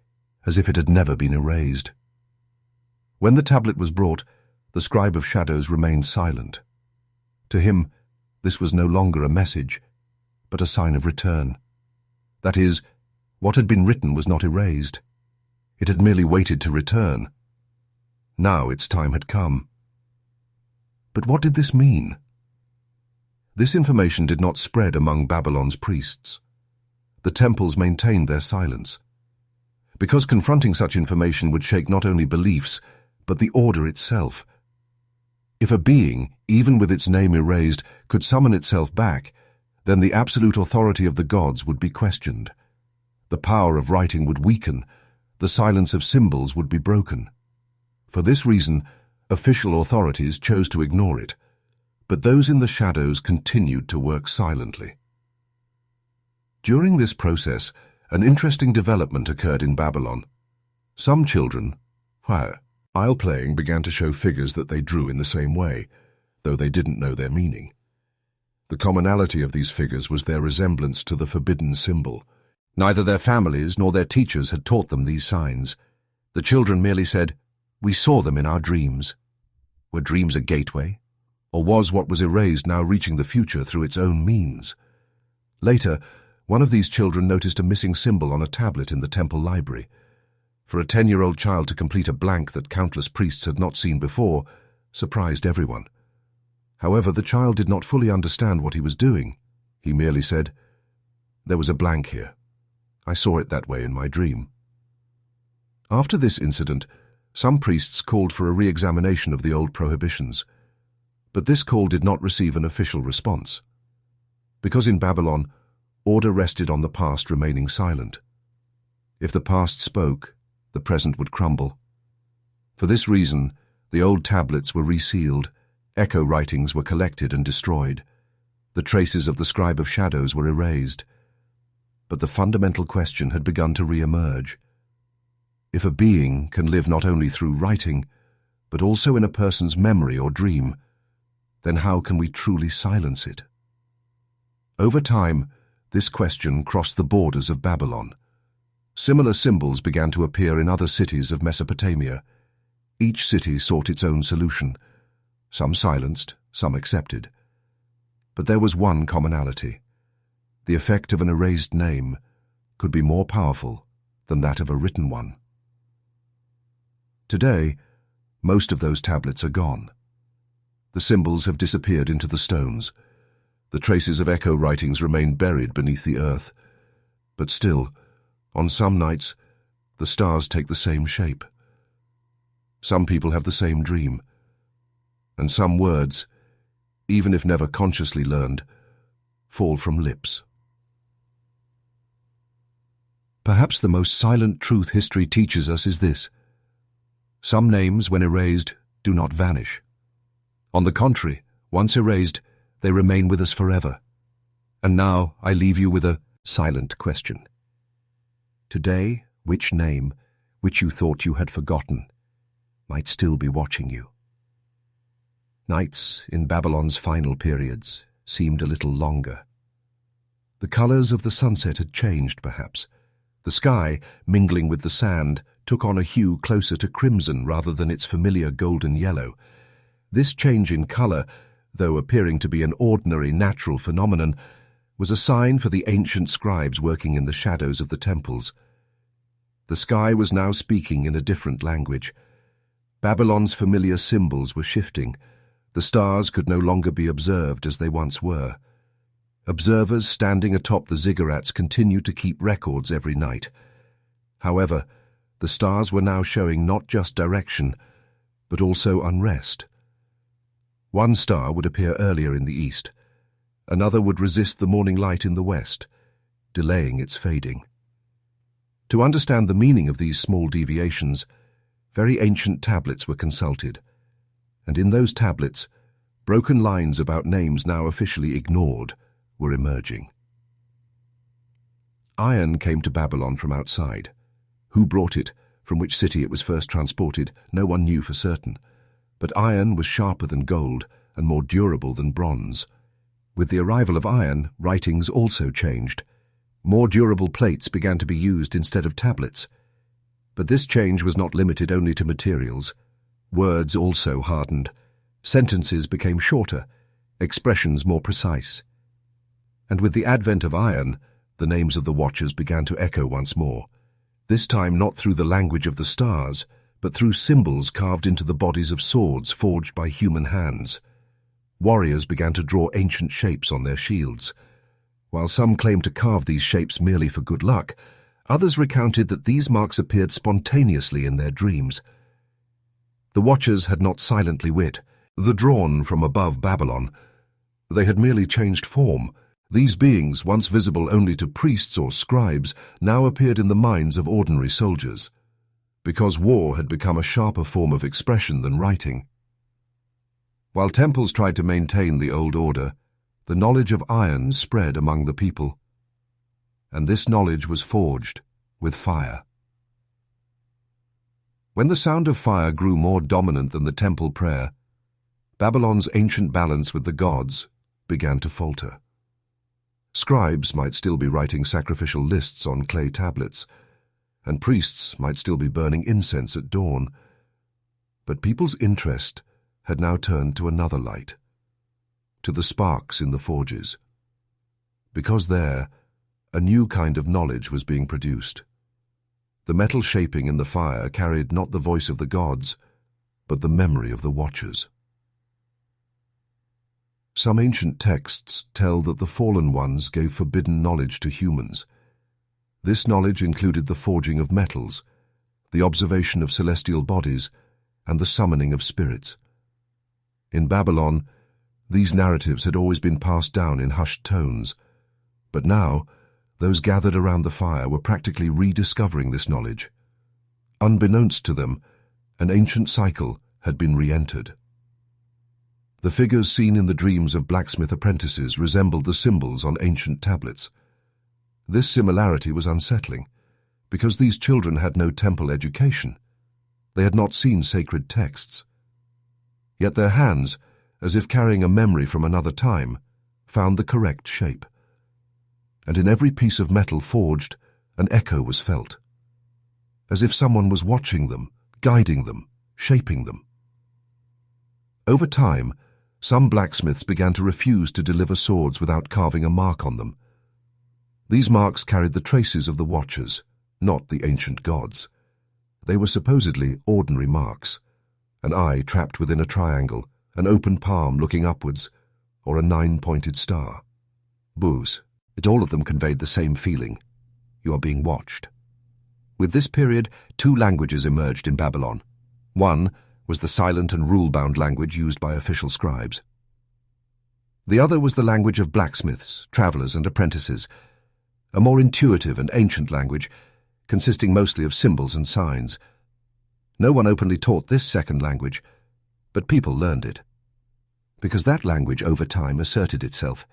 as if it had never been erased. When the tablet was brought, the Scribe of Shadows remained silent. To him, this was no longer a message, but a sign of return. That is, what had been written was not erased. It had merely waited to return. Now its time had come. But what did this mean? This information did not spread among Babylon's priests. The temples maintained their silence, because confronting such information would shake not only beliefs, but the order itself. If a being, even with its name erased, could summon itself back, then the absolute authority of the gods would be questioned. The power of writing would weaken, the silence of symbols would be broken. For this reason, official authorities chose to ignore it, but those in the shadows continued to work silently. During this process, an interesting development occurred in Babylon. Some children, while playing, began to show figures that they drew in the same way, though they didn't know their meaning. The commonality of these figures was their resemblance to the forbidden symbol. Neither their families nor their teachers had taught them these signs. The children merely said, "We saw them in our dreams." Were dreams a gateway? Or was what was erased now reaching the future through its own means? Later, one of these children noticed a missing symbol on a tablet in the temple library. For a 10-year-old child to complete a blank that countless priests had not seen before surprised everyone. However, the child did not fully understand what he was doing. He merely said, "There was a blank here. I saw it that way in my dream." After this incident, some priests called for a re-examination of the old prohibitions, but this call did not receive an official response. Because in Babylon, order rested on the past remaining silent. If the past spoke, the present would crumble. For this reason, the old tablets were resealed, echo writings were collected and destroyed, the traces of the Scribe of Shadows were erased. But the fundamental question had begun to re-emerge. If a being can live not only through writing, but also in a person's memory or dream, then how can we truly silence it? Over time, this question crossed the borders of Babylon. Similar symbols began to appear in other cities of Mesopotamia. Each city sought its own solution, some silenced, some accepted. But there was one commonality. The effect of an erased name could be more powerful than that of a written one. Today, most of those tablets are gone. The symbols have disappeared into the stones. The traces of echo writings remain buried beneath the earth. But still, on some nights, the stars take the same shape. Some people have the same dream, and some words, even if never consciously learned, fall from lips. Perhaps the most silent truth history teaches us is this: some names, when erased, do not vanish. On the contrary, once erased, they remain with us forever. And now I leave you with a silent question. Today, which name, which you thought you had forgotten, might still be watching you? Nights in Babylon's final periods seemed a little longer. The colors of the sunset had changed, perhaps. The sky, mingling with the sand, took on a hue closer to crimson rather than its familiar golden yellow. This change in color, though appearing to be an ordinary natural phenomenon, was a sign for the ancient scribes working in the shadows of the temples. The sky was now speaking in a different language. Babylon's familiar symbols were shifting. The stars could no longer be observed as they once were. Observers standing atop the ziggurats continued to keep records every night. However, the stars were now showing not just direction, but also unrest. One star would appear earlier in the east. Another would resist the morning light in the west, delaying its fading. To understand the meaning of these small deviations, very ancient tablets were consulted, and in those tablets, broken lines about names now officially ignored were emerging. Iron came to Babylon from outside. Who brought it, from which city it was first transported, no one knew for certain. But iron was sharper than gold and more durable than bronze. With the arrival of iron, writings also changed. More durable plates began to be used instead of tablets. But this change was not limited only to materials. Words also hardened. Sentences became shorter, expressions more precise. And with the advent of iron, the names of the Watchers began to echo once more, this time not through the language of the stars, but through symbols carved into the bodies of swords forged by human hands. Warriors began to draw ancient shapes on their shields. While some claimed to carve these shapes merely for good luck, others recounted that these marks appeared spontaneously in their dreams. The Watchers had not silently wit, the drawn from above Babylon. They had merely changed form. These beings, once visible only to priests or scribes, now appeared in the minds of ordinary soldiers, because war had become a sharper form of expression than writing. While temples tried to maintain the old order, the knowledge of iron spread among the people, and this knowledge was forged with fire. When the sound of fire grew more dominant than the temple prayer, Babylon's ancient balance with the gods began to falter. Scribes might still be writing sacrificial lists on clay tablets, and priests might still be burning incense at dawn, but people's interest had now turned to another light, to the sparks in the forges, because there a new kind of knowledge was being produced. The metal shaping in the fire carried not the voice of the gods, but the memory of the Watchers. Some ancient texts tell that the fallen ones gave forbidden knowledge to humans. This knowledge included the forging of metals, the observation of celestial bodies, and the summoning of spirits. In Babylon, these narratives had always been passed down in hushed tones, but now those gathered around the fire were practically rediscovering this knowledge. Unbeknownst to them, an ancient cycle had been re-entered. The figures seen in the dreams of blacksmith apprentices resembled the symbols on ancient tablets. This similarity was unsettling, because these children had no temple education. They had not seen sacred texts. Yet their hands, as if carrying a memory from another time, found the correct shape. And in every piece of metal forged, an echo was felt, as if someone was watching them, guiding them, shaping them. Over time, Some blacksmiths began to refuse to deliver swords without carving a mark on them. These marks carried the traces of the Watchers, not the ancient gods. They were supposedly ordinary marks: an eye trapped within a triangle, an open palm looking upwards, or a 9-pointed star. Booze. It all of them conveyed the same feeling. You are being watched. With this period, 2 languages emerged in Babylon. One was the silent and rule-bound language used by official scribes. The other was the language of blacksmiths, travelers, and apprentices, a more intuitive and ancient language, consisting mostly of symbols and signs. No one openly taught this second language, but people learned it. Because that language over time asserted itself.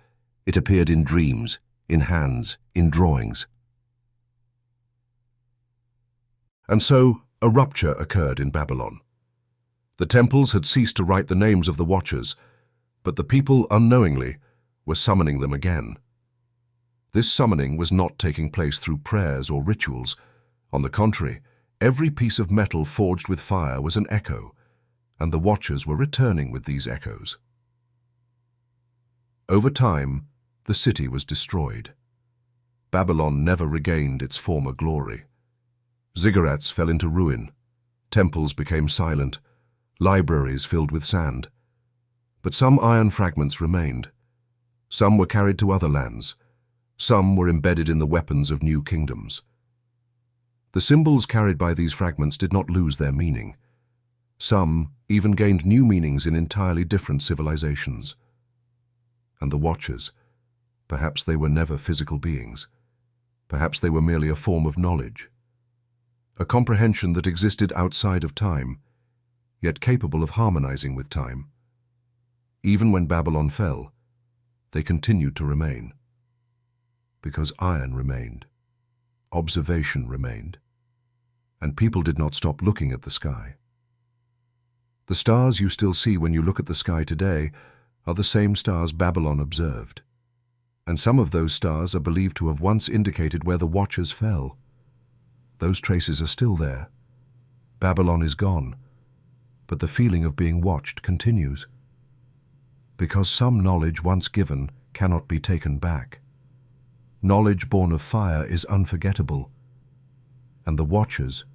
It appeared in dreams, in hands, in drawings. And so, a rupture occurred in Babylon. The temples had ceased to write the names of the Watchers, but the people unknowingly were summoning them again. This summoning was not taking place through prayers or rituals. On the contrary, every piece of metal forged with fire was an echo, and the Watchers were returning with these echoes. Over time, the city was destroyed. Babylon never regained its former glory. Ziggurats fell into ruin, temples became silent, libraries filled with sand. But some iron fragments remained. Some were carried to other lands. Some were embedded in the weapons of new kingdoms. The symbols carried by these fragments did not lose their meaning. Some even gained new meanings in entirely different civilizations. And the Watchers, perhaps they were never physical beings. Perhaps they were merely a form of knowledge, a comprehension that existed outside of time, yet capable of harmonizing with time. Even when Babylon fell, they continued to remain. Because iron remained, observation remained, and people did not stop looking at the sky. The stars you still see when you look at the sky today are the same stars Babylon observed, and some of those stars are believed to have once indicated where the Watchers fell. Those traces are still there. Babylon is gone, but the feeling of being watched continues. Because some knowledge once given cannot be taken back. Knowledge born of fire is unforgettable, and the Watchers,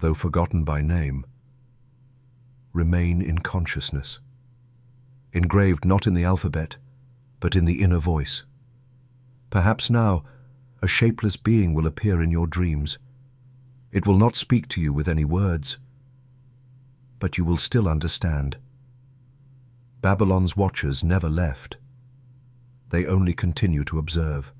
though forgotten by name, remain in consciousness, engraved not in the alphabet, but in the inner voice. Perhaps now, a shapeless being will appear in your dreams. It will not speak to you with any words, but you will still understand. Babylon's Watchers never left. They only continue to observe.